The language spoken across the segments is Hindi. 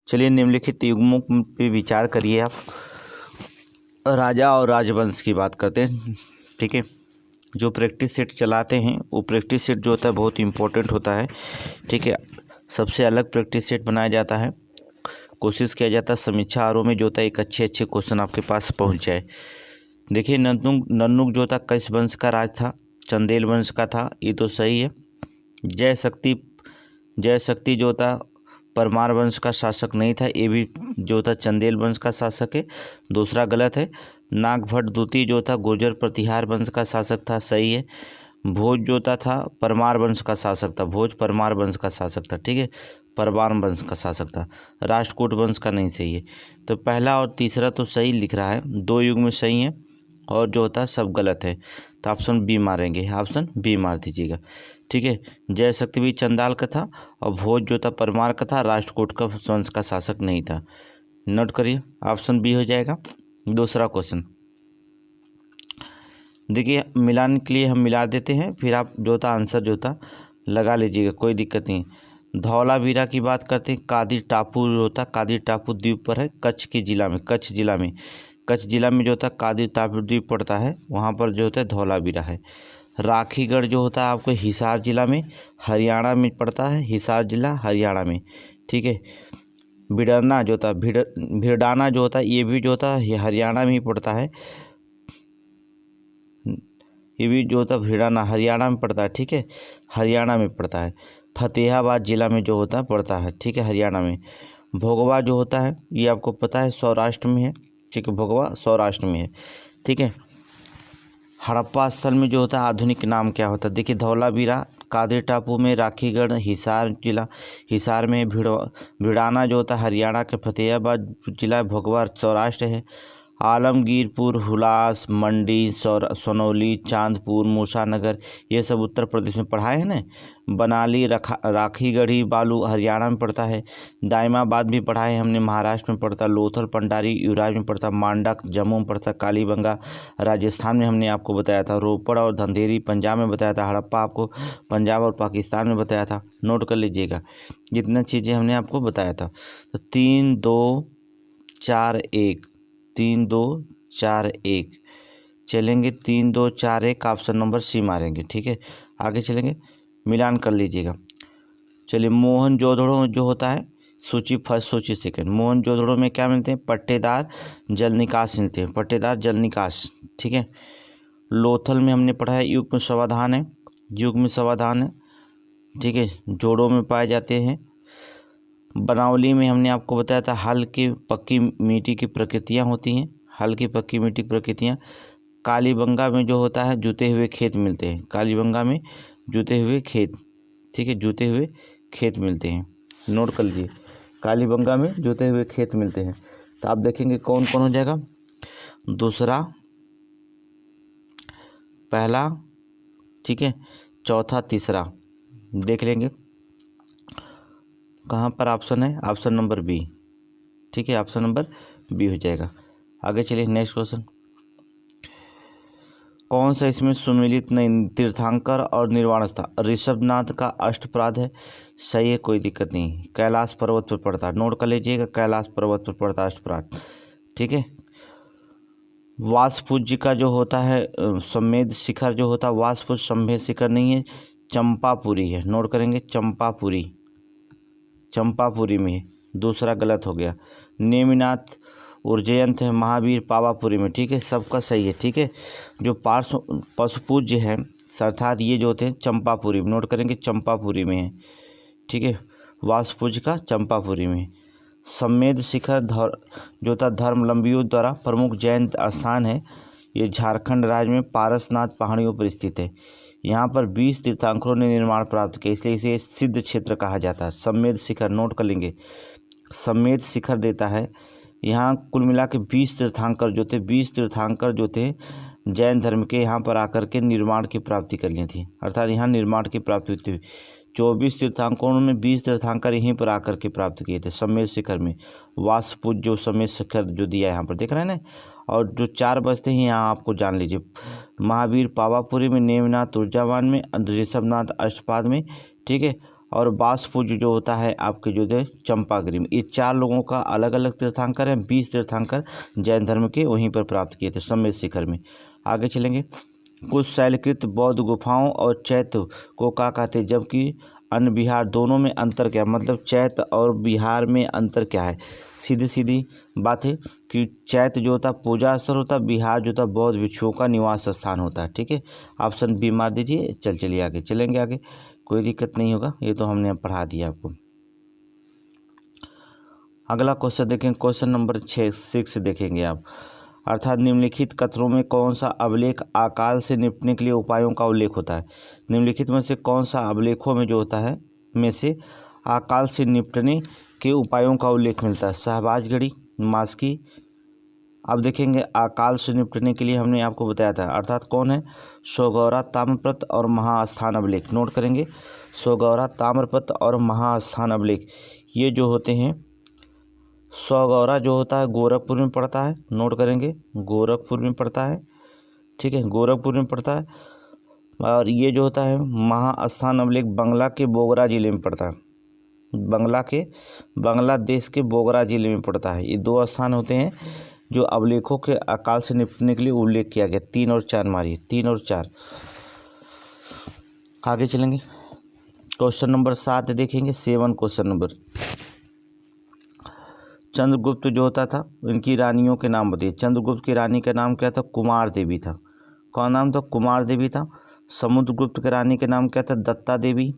चलिए निम्नलिखित युग्मों पे विचार करिए आप। राजा और राजवंश की बात करते हैं। ठीक है, जो प्रैक्टिस सेट चलाते हैं वो प्रैक्टिस सेट जो होता है बहुत इंपॉर्टेंट होता है। ठीक है, सबसे अलग प्रैक्टिस सेट बनाया जाता है। कोशिश किया जाता है समीक्षा आरों में जो होता है एक अच्छे क्वेश्चन आपके पास पहुंच जाए। देखिए, नन्नुक जो था किस वंश का राज था? चंदेल वंश का था, ये तो सही है। जय शक्ति जो था परमार वंश का शासक नहीं था, ये भी जो था चंदेल वंश का शासक है, दूसरा गलत है। नागभट्ट द्वितीय जो था गुर्जर प्रतिहार वंश का शासक था, सही है। भोज जो था परमार वंश का शासक था, भोज परमार वंश का शासक था। ठीक है, परमार वंश का शासक था, राष्ट्रकूट वंश का नहीं सही है। तो पहला और तीसरा तो सही लिख रहा है, दो युग में सही है और जो होता है सब गलत है। तो ऑप्शन बी मारेंगे, ऑप्शन बी मार दीजिएगा। ठीक है, जय शक्ति भी चंदाल का था और भोज जो था परमार का था, राष्ट्रकूट का वंश का शासक नहीं था। नोट करिए, ऑप्शन बी हो जाएगा। दूसरा क्वेश्चन देखिए, मिलाने के लिए हम मिला देते हैं, फिर आप जो था आंसर जो था लगा लीजिएगा, कोई दिक्कत नहीं। धौलावीरा की बात करते हैं। कादिर टापू जो होता, कादिर टापू द्वीप पर है कच्छ के जिला में, कच्छ जिला में जो होता कादिर टापू द्वीप पड़ता है, वहाँ पर जो होता है धौलावीरा है। राखीगढ़ जो होता है आपको हिसार जिला में हरियाणा में पड़ता है, हिसार जिला हरियाणा में। ठीक है, भिडरना जो होता भिड़ाना जो होता है ये भी जो होता है हरियाणा में ही पड़ता है, ये भी जो होता है भिड़ाना हरियाणा में पड़ता है। ठीक है, हरियाणा में पड़ता है। फतेहाबाद जिला में जो होता है पड़ता है, ठीक है, हरियाणा में। भोगवा जो होता है ये आपको पता है सौराष्ट्र में है। ठीक है, भोगवा सौराष्ट्र में है। ठीक है, हड़प्पा स्थल में जो होता है आधुनिक नाम क्या होता है? देखिए, धौलावीरा कादिर टापू में, राखीगढ़ हिसार जिला हिसार में, भिड़ाना जो होता है हरियाणा के फतेहाबाद जिला, भोगवा सौराष्ट्र है। आलमगीरपुर, हुलास, मंडी, सोनौली, चांदपुर, मूसानगर ये सब उत्तर प्रदेश में पढ़ाए हैं ना। बनाली, राखीगढ़ी, बालू हरियाणा में पड़ता है। दाइमाबाद भी पढ़ाए हमने, महाराष्ट्र में पड़ता है। लोथल पंडारी युवराज में पड़ता है। मांडा जम्मू में पड़ता है। कालीबंगा राजस्थान में हमने आपको बताया था। रोपड़ और धंधेरी पंजाब में बताया था। हड़प्पा आपको पंजाब और पाकिस्तान में बताया था। नोट कर लीजिएगा, जितना चीज़ें हमने आपको बताया था। तो 3 2 4 1, 3 2 4 1 चलेंगे। 3 2 4 1 ऑप्शन नंबर सी मारेंगे। ठीक है, आगे चलेंगे, मिलान कर लीजिएगा। चलिए, मोहनजोदड़ो जो होता है सूची फर्स्ट सूची सेकंड। मोहनजोदड़ो में क्या मिलते हैं? पट्टेदार जल निकास मिलते हैं, पट्टेदार जल निकास। ठीक है, लोथल में हमने पढ़ा है युग्म समाधान है, युग्म समाधान है। ठीक है, जोड़ों में पाए जाते हैं। बनावली में हमने आपको बताया था हल्की पक्की मिट्टी की प्रकृतियाँ होती हैं, हल्की पक्की मिट्टी की प्रकृतियाँ। कालीबंगा में जो होता है जुते हुए खेत मिलते हैं, कालीबंगा में जुते हुए खेत। ठीक है, जुते हुए खेत मिलते हैं, नोट कर लीजिए, कालीबंगा में जुते हुए खेत मिलते हैं। तो आप देखेंगे कौन कौन हो जाएगा, दूसरा, पहला, ठीक है, चौथा, तीसरा देख लेंगे कहाँ पर ऑप्शन है, ऑप्शन नंबर बी। ठीक है, ऑप्शन नंबर बी हो जाएगा। आगे चलिए, नेक्स्ट क्वेश्चन। कौन सा इसमें सुमिलित नहीं? तीर्थंकर और निर्वाण स्थान ऋषभनाथ का अष्टप्रद है, सही है, कोई दिक्कत नहीं। कैलाश पर्वत पर पड़ता है, नोट कर लीजिएगा, कैलाश पर्वत पर पड़ता है अष्टप्रद। ठीक है, वासपूज्य का जो होता है समेध शिखर जो होता है, वासपूज समेध शिखर नहीं है, चंपापुरी है, नोट करेंगे, चंपापुरी, चंपापुरी में है, दूसरा गलत हो गया। नेमिनाथ उज्जैन है, महावीर पावापुरी में। ठीक है, सबका सही है। ठीक है, जो पार्श्व पशुपूज्य है अर्थात ये जो होते हैं चंपापुरी में, नोट करेंगे, चंपापुरी में है। ठीक है, वासपूज्य का चंपापुरी में। समेध शिखर जो था धर्मावलंबियों द्वारा प्रमुख जैन स्थान है, ये झारखंड राज्य में पारसनाथ पहाड़ियों पर स्थित है। यहाँ पर 20 तीर्थंकरों ने निर्माण प्राप्त किया, इसलिए इसे सिद्ध क्षेत्र कहा जाता है। समेध शिखर, नोट कर लेंगे, समेध शिखर देता है। यहाँ कुल मिला के 20 तीर्थंकर जो थे, 20 तीर्थंकर जो थे जैन धर्म के, यहाँ पर आकर के निर्माण की प्राप्ति कर ली थी, अर्थात यहाँ निर्माण की प्राप्ति हुई थी। 24 तीर्थंकरों में 20 तीर्थंकर यहीं पर आकर के प्राप्त किए थे समेध शिखर में। वासपूज जो समेध शिखर जो दिया है यहाँ पर देख रहे हैं ना, और जो 4 बजते हैं यहाँ आपको जान लीजिए, महावीर पावापुरी में, नेमिनाथ ऊर्जावान में, ऋषभनाथ अष्टपाद में। ठीक है, और बासपुज जो होता है आपके जो है चंपागिरी में। ये 4 लोगों का अलग अलग तीर्थांकर है। 20 तीर्थांकर जैन धर्म के वहीं पर प्राप्त किए थे समेत शिखर में। आगे चलेंगे। कुछ शैलकृत बौद्ध गुफाओं और चैत्य को क्या कहते हैं, जबकि अन्य विहार, दोनों में अंतर क्या है, मतलब चैत्य और विहार में अंतर क्या है। सीधी सीधी बात है कि चैत्य जो होता है पूजा स्थल होता है, विहार जो होता है बौद्ध भिक्षुओं का निवास स्थान होता है। ठीक है, ऑप्शन बी मार दीजिए। चलिए आगे चलेंगे। आगे कोई दिक्कत नहीं होगा, ये तो हमने पढ़ा दिया आपको। अगला क्वेश्चन देखेंगे, क्वेश्चन नंबर 6 देखेंगे आप। अर्थात निम्नलिखित कथनों में कौन सा अभिलेख अकाल से निपटने के लिए उपायों का उल्लेख होता है। निम्नलिखित में से कौन सा अभिलेखों में जो होता है में से अकाल से निपटने के उपायों का उल्लेख मिलता है। सहबाजगढ़ी, मास्की। अब देखेंगे अकाल से निपटने के लिए हमने आपको बताया था, अर्थात कौन है, सोगौरा, ताम्रपत्र और महास्थान अभिलेख। नोट करेंगे, सोगौरा, ताम्रपत्र और महास्थान अभिलेख ये जो होते हैं। सोगौरा जो होता है गोरखपुर में पड़ता है। नोट करेंगे, गोरखपुर में पड़ता है। ठीक है, गोरखपुर में पड़ता है। और ये जो होता है महास्थान अभिलेख बांग्ला के बोगरा जिले में पड़ता है। बांग्लादेश के बोगरा जिले में पड़ता है। ये 2 स्थान होते हैं जो अभिलेखों के अकाल से निपटने के लिए उल्लेख किया गया। 3 और 4 मारिए, 3 और 4। आगे चलेंगे। क्वेश्चन नंबर 7 देखेंगे। 7 क्वेश्चन नंबर। चंद्रगुप्त जो होता था, इनकी रानियों के नाम बताइए। चंद्रगुप्त की रानी का नाम क्या था, कुमार देवी था। कौन नाम था, कुमार देवी था। समुद्रगुप्त की रानी का नाम क्या था, दत्ता देवी।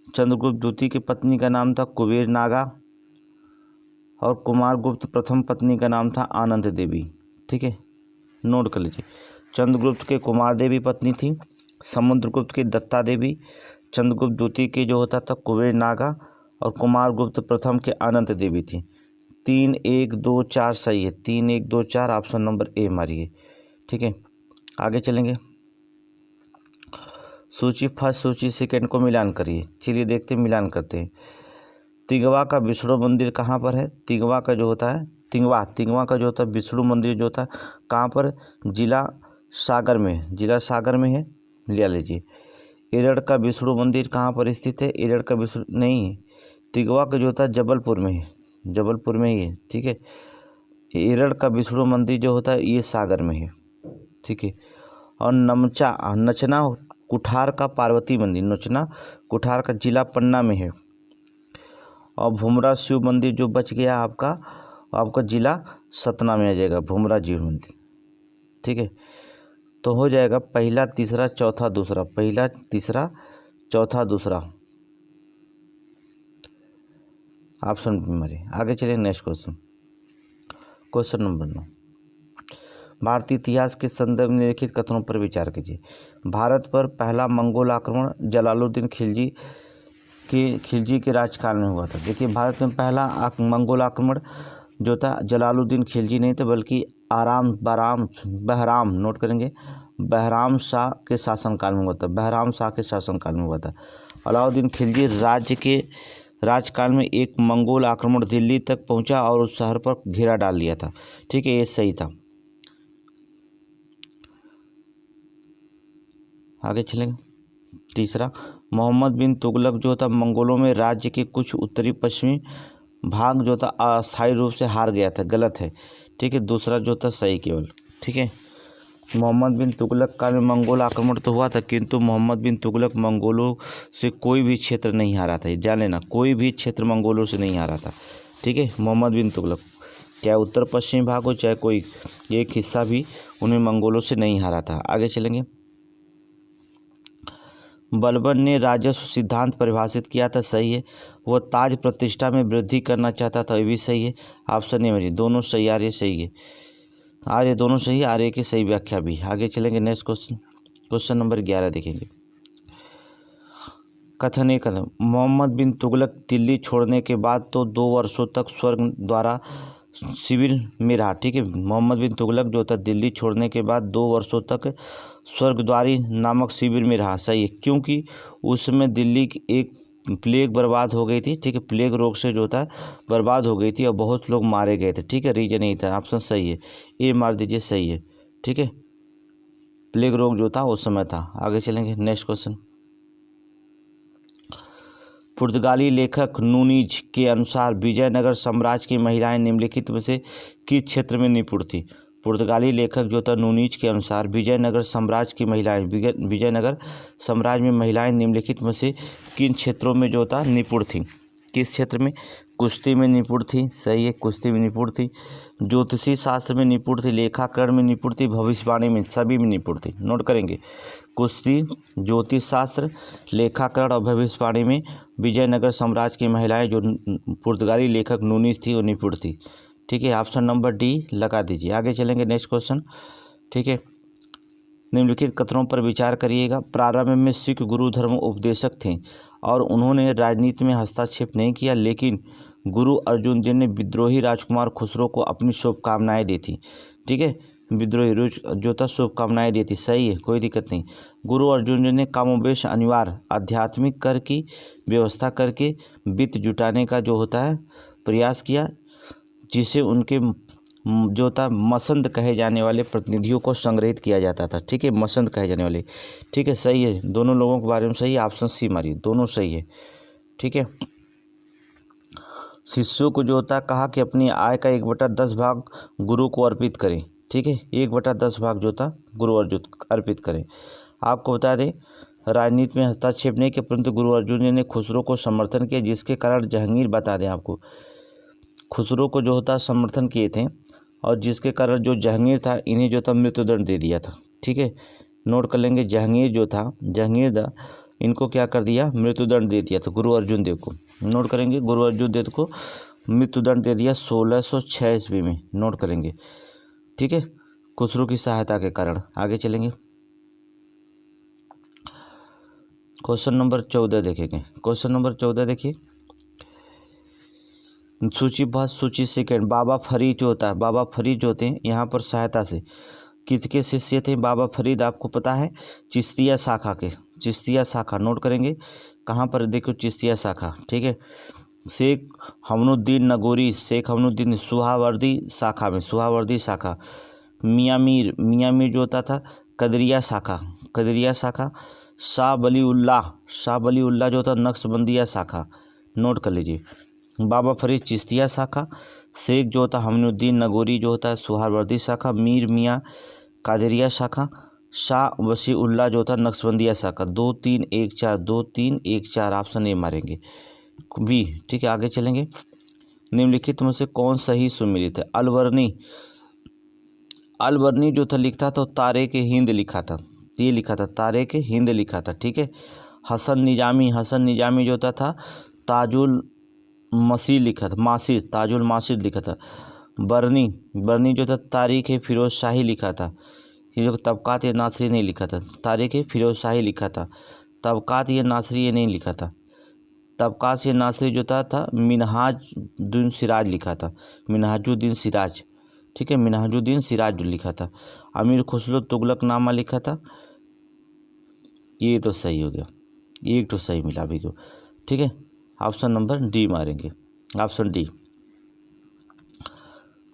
चंद्रगुप्त द्वितीय की पत्नी का नाम था कुबेर नागा। और कुमारगुप्त प्रथम पत्नी का नाम था आनंद देवी। ठीक है, नोट कर लीजिए। चंद्रगुप्त के कुमार देवी पत्नी थी, समुद्रगुप्त की दत्ता देवी, चंद्रगुप्त द्वितीय के जो होता था कुबेर नागा, और कुमारगुप्त प्रथम के अनंत देवी थी। 3, 1, 2, 4 सही है। 3, 1, 2, 4 ऑप्शन नंबर ए मारिए। ठीक है, आगे चलेंगे। सूची फर्स्ट सूची सेकंड को मिलान करिए। चलिए देखते हैं, मिलान करते हैं। तिगवा का विष्णु मंदिर कहाँ पर है। तिगवा का जो होता है तिगवा का जो होता है विष्णु मंदिर जो होता है कहाँ पर, जिला सागर में, जिला सागर में है, ले लीजिए। एरड़ का विष्णु मंदिर कहाँ पर स्थित है। एरड़ का विष्णु नहीं, तिगवा का जो होता है जबलपुर में है, जबलपुर में ही है। ठीक है, एरड़ का विष्णु मंदिर जो होता है ये सागर में है। ठीक है, और नचना कुठार का पार्वती मंदिर, नचना कुठार का जिला पन्ना में है। और भुमरा शिव मंदिर जो बच गया आपका जिला सतना में आ जाएगा, भुमरा शिव मंदिर। ठीक है, तो हो जाएगा पहला तीसरा चौथा दूसरा, पहला तीसरा चौथा दूसरा ऑप्शन मारे। आगे चलिए नेक्स्ट क्वेश्चन। Question number 9। भारतीय इतिहास के संदर्भ में लिखित कथनों पर विचार कीजिए। भारत पर पहला मंगोल आक्रमण जलालुद्दीन खिलजी के राजकाल में हुआ था। देखिए, भारत में पहला मंगोल आक्रमण जो था जलालुद्दीन खिलजी नहीं थे, बल्कि बहराम, नोट करेंगे, बहराम शाह के शासनकाल में हुआ था। बहराम शाह के शासनकाल में हुआ था। अलाउद्दीन खिलजी राजकाल में एक मंगोल आक्रमण दिल्ली तक पहुंचा और उस शहर पर घेरा डाल लिया था। ठीक है, ये सही था। आगे चलेंगे। तीसरा, मोहम्मद बिन तुगलक जो था मंगोलों में राज्य के कुछ उत्तरी पश्चिमी भाग जो था अस्थायी रूप से हार गया था। गलत है। ठीक है, दूसरा जो था सही केवल। ठीक है, मोहम्मद बिन तुगलक काल में मंगोल आक्रमण तो हुआ था, किंतु मोहम्मद बिन तुगलक मंगोलों से कोई भी क्षेत्र नहीं हारा था। जान लेना, कोई भी क्षेत्र मंगोलों से नहीं हारा था। ठीक है, मोहम्मद बिन तुगलक चाहे उत्तर पश्चिमी भाग हो, चाहे कोई एक हिस्सा भी उन्हें मंगोलों से नहीं हारा था। आगे चलेंगे। बलबन ने राजस्व सिद्धांत परिभाषित किया था। सही है। वह ताज प्रतिष्ठा में वृद्धि करना चाहता था। ये भी सही है। ऑप्शन ए में दोनों सही, आर्य सही है, आर्य दोनों सही, आर्य की सही व्याख्या भी। आगे चलेंगे नेक्स्ट क्वेश्चन। क्वेश्चन नंबर 11 देखेंगे। कथन एक, मोहम्मद बिन तुगलक दिल्ली छोड़ने के बाद तो 2 वर्षों तक स्वर्ग द्वारा शिविर में रहा। ठीक है, मोहम्मद बिन तुगलक जो था दिल्ली छोड़ने के बाद 2 वर्षों तक स्वर्गद्वारी नामक शिविर में रहा। सही है, क्योंकि उस समय दिल्ली की एक प्लेग बर्बाद हो गई थी। ठीक है, प्लेग रोग से जो था बर्बाद हो गई थी और बहुत लोग मारे गए थे। ठीक है, रीजन यही था। ऑप्शन सही है, ए मार दीजिए, सही है। ठीक है, प्लेग रोग जो था उस समय था। आगे चलेंगे नेक्स्ट क्वेश्चन। पुर्तगाली लेखक नूनीज के अनुसार विजयनगर साम्राज्य की महिलाएं निम्नलिखित में से किस क्षेत्र में निपुण थी। पुर्तगाली लेखक जो था नूनीज के अनुसार विजयनगर साम्राज्य की महिलाएं विजयनगर साम्राज्य में महिलाएं निम्नलिखित में से किन क्षेत्रों में जो था निपुण थी। किस क्षेत्र में? कुश्ती में निपुण थी, सही है, कुश्ती में निपुण थी। ज्योतिषी शास्त्र में निपुण थी, लेखाकरण में निपुण थी, भविष्यवाणी में, सभी में निपुण थी। नोट करेंगे, कुश्ती, ज्योतिष शास्त्र, लेखाकरण और भविष्यवाणी में विजयनगर साम्राज्य की महिलाएं जो पुर्तगाली लेखक नूनीज थी वो निपुण थी। ठीक है, ऑप्शन नंबर डी लगा दीजिए। आगे चलेंगे, नेक्स्ट क्वेश्चन। ठीक है, निम्नलिखित कथनों पर विचार करिएगा। प्रारंभ में सिख गुरु धर्म उपदेशक थे और उन्होंने राजनीति में हस्तक्षेप नहीं किया, लेकिन गुरु अर्जुन देव ने विद्रोही राजकुमार खुसरो को अपनी शुभकामनाएं दी थी। ठीक है, विद्रोही जो था शुभकामनाएं दी थी, सही है, कोई दिक्कत नहीं। गुरु अर्जुन देव ने कामोवेश अनिवार्य आध्यात्मिक कर की व्यवस्था करके वित्त जुटाने का जो होता है प्रयास किया, जिसे उनके जो था मसंद कहे जाने वाले प्रतिनिधियों को संग्रहित किया जाता था। ठीक है, मसंद कहे जाने वाले। ठीक है, सही है, दोनों लोगों के बारे में सही है, ऑप्शन सी मारिए, दोनों सही है। ठीक है, शिष्यों को जो होता कहा कि अपनी आय का 1/10 भाग गुरु को अर्पित करें। ठीक है, 1/10 भाग जो था गुरु अर्जुन अर्पित करें। आपको बता दें, राजनीति में हस्तक्षेप नहीं किया, परंतु गुरु अर्जुन ने खुसरो को समर्थन किया, जिसके कारण जहांगीर, बता दें आपको, खुसरो को जो होता समर्थन किए थे और जिसके कारण जो जहांगीर था इन्हें जो था मृत्युदंड दे दिया था। ठीक है, नोट कर लेंगे, जहांगीर जो था, जहांगीर था, इनको क्या कर दिया, मृत्युदंड दे दिया था गुरु अर्जुन देव को। नोट करेंगे, गुरु अर्जुन देव को मृत्युदंड दे दिया 1606 ईस्वी में। नोट करेंगे, ठीक है, खुसरो की सहायता के कारण। आगे चलेंगे, क्वेश्चन नंबर 14 देखेंगे। क्वेश्चन नंबर 14 देखिए, सूची सेकेंड। बाबा फरीद जो होता है, बाबा फरीद जो होते हैं यहाँ पर सहायता से किसके शिष्य थे? बाबा फरीद आपको पता है चिश्तिया शाखा के, चिश्तिया शाखा। नोट करेंगे, कहाँ पर देखो, चिश्तिया शाखा। ठीक है, शेख हमनुद्दीन नगोरी, शेख हमनुद्दीन सुहावर्दी शाखा में, सुहावर्दी शाखा। मियाँ मीर जो होता था कदरिया शाखा, कदरिया शाखा। शाह बली उल्लाह जो होता नक्शबंदिया शाखा। नोट कर लीजिए, बाबा फरीद चिश्तिया शाखा, शेख जो होता हमनुद्दीन नगोरी जो होता है सुहारवर्दी शाखा, मीर मियाँ कादरिया शाखा, शाह वसी उल्लाह जो होता नक्शबंदिया शाखा। 2 3 1 4, 2 3 1 4, ऑप्शन ए मारेंगे, बी। ठीक है, आगे चलेंगे, निम्नलिखित में से कौन सही सुमिलित है? अलबर्नी जो था लिखता था तारे के हिंद लिखा था, ये लिखा था तारे के हिंद लिखा था। ठीक है, हसन निजामी जो होता था ताजुल मसीर लिखा था, ताजुल मासिर लिखा था। बर्नी जो था तारीख फिरोज शाही लिखा था, ये जो तबकात ये नासरी नहीं लिखा था, तारीख फिरोज शाही लिखा था। तबकात ये नासरी ये नहीं लिखा था, तबकात ये नासरी जो था मिनहाजुद्दीन सिराज लिखा था, मिनहाजुद्दीन सिराज। ठीक है, मिनहाजुद्दीन सिराज जो लिखा था। अमीर खुसरो तुगलकनामा लिखा था, ये तो सही हो गया, एक तो सही मिला अभी को। ठीक है, ऑप्शन नंबर डी मारेंगे, ऑप्शन डी।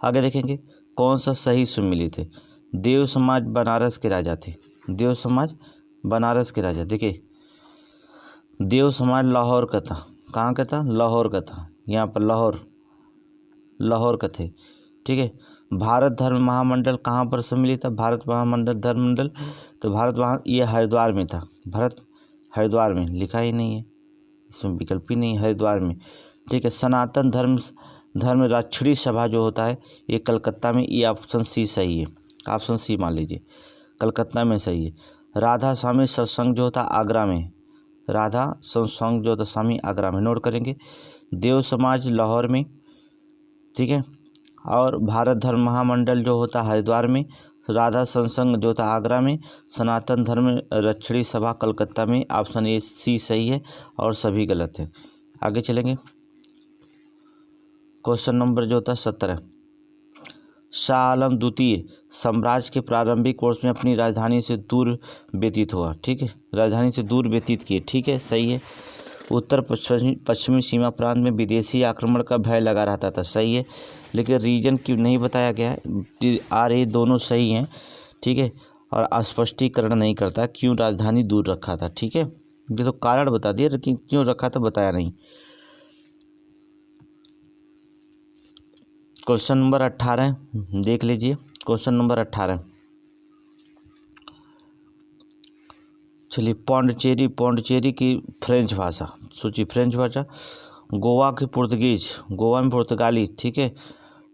आगे देखेंगे, कौन सा सही सुमिलित है? देव समाज बनारस के राजा थे, देव समाज बनारस के राजा। देखिए, देव समाज लाहौर का था, कहाँ का था? लाहौर का था, यहाँ पर लाहौर का थे। ठीक है, भारत धर्म महामंडल कहाँ पर सम्मिलित था? भारत महामंडल धर्म मंडल, तो भारत ये हरिद्वार में था, भारत हरिद्वार में, लिखा ही नहीं है, इसमें विकल्प ही नहीं, हरिद्वार में। ठीक है, सनातन धर्म रक्षणी सभा जो होता है ये कलकत्ता में, ये ऑप्शन सी सही है, ऑप्शन सी मान लीजिए, कलकत्ता में सही है। राधा स्वामी सत्संग जो होता आगरा में, राधा सत्संग जो होता स्वामी आगरा में। नोट करेंगे, देव समाज लाहौर में। ठीक है, और भारत धर्म महामंडल जो होता हरिद्वार में, राधा सत्संग जो था आगरा में, सनातन धर्म रक्षणी सभा कलकत्ता में। ऑप्शन ए सी सही है और सभी गलत है। आगे चलेंगे, क्वेश्चन नंबर जो था 17। शाह आलम द्वितीय साम्राज्य के प्रारंभिक वर्ष में अपनी राजधानी से दूर व्यतीत हुआ। ठीक है, राजधानी से दूर व्यतीत किए। ठीक है, सही है। उत्तर पश्चिमी सीमा प्रांत में विदेशी आक्रमण का भय लगा रहता था, सही है, लेकिन रीजन क्यों नहीं बताया गया है। आर ए दोनों सही हैं। ठीक है, और स्पष्टीकरण नहीं करता क्यों राजधानी दूर रखा था। ठीक है, ये तो कारण बता दिया, लेकिन क्यों रखा था बताया नहीं। क्वेश्चन नंबर 18 देख लीजिए। क्वेश्चन नंबर 18, चलिए पौंडचेरी, पौंडचेरी की फ्रेंच भाषा सोचिए, फ्रेंच भाषा। गोवा की पुर्तगीज, गोवा में पुर्तगाली, ठीक है।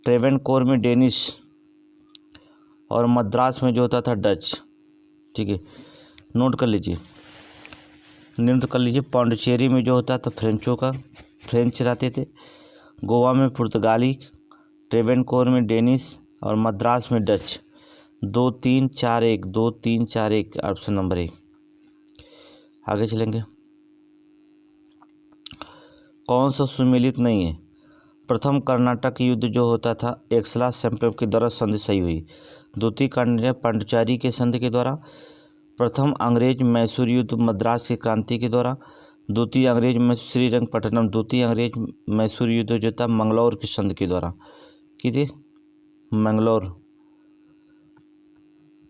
ट्रेवेनकोर में डेनिश, और मद्रास में जो होता था डच, ठीक है। नोट कर लीजिए, नोट कर लीजिए। पौंडचेरी में जो होता था फ्रेंचों का, फ्रेंच रहते थे। गोवा में पुर्तगाली, ट्रेवेनकोर में डेनिश, और मद्रास में डच। 2 3 4 1, 2 3 4 1, option number 1। आगे चलेंगे। कौन सा सुमेलित नहीं है? प्रथम कर्नाटक युद्ध जो होता था एक्सला सैम्पल के द्वारा संधि सही हुई। द्वितीय कर्नाटक पांडिचेरी के संधि के द्वारा। प्रथम अंग्रेज मैसूर युद्ध मद्रास की क्रांति के द्वारा। द्वितीय अंग्रेज मैसूर श्रीरंगपट्टनम, द्वितीय अंग्रेज मैसूर युद्ध जो था मंगलौर की संधि के द्वारा की थी, मंगलौर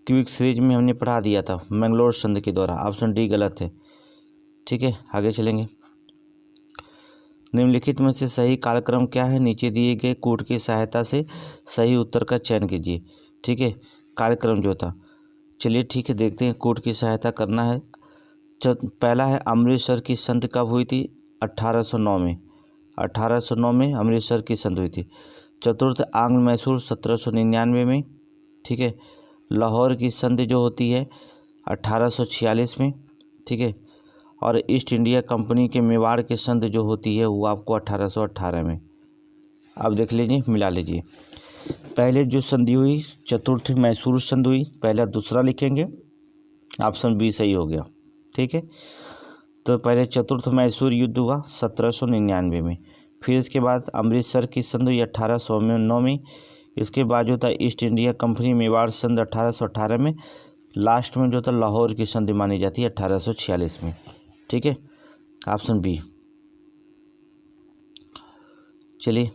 क्विक सीरीज में हमने पढ़ा दिया था, मंगलौर संधि के द्वारा। ऑप्शन डी गलत है, ठीक है। आगे चलेंगे। निम्नलिखित में से सही कालक्रम क्या है? नीचे दिए गए कूट की सहायता से सही उत्तर का चयन कीजिए, ठीक है। कार्यक्रम जो था, चलिए ठीक है, देखते हैं। कूट की सहायता करना है। पहला है अमृतसर की संधि कब हुई थी? 1809 में, 1809 में अमृतसर की संधि हुई थी। चतुर्थ आंग्ल मैसूर 1799 में, ठीक है। लाहौर की संधि जो होती है 1846 में, ठीक है। और ईस्ट इंडिया कंपनी के मेवाड़ की संधि जो होती है वो आपको 1818 में। अब देख लीजिए, मिला लीजिए। पहले जो संधि हुई चतुर्थ मैसूर संधि हुई, पहला दूसरा लिखेंगे, ऑप्शन बी सही हो गया, ठीक है। तो पहले चतुर्थ मैसूर युद्ध हुआ 1799 में, फिर इसके बाद अमृतसर की संधि हुई 1809 में, इसके बाद जो था ईस्ट इंडिया कंपनी मेवाड़ संधि 1818 में, लास्ट में जो था लाहौर की संधि मानी जाती है 1846 में, ठीक है। Option B. चलिए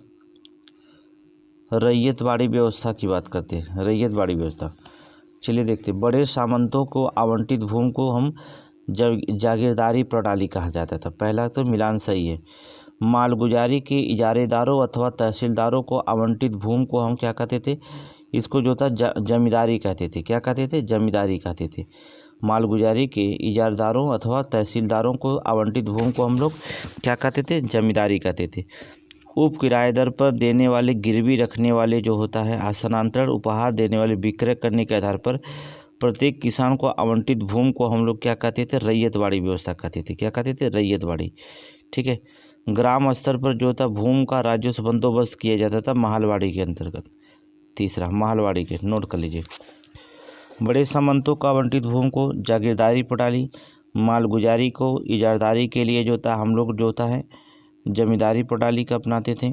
रैयतवाड़ी व्यवस्था की बात करते हैं। रैयतवाड़ी व्यवस्था, चलिए देखते हैं। बड़े सामंतों को आवंटित भूमि को हम जागीरदारी प्रणाली कहा जाता था। पहला तो मिलान सही है। मालगुजारी के इजारेदारों अथवा तहसीलदारों को आवंटित भूमि को हम क्या कहते थे? इसको जो था जमींदारी कहते थे। क्या कहते थे? जमींदारी कहते थे। मालगुजारी के इजारदारों अथवा तहसीलदारों को आवंटित भूमि को हम लोग क्या कहते थे? जमींदारी कहते थे। उप किराए दर पर देने वाले, गिरवी रखने वाले जो होता है, हस्तांतरण, उपहार देने वाले, विक्रय करने के आधार पर प्रत्येक किसान को आवंटित भूमि को हम लोग क्या कहते थे? रैयतवाड़ी व्यवस्था कहते थे। क्या कहते थे? रैयतवाड़ी, ठीक है। ग्राम स्तर पर जो था भूमि का राजस्व बंदोबस्त किया जाता था महलवाड़ी के अंतर्गत। तीसरा महलवाड़ी के, नोट कर लीजिए। बड़े सामंतों को आवंटित भूमि को जागीरदारी प्रणाली, मालगुजारी को इजारदारी के लिए जो था हम लोग जो है जमींदारी प्रणाली का अपनाते थे,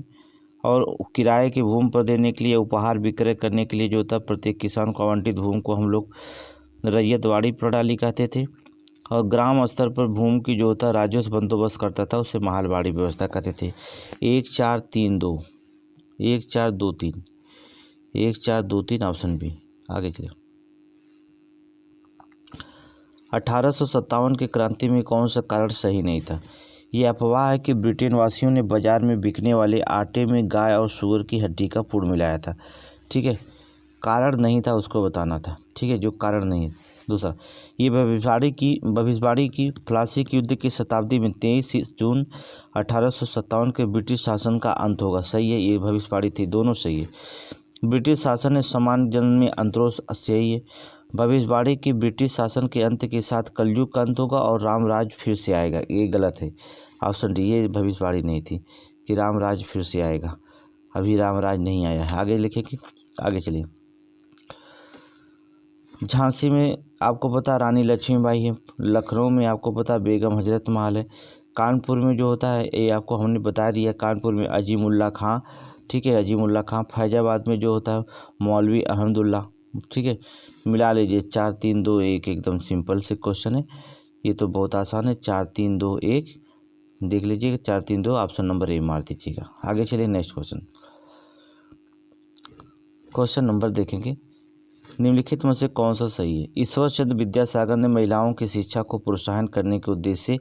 और किराए की भूमि पर देने के लिए, उपहार विक्रय करने के लिए जो था प्रत्येक किसान को आवंटित भूमि को हम लोग रैयतवाड़ी प्रणाली कहते थे, और ग्राम स्तर पर भूमि की जो था राजस्व बंदोबस्त करता था उसे महलवाड़ी व्यवस्था कहते थे। 1 4 3 2, 1 4 2 3, 1 4 2 3, ऑप्शन बी। आगे चलिए। 1857 की क्रांति में कौन सा कारण सही नहीं था? ये अफवाह है कि ब्रिटेन वासियों ने बाजार में बिकने वाले आटे में गाय और सूअर की हड्डी का पुड़ मिलाया था, ठीक है। कारण नहीं था उसको बताना था, ठीक है, जो कारण नहीं है। दूसरा, ये भविष्यवाणी की प्लासी युद्ध की शताब्दी में 23 जून 1857 के ब्रिटिश शासन का अंत होगा। सही है, ये भविष्यवाणी थी, दोनों सही है। ब्रिटिश शासन ने समान जन्म में अंतरों, सही है। भविष्यवाणी की ब्रिटिश शासन के अंत के साथ कलयुग का अंत होगा और रामराज फिर से आएगा, ये गलत है। ऑप्शन डी, ये भविष्यवाणी नहीं थी कि रामराज फिर से आएगा, अभी रामराज नहीं आया है। आगे लिखेंगे, आगे चलिए। झांसी में आपको पता रानी लक्ष्मीबाई है, लखनऊ में आपको पता बेगम हजरत महल है, कानपुर में जो होता है ये आपको हमने बता दिया, कानपुर में अजीमुल्ला खां, ठीक है, अजीमुल्ला खां। फैजाबाद में जो होता है मौलवी अहमदुल्ला, ठीक है। मिला लीजिए 4 3 2 1, एकदम सिंपल से क्वेश्चन है, ये तो बहुत आसान है। 4 3 2 1 देख लीजिएगा, 4 3 2, ऑप्शन नंबर ए मार दीजिएगा। आगे चलिए नेक्स्ट क्वेश्चन। क्वेश्चन नंबर देखेंगे निम्नलिखित में से कौन सा सही है? ईश्वर चंद्र विद्यासागर ने महिलाओं की शिक्षा को प्रोत्साहन करने के उद्देश्य से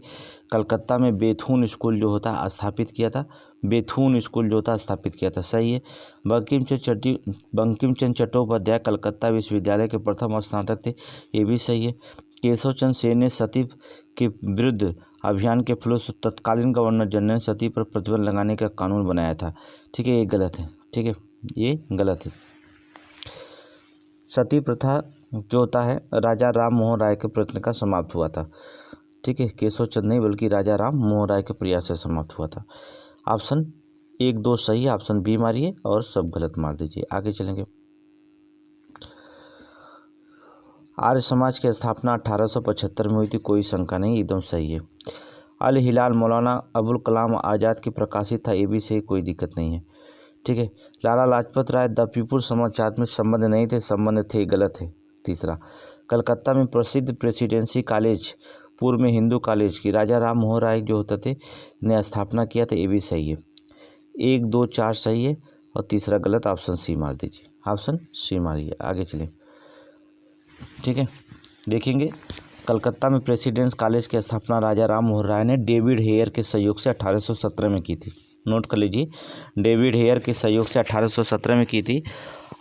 कलकत्ता में बेथुन स्कूल जो होता है स्थापित किया था। बेथुन स्कूल जो था स्थापित किया था, सही है। बंकिम चंद्र चट्टोपाध्याय कलकत्ता विश्वविद्यालय के प्रथम स्नातक थे, ये भी सही है। केशव चंद्र सेन ने सती के विरुद्ध अभियान के फलस्वरूप तत्कालीन गवर्नर जनरल ने सती पर प्रतिबंध लगाने का कानून बनाया था, ठीक है, ये गलत है, ठीक है, ये गलत है। सती प्रथा जो होता है राजा राम मोहन राय के प्रयत्न का समाप्त हुआ था, ठीक है, केशव चंद्र नहीं बल्कि राजा राम मोहन राय के प्रयास से समाप्त हुआ था। ऑप्शन 1, 2 सही, ऑप्शन बी मारिए और सब गलत मार दीजिए। आगे चलेंगे। आर्य समाज की स्थापना 1875 में हुई थी, कोई शंका नहीं, एकदम सही है। अल हिलाल मौलाना अबुल कलाम आज़ाद की प्रकाशित था, ये भी सही, कोई दिक्कत नहीं है, ठीक है। लाला लाजपत राय द पीपुल्स समाचार में संबंध नहीं थे, संबंध थे, गलत है। तीसरा, कलकत्ता में प्रसिद्ध प्रेसिडेंसी कॉलेज पूर्व में हिंदू कॉलेज की राजा राम मोहन राय जो होते थे ने स्थापना किया था, ये भी सही है। 1, 2, 4 सही है और तीसरा गलत, ऑप्शन सी मार दीजिए, ऑप्शन सी मारिए। आगे चलें, ठीक है। देखेंगे कलकत्ता में प्रेसिडेंस कॉलेज की स्थापना राजा राम मोहन राय ने डेविड हेयर के सहयोग से 1817 में की थी। नोट कर लीजिए, डेविड हेयर के सहयोग से 1817 में की थी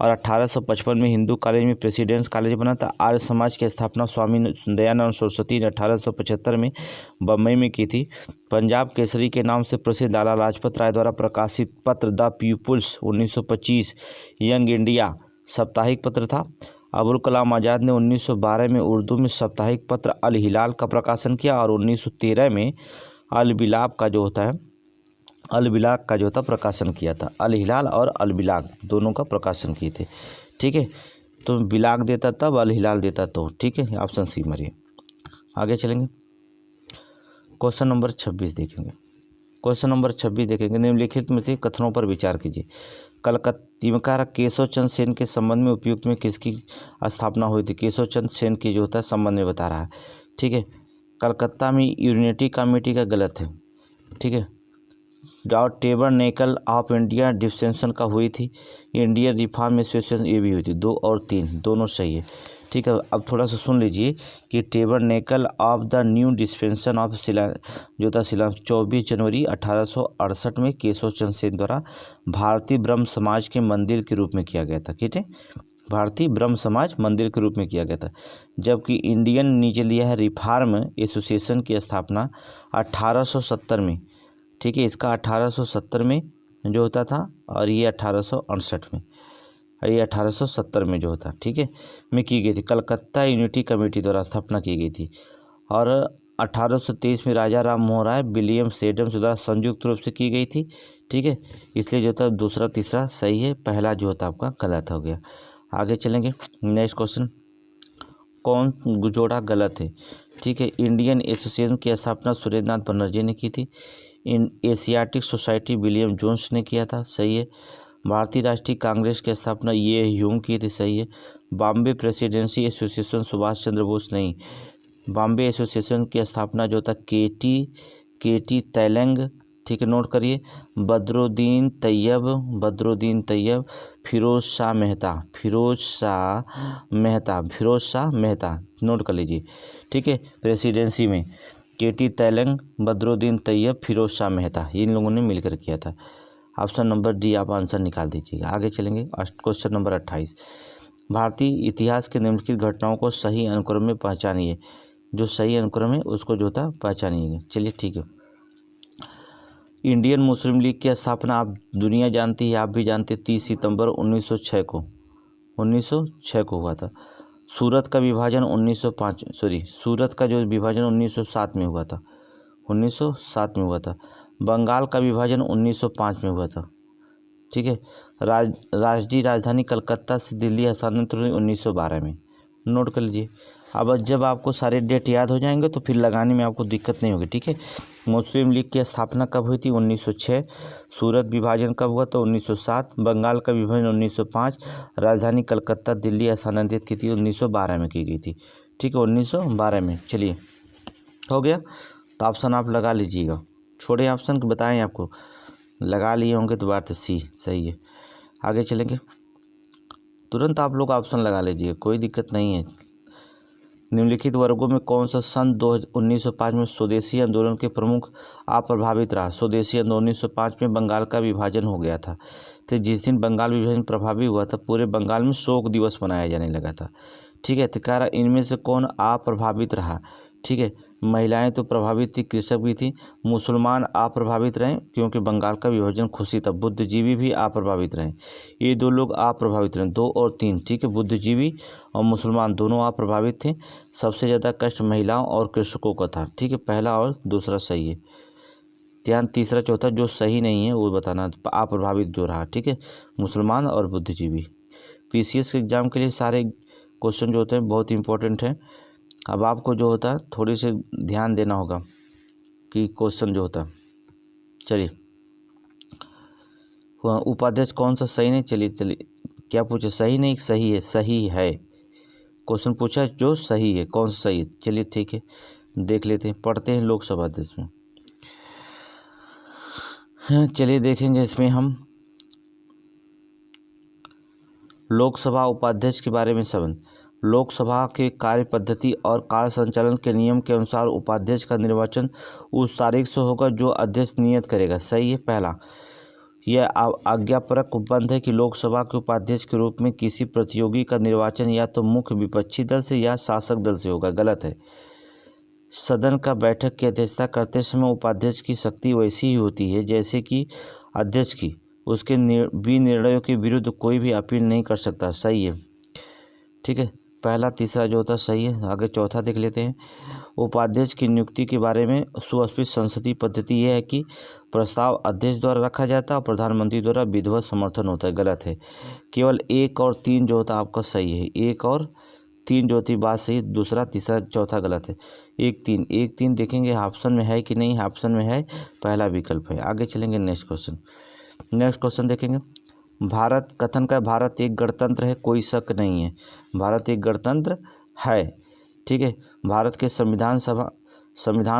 और 1855 में हिंदू कॉलेज में प्रेसिडेंस कॉलेज बना था। आर्य समाज की स्थापना स्वामी दयानंद सरस्वती ने 1875 में बम्बई में की थी। पंजाब केसरी के नाम से प्रसिद्ध लाला लाजपत राय द्वारा प्रकाशित पत्र द पीपुल्स 1925 यंग इंडिया साप्ताहिक पत्र था। अबुल कलाम आज़ाद ने 1912 में उर्दू में साप्ताहिक पत्र अल हिलाल का प्रकाशन किया और 1913 में अल बिलाग का जो था प्रकाशन किया था। अल हिलाल और अल बिलाग दोनों का प्रकाशन किए थे, ठीक है। तो बिलाग देता तब, अल हिलाल देता तो, ठीक है, ऑप्शन सी मारिए। आगे चलेंगे, क्वेश्चन नंबर 26 देखेंगे। क्वेश्चन नंबर 26 देखेंगे, निम्नलिखित में से कथनों पर विचार कीजिए। कलकत्ता केशव चंद्र सेन के संबंध में उपयुक्त में किसकी स्थापना हुई थी? केशव चंद्र सेन की जो होता है संबंध में बता रहा है, ठीक है। कलकत्ता में यूनिटी कमेटी का गलत है, ठीक है। टेबरनेकल ऑफ इंडिया डिस्पेंसन का हुई थी। इंडियन रिफॉर्म एसोसिएशन ये भी हुई थी। 2 और 3 दोनों सही है, ठीक है। अब थोड़ा सा सुन लीजिए कि tabernacle of the new डिस्पेंसन of जो था 24 जनवरी 1868 में केशव चंद्र सेन द्वारा भारतीय ब्रह्म समाज के मंदिर के रूप में किया गया था, ठीक है, भारतीय ब्रह्म समाज मंदिर के रूप में किया गया था। जबकि इंडियन नीचे लिया है रिफॉर्म एसोसिएशन की स्थापना 1870 में, ठीक है, इसका 1870 में जो होता था और ये 1868 में, ये 1870 में जो होता, ठीक है, में की गई थी। कलकत्ता यूनिटी कमेटी द्वारा स्थापना की गई थी और 1823 में राजा राम मोहन राय विलियम एडम्स द्वारा संयुक्त रूप से की गई थी, ठीक है। इसलिए जो था दूसरा तीसरा सही है, पहला जो होता आपका गलत हो गया। आगे चलेंगे, नेक्स्ट क्वेश्चन, कौन जोड़ा गलत है? ठीक है, इंडियन एसोसिएशन की स्थापना सुरेंद्रनाथ बनर्जी ने की थी। एशियाटिक सोसाइटी विलियम जोन्स ने किया था, सही है। भारतीय राष्ट्रीय कांग्रेस की स्थापना ये ह्यूम की थी, सही है। बॉम्बे प्रेसिडेंसी एसोसिएशन सुभाष चंद्र बोस नहीं, बॉम्बे एसोसिएशन की स्थापना जो था केटी तैलंग, ठीक है, नोट करिए। बदरुद्दीन तैयब, फिरोज शाह मेहता, नोट कर लीजिए, ठीक है। प्रेसिडेंसी में केटी तैलंग, बदरुद्दीन तैयब, फिरोज शाह मेहता, इन लोगों ने मिलकर किया था। ऑप्शन नंबर डी आप आंसर निकाल दीजिएगा। आगे चलेंगे, क्वेश्चन नंबर 28, भारतीय इतिहास के निम्नलिखित घटनाओं को सही अनुक्रम में पहचानिए। जो सही अनुक्रम है उसको जो था पहचानिएगा। चलिए ठीक है। इंडियन मुस्लिम लीग की स्थापना आप दुनिया जानती है, आप भी जानते, 30 सितंबर 1906 को हुआ था। सूरत का विभाजन 1907 में हुआ था, 1907 में हुआ था। बंगाल का विभाजन 1905 में हुआ था, ठीक है। राष्ट्रीय राजधानी कलकत्ता से दिल्ली हस्तांतरित हुई 1912 में, नोट कर लीजिए। अब जब आपको सारे डेट याद हो जाएंगे तो फिर लगाने में आपको दिक्कत नहीं होगी, ठीक है। मुस्लिम लीग की स्थापना कब हुई थी? 1906। सूरत विभाजन कब हुआ था? 1907। बंगाल का विभाजन 1905। राजधानी कलकत्ता दिल्ली हस्तांतरित की थी 1912 में की गई थी, ठीक है, 1912 में। चलिए हो गया, तो ऑप्शन आप लगा लीजिएगा, छोड़े ऑप्शन को बताएं आपको, लगा लिए होंगे तो बात सी सही है। आगे चलेंगे, तुरंत आप लोग ऑप्शन लगा लीजिए, कोई दिक्कत नहीं है। निम्नलिखित वर्गों में कौन सा सन 1905 में स्वदेशी आंदोलन के प्रमुख अप्रभावित रहा? स्वदेशी आंदोलन 1905 में बंगाल का विभाजन हो गया था, तो जिस दिन बंगाल विभाजन प्रभावी हुआ था पूरे बंगाल में शोक दिवस मनाया जाने लगा था। ठीक है, तो कह रहा इनमें से कौन अप्रभावित रहा? ठीक है, महिलाएं तो प्रभावित थी, कृषक भी थी, मुसलमान अप्रभावित रहे क्योंकि बंगाल का विभाजन खुशी था, बुद्धिजीवी भी अप्रभावित रहे। ये दो लोग अप्रभावित रहे, 2 और 3। ठीक है, बुद्धिजीवी और मुसलमान दोनों अप्रभावित थे। सबसे ज़्यादा कष्ट महिलाओं और कृषकों का था। ठीक है, पहला और दूसरा सही है। ध्यान तीसरा चौथा जो सही नहीं है वो बताना, अप्रभावित जो रहा। ठीक है, मुसलमान और बुद्धिजीवी। पीसीएस के एग्जाम के लिए सारे क्वेश्चन जो होते हैं बहुत इंपॉर्टेंट हैं। अब आपको जो होता है थोड़ी सी ध्यान देना होगा कि क्वेश्चन जो होता है। चलिए, उपाध्यक्ष कौन सा सही नहीं? चलिए क्या पूछे? सही नहीं, सही है, सही है। क्वेश्चन पूछा जो सही है, कौन सा सही है? चलिए ठीक है, देख लेते हैं, पढ़ते हैं लोकसभा अध्यक्ष में। चलिए देखेंगे इसमें हम लोकसभा उपाध्यक्ष के बारे में संबंध। लोकसभा के कार्य पद्धति और कार्य संचालन के नियम के अनुसार उपाध्यक्ष का निर्वाचन उस तारीख से होगा जो अध्यक्ष नियत करेगा। सही है पहला। यह आज्ञापरक उपबंध है कि लोकसभा के उपाध्यक्ष के रूप में किसी प्रतियोगी का निर्वाचन या तो मुख्य विपक्षी दल से या शासक दल से होगा। गलत है। सदन का बैठक की अध्यक्षता करते समय उपाध्यक्ष की शक्ति वैसी ही होती है जैसे कि अध्यक्ष की। उसके निर्णयों के विरुद्ध कोई भी अपील नहीं कर सकता। सही है। ठीक है, पहला तीसरा जो होता है सही है। आगे चौथा देख लेते हैं। उपाध्यक्ष की नियुक्ति के बारे में सुस्पष्ट संसदीय पद्धति यह है कि प्रस्ताव अध्यक्ष द्वारा रखा जाता है और प्रधानमंत्री द्वारा विधिवत समर्थन होता है। गलत है। केवल 1 और 3 जो होता है आपका सही है। 1 और 3 जो होती बात सही, दूसरा तीसरा चौथा गलत है। 1-3 देखेंगे ऑप्शन में है कि नहीं। ऑप्शन में है, पहला विकल्प है। आगे चलेंगे नेक्स्ट क्वेश्चन देखेंगे। भारत कथन का भारत एक गणतंत्र है, कोई शक नहीं है। भारत एक गणतंत्र है। ठीक है, भारत के संविधान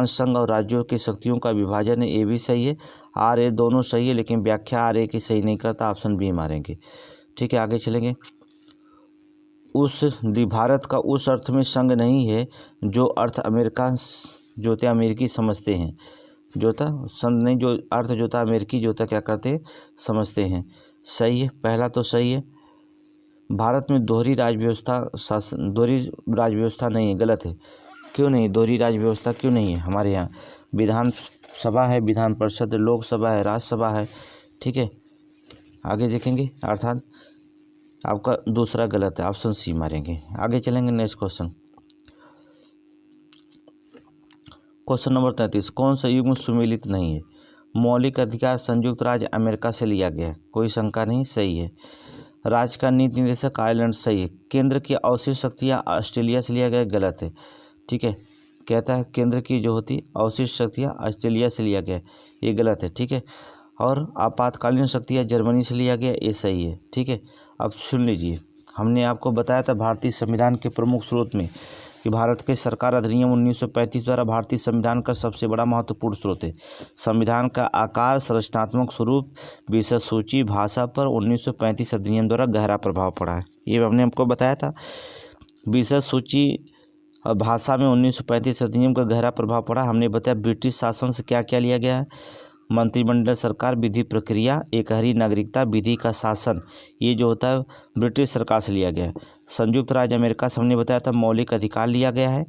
संघ और राज्यों की शक्तियों का विभाजन है, ये भी सही है। आर ए दोनों सही है, लेकिन व्याख्या आर ए की सही नहीं करता, ऑप्शन बी मारेंगे। ठीक है, आगे चलेंगे। भारत का उस अर्थ में संघ नहीं है जो अर्थ अमेरिकी समझते हैं। जो था संघ नहीं, जो अर्थ जो था अमेरिकी जो था क्या करते समझते हैं। सही है, पहला तो सही है। भारत में दोहरी राज व्यवस्था नहीं है। गलत है। क्यों नहीं? दोहरी राज व्यवस्था क्यों नहीं है? हमारे यहाँ विधान सभा है, विधान परिषद, लोकसभा है, राज्यसभा है। ठीक है, आगे देखेंगे। अर्थात आपका दूसरा गलत है, ऑप्शन सी मारेंगे। आगे चलेंगे नेक्स्ट क्वेश्चन नंबर 33। कौन सा युग्म सुमेलित नहीं है? मौलिक अधिकार संयुक्त राज्य अमेरिका से लिया गया है, कोई शंका नहीं। सही है। राज्य का नीति निदेशक आयरलैंड। सही है। केंद्र की अवशिष्ट शक्तियाँ ऑस्ट्रेलिया से लिया गया। गलत है। ठीक है, कहता है केंद्र की जो होती अवशिष्ट शक्तियाँ ऑस्ट्रेलिया से लिया गया, ये गलत है। ठीक है, और आपातकालीन शक्तियाँ जर्मनी से लिया गया, ये सही है। ठीक है, अब सुन लीजिए, हमने आपको बताया था भारतीय संविधान के प्रमुख स्रोत में कि भारत के सरकार अधिनियम 1935 द्वारा भारतीय संविधान का सबसे बड़ा महत्वपूर्ण स्रोत है। संविधान का आकार, संरचनात्मक स्वरूप, विषय सूची, भाषा पर 1935 अधिनियम द्वारा गहरा प्रभाव पड़ा है। ये हमने आपको बताया था। विषय सूची और भाषा में 1935 अधिनियम का गहरा प्रभाव पड़ा। हमने बताया ब्रिटिश शासन से क्या क्या लिया गया है। मंत्रिमंडल सरकार, विधि प्रक्रिया, एकहरी नागरिकता, विधि का शासन, ये जो होता है ब्रिटिश सरकार से लिया गया है। संयुक्त राज्य अमेरिका से हमने बताया था मौलिक अधिकार लिया गया है।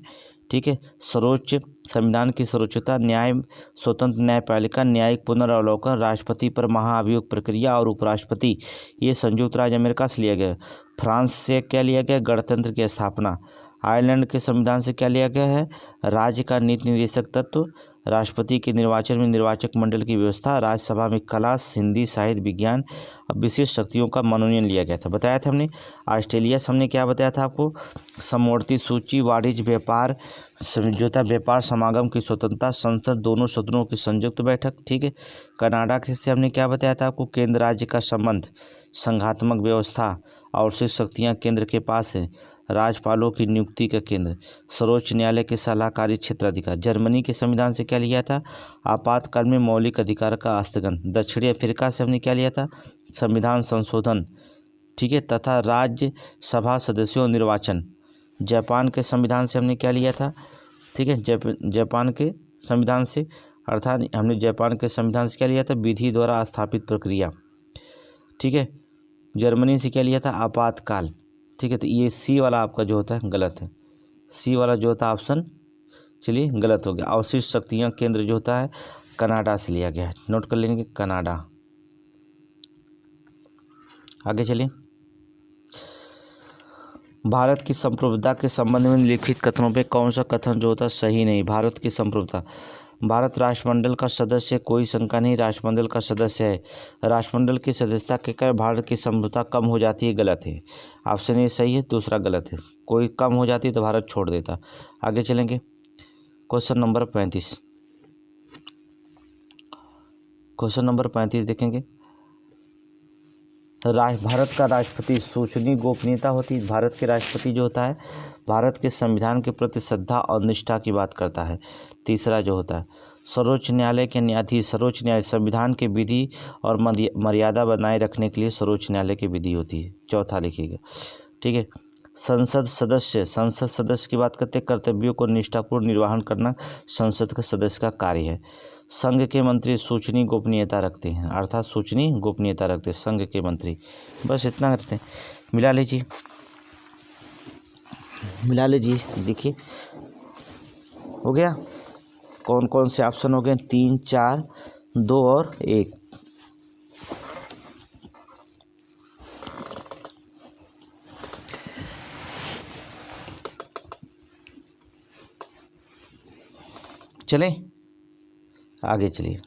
ठीक है, सर्वोच्च संविधान की सर्वोच्चता, न्याय, स्वतंत्र न्यायपालिका, न्यायिक पुनर्वलोकन, राष्ट्रपति पर महाअभियोग प्रक्रिया और उपराष्ट्रपति, ये संयुक्त राज्य अमेरिका से लिया गया। फ्रांस से क्या लिया गया? गणतंत्र की स्थापना। आयरलैंड के संविधान से क्या लिया गया है? राज्य का नीति निर्देशक तत्व, राष्ट्रपति के निर्वाचन में निर्वाचक मंडल की व्यवस्था, राज्यसभा में कला, हिंदी, साहित्य, विज्ञान, विशिष्ट शक्तियों का मनोनयन लिया गया था। बताया था हमने। ऑस्ट्रेलिया से हमने क्या बताया था आपको? समवर्ती सूची, वाणिज्य, व्यापार समझौता, व्यापार समागम की स्वतंत्रता, संसद दोनों सदनों की संयुक्त बैठक। ठीक है, कनाडा से हमने क्या बताया था आपको? केंद्र राज्य का संबंध, संघात्मक व्यवस्था, अवशिष्ट शक्तियाँ केंद्र के पास है, राज्यपालों की नियुक्ति का केंद्र, सर्वोच्च न्यायालय के सलाहकारी क्षेत्राधिकार। जर्मनी के संविधान से क्या लिया था? आपातकाल में मौलिक अधिकार का स्थगन। दक्षिणी अफ्रीका से हमने क्या लिया था? संविधान संशोधन। ठीक है, तथा राज्यसभा सदस्यों निर्वाचन। जापान के संविधान से हमने क्या लिया था, ठीक है, जापान के संविधान से, अर्थात हमने जापान के संविधान से क्या लिया था, विधि द्वारा स्थापित प्रक्रिया। ठीक है, जर्मनी से क्या लिया था, आपातकाल। ठीक है, तो ये सी वाला आपका जो होता है गलत है, सी वाला जो होता है ऑप्शन चलिए गलत हो गया। अवशिष्ट शक्तियाँ केंद्र जो होता है कनाडा से लिया गया है, नोट कर लेंगे कनाडा। आगे चलिए, भारत की संप्रभुता के संबंध में लिखित कथनों पे कौन सा कथन जो होता है सही नहीं। भारत की संप्रभुता, भारत राष्ट्रमंडल का सदस्य, कोई शंका नहीं, राष्ट्रमंडल का सदस्य है। राष्ट्रमंडल की सदस्यता के कारण भारत की संप्रभुता कम हो जाती है, गलत है। ऑप्शन ए सही है, दूसरा गलत है। कोई कम हो जाती तो भारत छोड़ देता। आगे चलेंगे, क्वेश्चन नंबर 35, क्वेश्चन नंबर 35 देखेंगे। भारत का राष्ट्रपति सूचनीय गोपनीयता होती है। भारत के राष्ट्रपति जो होता है भारत के संविधान के प्रति श्रद्धा और निष्ठा की बात करता है। तीसरा जो होता है सर्वोच्च न्यायालय के न्यायाधीश, सर्वोच्च न्यायालय संविधान के विधि और मर्यादा बनाए रखने के लिए सर्वोच्च न्यायालय की विधि होती है। चौथा लिखिएगा, ठीक है। संसद सदस्य, संसद सदस्य की बात करते, कर्तव्यों को निष्ठापूर्ण निर्वहन करना संसद के सदस्य का कार्य है। संघ के मंत्री सूचनीय गोपनीयता रखते हैं, अर्थात सूचनीय गोपनीयता रखते हैं संघ के मंत्री। बस इतना करते हैं, मिला लीजिए, मिला लीजिए, देखिए हो गया। कौन कौन से ऑप्शन हो गए, 3, 4, 2 और 1। चलें आगे चलिए,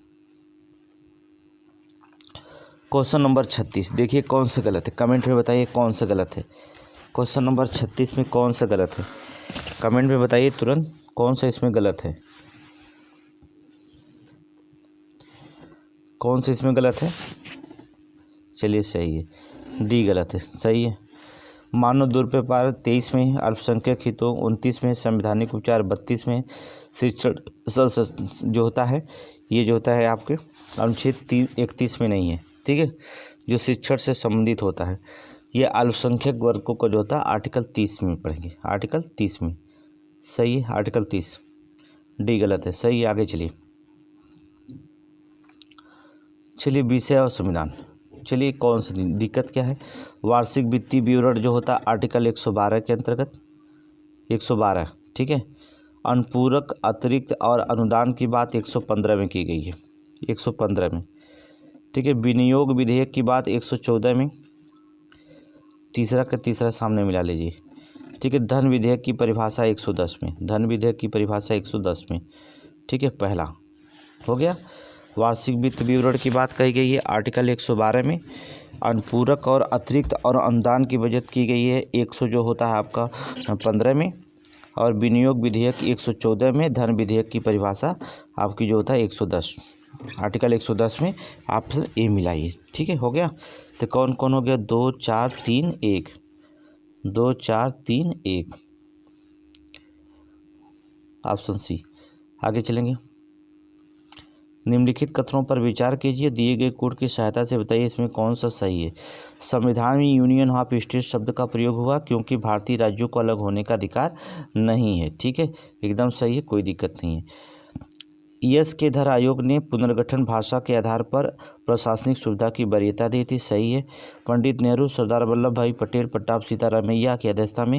क्वेश्चन नंबर 36 देखिए कौन सा गलत है, कमेंट में बताइए कौन सा गलत है। क्वेश्चन नंबर 36 में कौन सा गलत है, कमेंट में बताइए तुरंत कौन सा इसमें गलत है, कौन सा इसमें गलत है। चलिए सही है, डी गलत है, सही है। मानव दुरुपयोग 23 में, अल्पसंख्यक हितों 29 में, संवैधानिक उपचार 32 में, शिक्षण जो होता है ये जो होता है आपके अनुच्छेद 31 में नहीं है, ठीक है, जो शिक्षण से संबंधित होता है। ये अल्पसंख्यक वर्गों को जो होता है आर्टिकल 30 में पढ़ेंगे, आर्टिकल 30 में, सही है, आर्टिकल 30, डी गलत है, सही है। आगे चलिए, चलिए विषय और संविधान, चलिए कौन सी दिक्कत क्या है। वार्षिक वित्तीय विवरण जो होता है आर्टिकल 112 के अंतर्गत, 112, ठीक है। अनुपूरक, अतिरिक्त और अनुदान की बात 115 में की गई है, 115 में, ठीक है। विनियोग विधेयक की बात 114 में, तीसरा का तीसरा सामने मिला लीजिए, ठीक है। धन विधेयक की परिभाषा 110 में, धन विधेयक की परिभाषा 110 में, ठीक है, पहला हो गया। वार्षिक वित्त विवरण की बात कही गई है आर्टिकल 112 में। अनुपूरक और अतिरिक्त और अनुदान की बचत की गई है 100 जो होता है आपका 15 में, और विनियोग विधेयक 114 में। धन विधेयक की परिभाषा आपकी जो होता है 110, आर्टिकल 110 में ऑप्शन ए मिलाइए, ठीक है, हो गया। तो कौन कौन हो गया, 2, 4, 3, 1, 2, 4, 3, 1, ऑप्शन सी। आगे चलेंगे, निम्नलिखित कथनों पर विचार कीजिए, दिए गए कोड की सहायता से बताइए इसमें कौन सा सही है। संविधान में यूनियन ऑफ स्टेट शब्द का प्रयोग हुआ क्योंकि भारतीय राज्यों को अलग होने का अधिकार नहीं है, ठीक है, एकदम सही है, कोई दिक्कत नहीं है। यस के धर आयोग ने पुनर्गठन भाषा के आधार पर प्रशासनिक सुविधा की वरीयता दी थी, सही है। पंडित नेहरू, सरदार वल्लभ भाई पटेल, पट्टाभ सीतारामैया की अध्यक्षता में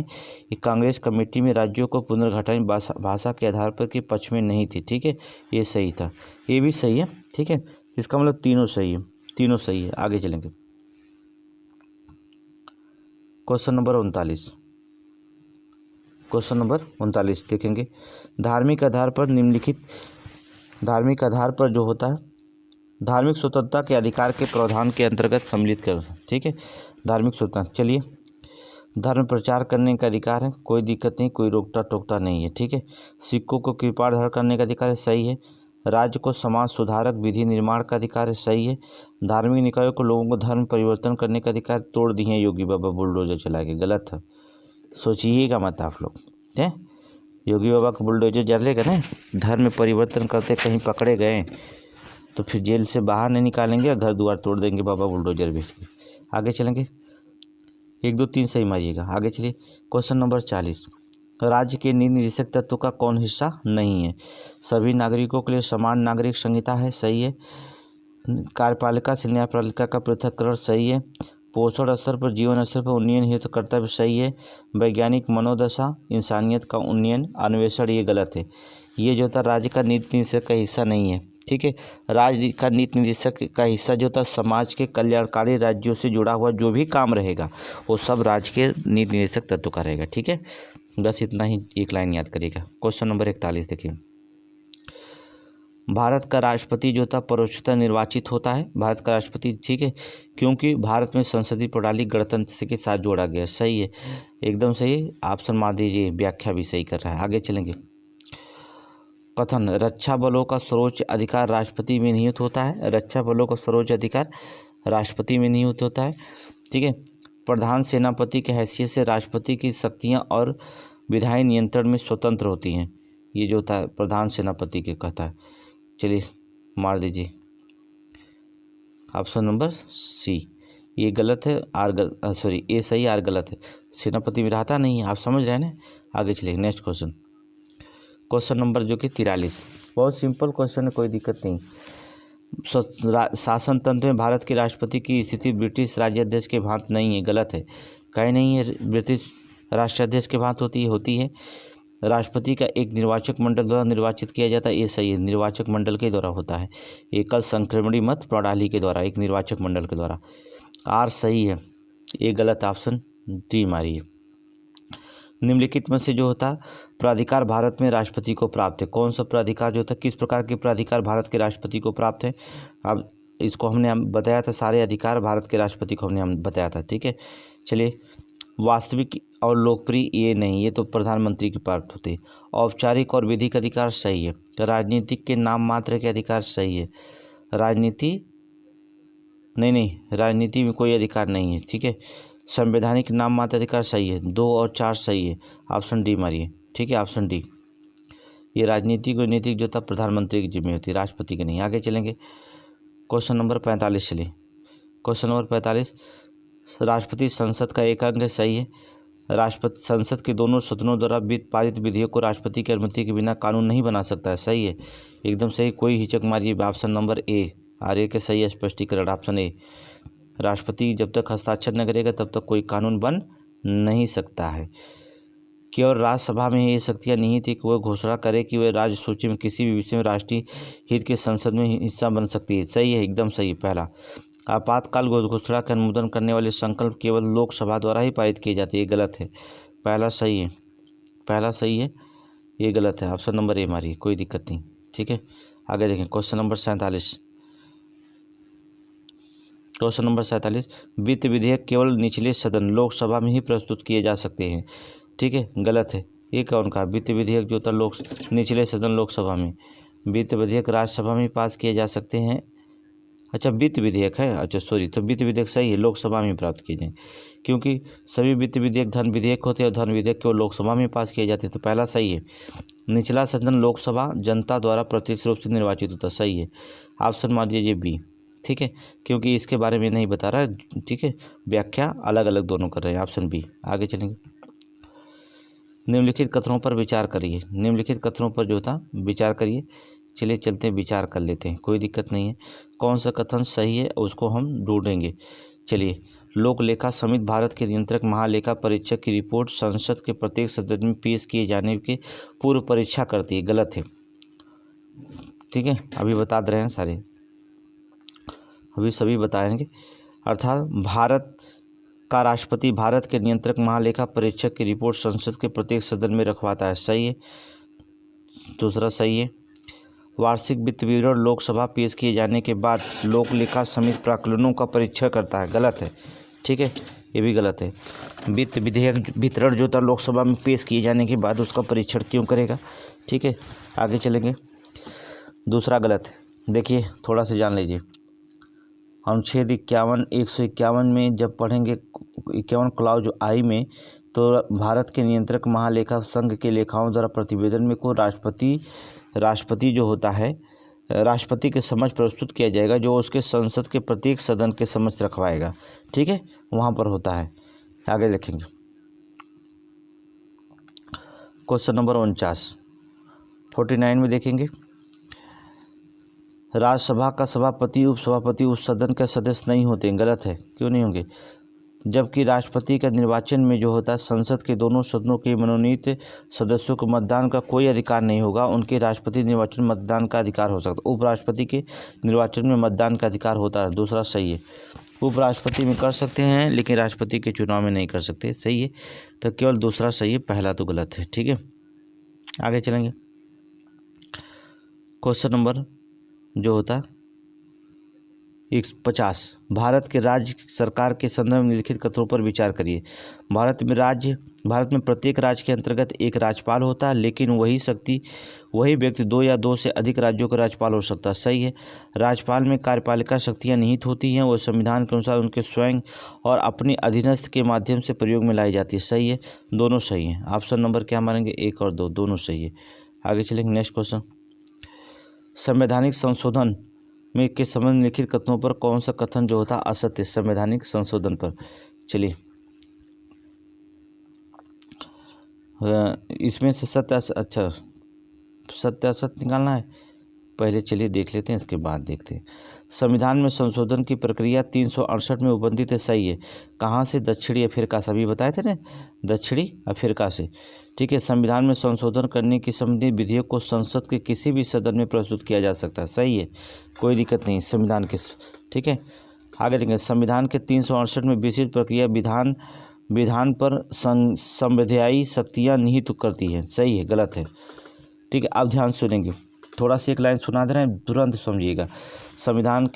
एक कांग्रेस कमेटी में राज्यों को पुनर्गठन भाषा के आधार पर के पक्ष में नहीं थी, ठीक है, ये सही था, ये भी सही है, ठीक है। इसका मतलब तीनों सही है, तीनों सही है। आगे चलेंगे, क्वेश्चन नंबर 39, क्वेश्चन नंबर 39 देखेंगे। धार्मिक आधार पर निम्नलिखित, धार्मिक आधार पर जो होता है धार्मिक स्वतंत्रता के अधिकार के प्रावधान के अंतर्गत सम्मिलित कर, ठीक है, धार्मिक स्वतंत्रता। चलिए, धर्म प्रचार करने का अधिकार है, कोई दिक्कत नहीं, कोई रोकता टोकता नहीं है, ठीक है। सिक्कों को कृपाण धारण करने का अधिकार है, सही है। राज्य को समाज सुधारक विधि निर्माण का अधिकार है, सही है। धार्मिक निकायों को लोगों को धर्म परिवर्तन करने का अधिकार, तोड़ दिए योगी बाबा बुलडोजर चला के, गलत है, सोचिएगा मत आप लोग, हैं। योगी बाबा का बुलडोजर जलेगा ना, धर्म में परिवर्तन करते कहीं पकड़े गए तो फिर जेल से बाहर नहीं निकालेंगे, घर द्वार तोड़ देंगे बाबा बुलडोजर भेज के। आगे चलेंगे, 1 2 3 सही मारिएगा। आगे चलिए क्वेश्चन नंबर 40, राज्य के नीति निर्देशक तत्व का कौन हिस्सा नहीं है? सभी नागरिकों के लिए समान नागरिक संहिता है, सही है। कार्यपालिका से न्यायपालिका का पृथक्करण, सही है। पोषण स्तर पर जीवन स्तर पर उन्नयन हेतु कर्तव्य, सही है। वैज्ञानिक मनोदशा इंसानियत का उन्नयन अन्वेषण, ये गलत है। ये जो था राज्य का नीति निर्देशक का हिस्सा नहीं है, ठीक है। राज्य का नीति निर्देशक का हिस्सा जो था समाज के कल्याणकारी राज्यों से जुड़ा हुआ जो भी काम रहेगा वो सब राज्य के नीति निर्देशक तत्व का रहेगा, ठीक है। बस इतना ही एक लाइन याद करिएगा। क्वेश्चन नंबर 41 देखिए, भारत का राष्ट्रपति जो था परोक्षतः निर्वाचित होता है। भारत का राष्ट्रपति, ठीक है, क्योंकि भारत में संसदीय प्रणाली गणतंत्र के साथ जोड़ा गया, सही है, एकदम सही। ऑप्शन मार दीजिए, व्याख्या भी सही कर रहा है। आगे चलेंगे। कथन, रक्षा बलों का सर्वोच्च अधिकार राष्ट्रपति में निहित होता है। रक्षा बलों का सर्वोच्च अधिकार राष्ट्रपति में निहित होता है, ठीक है। प्रधान सेनापति की हैसियत से राष्ट्रपति की शक्तियां और विधायी नियंत्रण में स्वतंत्र होती हैं। ये जो होता है प्रधान सेनापति के कहता है। चलिए मार दीजिए, ऑप्शन नंबर सी, ये गलत है। सॉरी, ए सही, आर गलत है। सेनापति में रहता नहीं है, आप समझ रहे हैं ना। आगे चलिए नेक्स्ट क्वेश्चन, क्वेश्चन नंबर जो कि 43, बहुत सिंपल क्वेश्चन है, कोई दिक्कत नहीं। शासन तंत्र में भारत के राष्ट्रपति की स्थिति ब्रिटिश राज्याध्यक्ष के भांति नहीं है, गलत है। कहीं नहीं है, ब्रिटिश राष्ट्राध्यक्ष के भांति होती है। राष्ट्रपति का एक निर्वाचक मंडल द्वारा निर्वाचित किया जाता है, ये सही है, निर्वाचक मंडल के द्वारा होता है। एकल संक्रमणी मत प्रणाली के द्वारा, एक निर्वाचक मंडल के द्वारा। आर सही है, ये गलत, ऑप्शन डी मारिए। निम्नलिखित में से जो होता प्राधिकार भारत में राष्ट्रपति को प्राप्त है, कौन सा प्राधिकार जो होता, किस प्रकार के प्राधिकार भारत के राष्ट्रपति को प्राप्त है? अब इसको हमने बताया था, सारे अधिकार भारत के राष्ट्रपति को हमने बताया था, ठीक है। चलिए, वास्तविक और लोकप्रिय ये नहीं, ये तो प्रधानमंत्री की प्राप्त होती है। औपचारिक और विधिक अधिकार, सही है। राजनीतिक के नाम मात्र के अधिकार, सही है। राजनीति नहीं, राजनीति में कोई अधिकार नहीं है, ठीक है। संवैधानिक नाम मात्र अधिकार, सही है। 2 और 4 सही है, ऑप्शन डी मारिए, ठीक है, ऑप्शन डी। ये राजनीतिक और नीतिक जो था प्रधानमंत्री की जिम्मे होती है, राष्ट्रपति की नहीं। आगे चलेंगे, क्वेश्चन नंबर 45 चलिए। क्वेश्चन नंबर 45, राष्ट्रपति संसद का एक अंग है, सही है। राष्ट्रपति संसद के दोनों सदनों द्वारा पारित विधेयक को राष्ट्रपति की अनुमति के बिना कानून नहीं बना सकता है, सही है, एकदम सही, कोई हिचक मारिए। ऑप्शन नंबर ए, आर्य के सही स्पष्टीकरण, ऑप्शन ए। राष्ट्रपति जब तक हस्ताक्षर न करेगा तब तक कोई कानून बन नहीं सकता है। केवल राज्यसभा में ये शक्तियाँ नहीं थी कि वह घोषणा करे कि वह राज्य सूची में किसी भी विषय में राष्ट्रीय हित के संसद में हिस्सा बन सकती है, सही है, एकदम सही। पहला, आपातकाल घोषणा का अनुमोदन करने वाले संकल्प केवल लोकसभा द्वारा ही पारित किए जाते हैं, ये गलत है। पहला सही है, पहला सही है, ये गलत है। ऑप्शन नंबर ए मारिए, कोई दिक्कत नहीं, ठीक है। आगे देखें, क्वेश्चन नंबर 47। क्वेश्चन नंबर 47, वित्त विधेयक केवल निचले सदन लोकसभा में ही प्रस्तुत किए जा सकते हैं, ठीक है, गलत है। ये कौन कहा? वित्त विधेयक जो था निचले सदन लोकसभा में, वित्त विधेयक राज्यसभा में पास किए जा सकते हैं। अच्छा, वित्त विधेयक है, अच्छा सॉरी, तो वित्त विधेयक सही है, लोकसभा में प्राप्त किए जाएंगे, क्योंकि सभी वित्त विधेयक धन विधेयक होते हैं और धन विधेयक केवल लोकसभा में पास किए जाते हैं, तो पहला सही है। निचला सदन लोकसभा जनता द्वारा प्रत्यक्ष रूप से निर्वाचित होता, सही है। ऑप्शन मान लीजिए बी, ठीक है, क्योंकि इसके बारे में नहीं बता रहा है, ठीक है, व्याख्या अलग अलग दोनों कर रहे हैं, ऑप्शन बी। आगे चलेंगे, निम्नलिखित कथनों पर विचार करिए। निम्नलिखित कथनों पर जो था विचार करिए। चलिए चलते हैं, विचार कर लेते हैं, कोई दिक्कत नहीं है। कौन सा कथन सही है उसको हम ढूंढेंगे। चलिए, लोक लेखा समिति भारत के नियंत्रक महालेखा परीक्षक की रिपोर्ट संसद के प्रत्येक सदन में पेश किए जाने के पूर्व परीक्षा करती है, गलत है, ठीक है, अभी बता दे रहे हैं सारे, अभी सभी बताएंगे। अर्थात भारत का राष्ट्रपति भारत के नियंत्रक महालेखा परीक्षक की रिपोर्ट संसद के प्रत्येक सदन में रखवाता है, सही है। दूसरा सही है। वार्षिक वित्त विवरण लोकसभा पेश किए जाने के बाद लोक लेखा समिति प्राक्कलनों का परीक्षण करता है, गलत है, ठीक है, ये भी गलत है। वित्त विधेयक वितरण जो था लोकसभा में पेश किए जाने के बाद उसका परीक्षण क्यों करेगा, ठीक है। आगे चलेंगे, दूसरा गलत है। देखिए थोड़ा सा जान लीजिए, अनुच्छेद 151 में जब पढ़ेंगे 51 क्लॉज आई में, तो भारत के नियंत्रक महालेखा संघ के लेखाओं द्वारा प्रतिवेदन में को राष्ट्रपति जो होता है राष्ट्रपति के समक्ष प्रस्तुत किया जाएगा, जो उसके संसद के प्रत्येक सदन के समक्ष रखवाएगा, ठीक है, वहाँ पर होता है। आगे लिखेंगे क्वेश्चन नंबर 49 में देखेंगे, राज्यसभा का सभापति उपसभापति उस सदन के सदस्य नहीं होते। गलत है, क्यों नहीं होंगे? जबकि राष्ट्रपति का निर्वाचन में जो होता है संसद के दोनों सदनों के मनोनीत सदस्यों को मतदान का कोई अधिकार नहीं होगा, उनके राष्ट्रपति निर्वाचन में मतदान का अधिकार हो सकता है। उपराष्ट्रपति के निर्वाचन में मतदान का अधिकार होता है। दूसरा सही है, उपराष्ट्रपति में कर सकते हैं लेकिन राष्ट्रपति के चुनाव में नहीं कर सकते। सही है, तो केवल दूसरा सही है, पहला तो गलत है। ठीक है, आगे चलेंगे। क्वेश्चन नंबर जो होता 50, भारत के राज्य सरकार के संदर्भ में लिखित कथनों पर विचार करिए। भारत में प्रत्येक राज्य के अंतर्गत एक राज्यपाल होता है, लेकिन वही व्यक्ति 2 या 2 से अधिक राज्यों का राज्यपाल हो सकता है। सही है, राज्यपाल में कार्यपालिका शक्तियां निहित होती हैं, वो संविधान के अनुसार उनके स्वयं और अपने अधीनस्थ के माध्यम से प्रयोग में लाई जाती है। सही है, दोनों सही हैं। ऑप्शन नंबर क्या मानेंगे? 1 और 2 दोनों सही है। आगे चलेंगे नेक्स्ट क्वेश्चन, संवैधानिक संशोधन में के संबंध में लिखित कथनों पर कौन सा कथन जो होता असत्य? संवैधानिक संशोधन पर। चलिए, इसमें से सत्य असत्य निकालना है। पहले चलिए देख लेते हैं, इसके बाद देखते हैं। संविधान में संशोधन की प्रक्रिया 368 में उपबंधित है। सही है। कहाँ से? दक्षिणी अफ्रीका से। अभी बताए थे ना, दक्षिणी अफ्रीका से। ठीक है, संविधान में संशोधन करने की संबंधित विधेयक को संसद के किसी भी सदन में प्रस्तुत किया जा सकता है। सही है, कोई दिक्कत नहीं संविधान के। ठीक है, आगे देखेंगे। संविधान के 368 में विशिष्ट प्रक्रिया विधान पर संवैधानिक शक्तियाँ निहित करती है। सही है, गलत है। ठीक है, अब ध्यान सुनेंगे, थोड़ा सी एक लाइन सुना दे रहे हैं, तुरंत समझिएगा। संविधान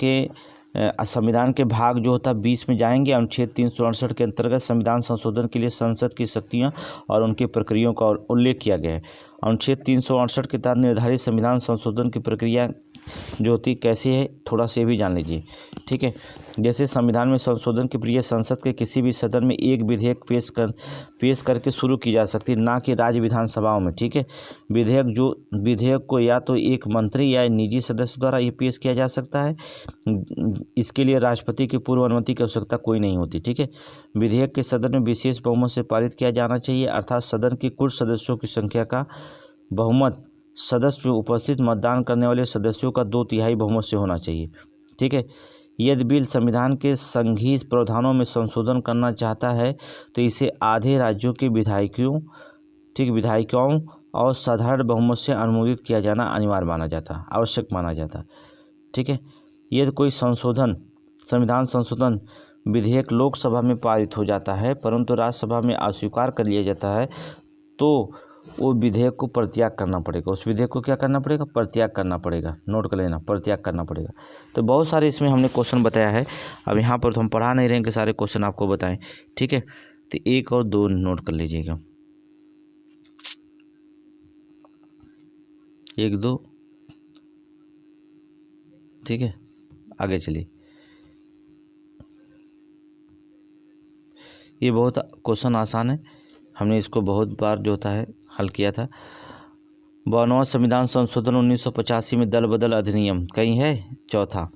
के भाग जो होता है 20 में जाएंगे। अनुच्छेद 368 के अंतर्गत संविधान संशोधन के लिए संसद की शक्तियां और उनकी प्रक्रियाओं का उल्लेख किया गया है। अनुच्छेद 368 के तहत निर्धारित संविधान संशोधन की प्रक्रिया जो होती कैसे है, थोड़ा से भी जान लीजिए। ठीक है, जैसे संविधान में संशोधन की प्रक्रिया संसद के किसी भी सदन में एक विधेयक पेश करके शुरू की जा सकती है, ना कि राज्य विधानसभाओं में। ठीक है, विधेयक को या तो एक मंत्री या निजी सदस्य द्वारा ये पेश किया जा सकता है। इसके लिए राष्ट्रपति की पूर्व अनुमति की आवश्यकता कोई नहीं होती। ठीक है, विधेयक के सदन में विशेष बहुमत से पारित किया जाना चाहिए, अर्थात सदन की कुल सदस्यों की संख्या का बहुमत सदस्य में उपस्थित मतदान करने वाले सदस्यों का 2/3 बहुमत से होना चाहिए। ठीक है, यदि बिल संविधान के संघीय प्रावधानों में संशोधन करना चाहता है तो इसे आधे राज्यों के विधायिकाओं और साधारण बहुमत से अनुमोदित किया जाना अनिवार्य माना जाता, आवश्यक माना जाता। ठीक है, यदि कोई संविधान संशोधन विधेयक लोकसभा में पारित हो जाता है परंतु राज्यसभा में अस्वीकार कर लिया जाता है तो वो विधेयक को परित्याग करना पड़ेगा। उस विधेयक को क्या करना पड़ेगा? परित्याग करना पड़ेगा। नोट कर लेना, परित्याग करना पड़ेगा। तो बहुत सारे इसमें हमने क्वेश्चन बताया है। अब यहाँ पर तो हम पढ़ा नहीं रहे कि सारे क्वेश्चन आपको बताएं। ठीक है, तो 1 और 2 नोट कर लीजिएगा। 1 2। ठीक है, आगे चलिए। ये बहुत क्वेश्चन आसान है, हमने इसको बहुत बार जो होता है हल किया था। 52वां संविधान संशोधन 1985 में दल बदल अधिनियम कहीं है? चौथा।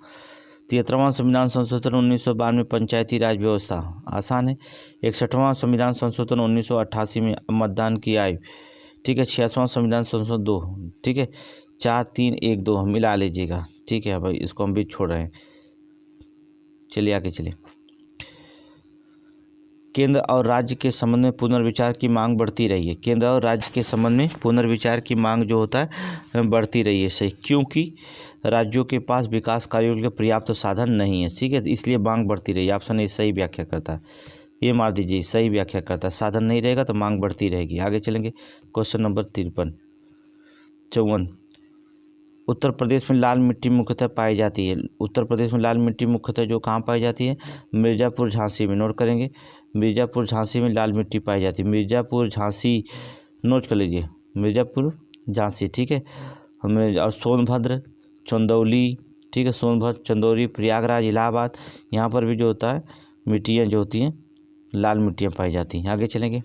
73वां संविधान संशोधन 1992 में पंचायती राज व्यवस्था, आसान है। 61वां संविधान संशोधन 1988 में मतदान की आयु। ठीक है, 86वां संविधान संशोधन 2। ठीक है, 4 3 1 2 मिला लीजिएगा। ठीक है भाई, इसको हम भी छोड़ रहे हैं। चलिए आगे चलिए। केंद्र और राज्य के संबंध में पुनर्विचार की मांग बढ़ती रही है। केंद्र और राज्य के संबंध में पुनर्विचार की मांग जो होता है बढ़ती रही है। सही, क्योंकि राज्यों के पास विकास कार्यों के पर्याप्त साधन नहीं है। ठीक है, इसलिए मांग बढ़ती रही है। ऑप्शन ए सही व्याख्या करता है, ये मार दीजिए, सही व्याख्या करता है। साधन नहीं रहेगा तो मांग बढ़ती रहेगी। आगे चलेंगे। Question number 54। उत्तर प्रदेश में लाल मिट्टी मुख्यतः पाई जाती है। उत्तर प्रदेश में लाल मिट्टी मुख्यतः जो कहाँ पाई जाती है? मिर्ज़ापुर, झांसी में। नोट करेंगे, मिर्ज़ापुर, झांसी में लाल मिट्टी पाई जाती है। मिर्ज़ापुर, झांसी नोट कर लीजिए, मिर्ज़ापुर, झांसी। ठीक है, और सोनभद्र, चंदौली। ठीक है, सोनभद्र, चंदौली, प्रयागराज, इलाहाबाद, यहाँ पर भी जो होता है मिट्टियाँ जो होती हैं लाल मिट्टियाँ पाई जाती हैं। आगे चलेंगे।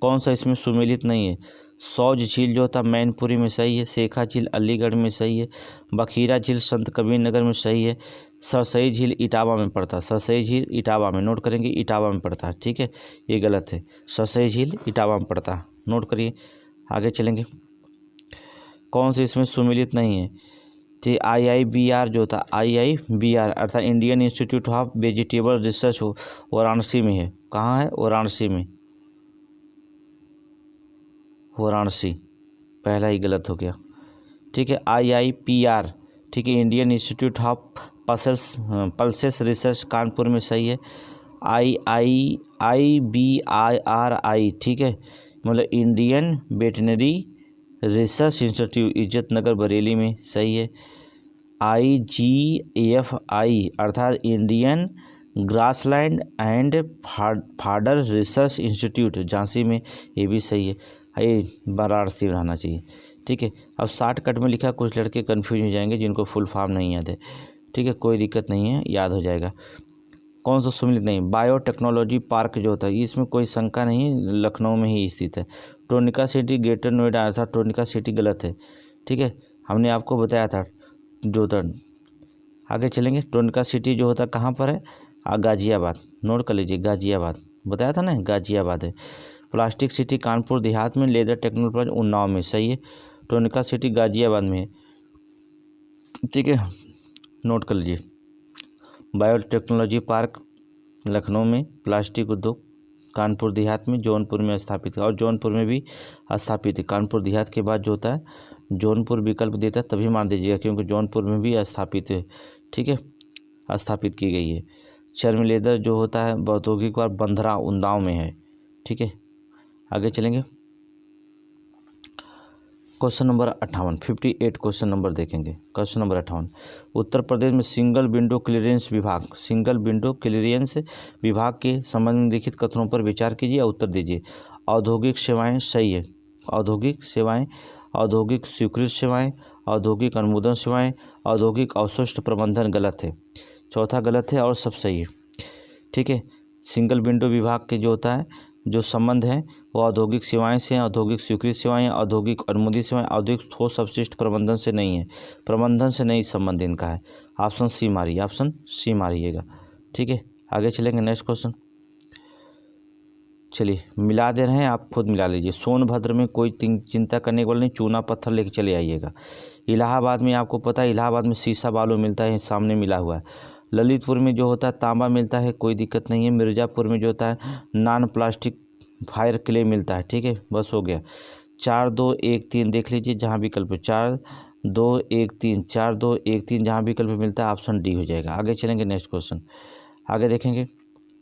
कौन सा इसमें सुमेलित नहीं है? सौज झील जो होता मैनपुरी में सही है। शेखा झील अलीगढ़ में सही है। बखीरा झील संत कबीर नगर में सही है। सरसई झील इटावा में पड़ता है। सरसई झील इटावा में, नोट करेंगे, इटावा में पड़ता है, ठीक है, ये गलत है। सरसई झील इटावा में पड़ता है, नोट करिए। आगे चलेंगे, कौन से इसमें सुमिलित नहीं है? ठीक, IIBR जो था, IIBR अर्थात Indian Institute of vegetable research Varanasi में है। कहाँ है? वाराणसी में। वाराणसी, पहला ही गलत हो गया, ठीक है। IIPR, ठीक है, Indian Institute of Pulses Research Kanpur में सही है। IBIRI, ठीक है, मतलब Indian veterinary research institute Izzatnagar Bareilly में सही है। IGFI अर्थात Indian grassland and fodder research institute Jhansi में, ये भी सही है। ये वाराणसी रहना चाहिए, ठीक है। अब शॉर्टकट में लिखा, कुछ लड़के कन्फ्यूज हो जाएंगे जिनको फुल फॉर्म नहीं याद है, ठीक है, कोई दिक्कत नहीं है, याद हो जाएगा। कौन सा सुमिलित नहीं? बायोटेक्नोलॉजी पार्क जो होता है, इसमें कोई शंका नहीं, लखनऊ में ही स्थित है। ट्रोनिका सिटी ग्रेटर नोएडा अर्थात ट्रोनिका सिटी गलत है, ठीक है, हमने आपको बताया था जो था। आगे चलेंगे, ट्रोनिका सिटी जो होता है कहाँ पर है? गाजियाबाद, नोट कर लीजिए, गाजियाबाद बताया था ना, गाजियाबाद है। प्लास्टिक सिटी कानपुर देहात में, लेदर टेक्नोलॉजी उन्नाव में, सही है। ट्रोनिका सिटी गाजियाबाद में है, ठीक है, नोट कर लीजिए। बायोटेक्नोलॉजी पार्क लखनऊ में, प्लास्टिक उद्योग कानपुर देहात में, जौनपुर में स्थापित है, और जौनपुर में भी स्थापित है। कानपुर देहात के बाद जो होता है जौनपुर विकल्प देता है तभी मान दीजिएगा, क्योंकि जौनपुर में भी स्थापित है, ठीक है, स्थापित की गई है। चर्म लेदर जो होता है औद्योगिक और बंधरा उन्नाव में है, ठीक है। आगे चलेंगे, क्वेश्चन नंबर 58, 58 क्वेश्चन नंबर देखेंगे। क्वेश्चन नंबर 58, उत्तर प्रदेश में सिंगल विंडो क्लियरेंस विभाग के संबंध में लिखित कथनों पर विचार कीजिए और उत्तर दीजिए। औद्योगिक सेवाएं सही है। औद्योगिक सेवाएं, औद्योगिक स्वीकृत सेवाएं, औद्योगिक अनुमोदन सेवाएं, औद्योगिक अवशिष्ट प्रबंधन गलत है। चौथा गलत है और सब सही है, ठीक है। सिंगल विंडो विभाग के जो होता है जो संबंध है वो औद्योगिक सेवाएं से हैं, औद्योगिक स्वीकृत सेवाएं, औद्योगिक अनुमोदित सेवाएं, औद्योगिक ठोस अपशिष्ट प्रबंधन से नहीं है, प्रबंधन से नहीं संबंध इनका है। ऑप्शन सी मारिए, ऑप्शन सी मारिएगा, ठीक है। आगे चलेंगे, नेक्स्ट क्वेश्चन, चलिए मिला दे रहे हैं, आप खुद मिला लीजिए। सोनभद्र में कोई चिंता करने वाला नहीं, चूना पत्थर लेके चले आइएगा। इलाहाबाद में आपको पता है, इलाहाबाद में शीशा बालू मिलता है, सामने मिला हुआ है। ललितपुर में जो होता है तांबा मिलता है, कोई दिक्कत नहीं है। मिर्ज़ापुर में जो होता है नॉन प्लास्टिक फायर क्ले मिलता है, ठीक है, बस हो गया। 4 2 1 3 देख लीजिए, जहाँ विकल्प 4 2 1 3 4 2 1 3 जहाँ विकल्प मिलता है ऑप्शन डी हो जाएगा। आगे चलेंगे, नेक्स्ट क्वेश्चन आगे देखेंगे।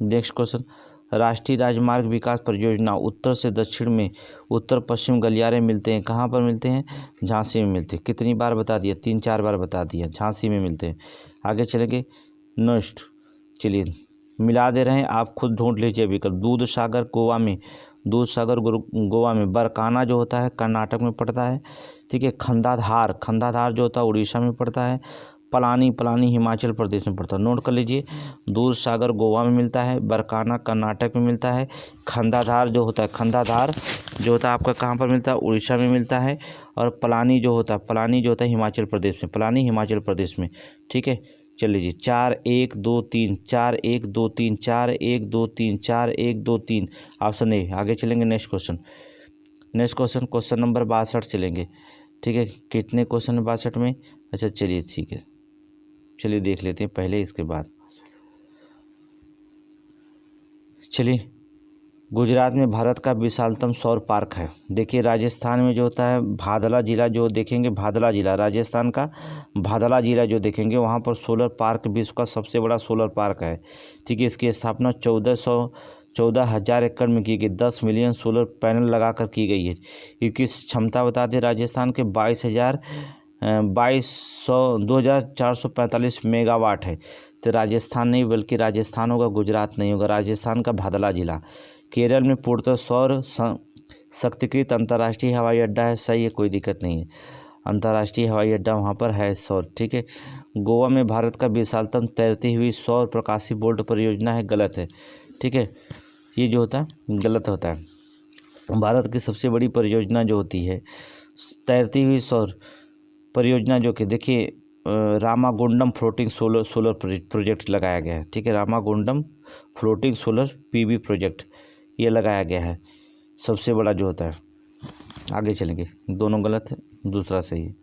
नेक्स्ट क्वेश्चन, राष्ट्रीय राजमार्ग विकास परियोजना उत्तर से दक्षिण में उत्तर पश्चिम गलियारे मिलते हैं, कहाँ पर मिलते हैं? झांसी में मिलते हैं। कितनी बार बता दिया? 3-4 बार बता दिया, झांसी में मिलते हैं। आगे चलेंगे, नेक्स्ट चलिए मिला दे रहे हैं, आप खुद ढूंढ लीजिए विकल्प। दूध सागर गोवा में, दूध सागर गोवा में। बरकाना जो होता है कर्नाटक में पड़ता है, ठीक है। खंडाधार जो होता है उड़ीसा में पड़ता है। पलानी हिमाचल प्रदेश में पड़ता है, नोट कर लीजिए। दूध सागर गोवा में मिलता है, बरकाना कर्नाटक में मिलता है। खंडाधार जो होता है आपका कहाँ पर मिलता है? उड़ीसा में मिलता है। और पलानी जो होता है हिमाचल प्रदेश में, पलानी हिमाचल प्रदेश में, ठीक है। चल लीजिए, 4 1 2 3 4 1 2 3 4 1 2 3 4 1 2 3 ऑप्शन ए। आगे चलेंगे, नेक्स्ट क्वेश्चन क्वेश्चन नंबर 62 चलेंगे, ठीक है। कितने क्वेश्चन है 62 में? अच्छा चलिए ठीक है, चलिए देख लेते हैं पहले, इसके बाद चलिए। गुजरात में भारत का विशालतम सौर पार्क है। देखिए राजस्थान में जो होता है भादला जिला, जो देखेंगे भादला जिला, राजस्थान का भादला जिला जो देखेंगे वहाँ पर सोलर पार्क विश्व का सबसे बड़ा सोलर पार्क है, ठीक है। इसकी स्थापना 14,000 एकड़ में की गई, 10 मिलियन सोलर पैनल लगाकर की गई है। इसकी क्षमता बता दें, राजस्थान के 2,445 मेगावाट है। तो राजस्थान नहीं बल्कि राजस्थान होगा, गुजरात नहीं होगा, राजस्थान का भादला जिला। केरल में पूर्णतः सौर शक्तिकृत अंतर्राष्ट्रीय हवाई अड्डा है, सही है, कोई दिक्कत नहीं है, अंतर्राष्ट्रीय हवाई अड्डा वहाँ पर है सौर, ठीक है। गोवा में भारत का विशालतम तैरती हुई सौर प्रकाशी बोट परियोजना है, गलत है, ठीक है, ये जो होता है गलत होता है। भारत की सबसे बड़ी परियोजना जो होती है तैरती हुई सौर परियोजना, जो कि देखिए रामागुंडम फ्लोटिंग सोलर प्रोजेक्ट लगाया गया है। ठीक है, Ramagundam floating solar PV project ये लगाया गया है, सबसे बड़ा जो होता है। आगे चलेंगे, दोनों गलत है, दूसरा सही है।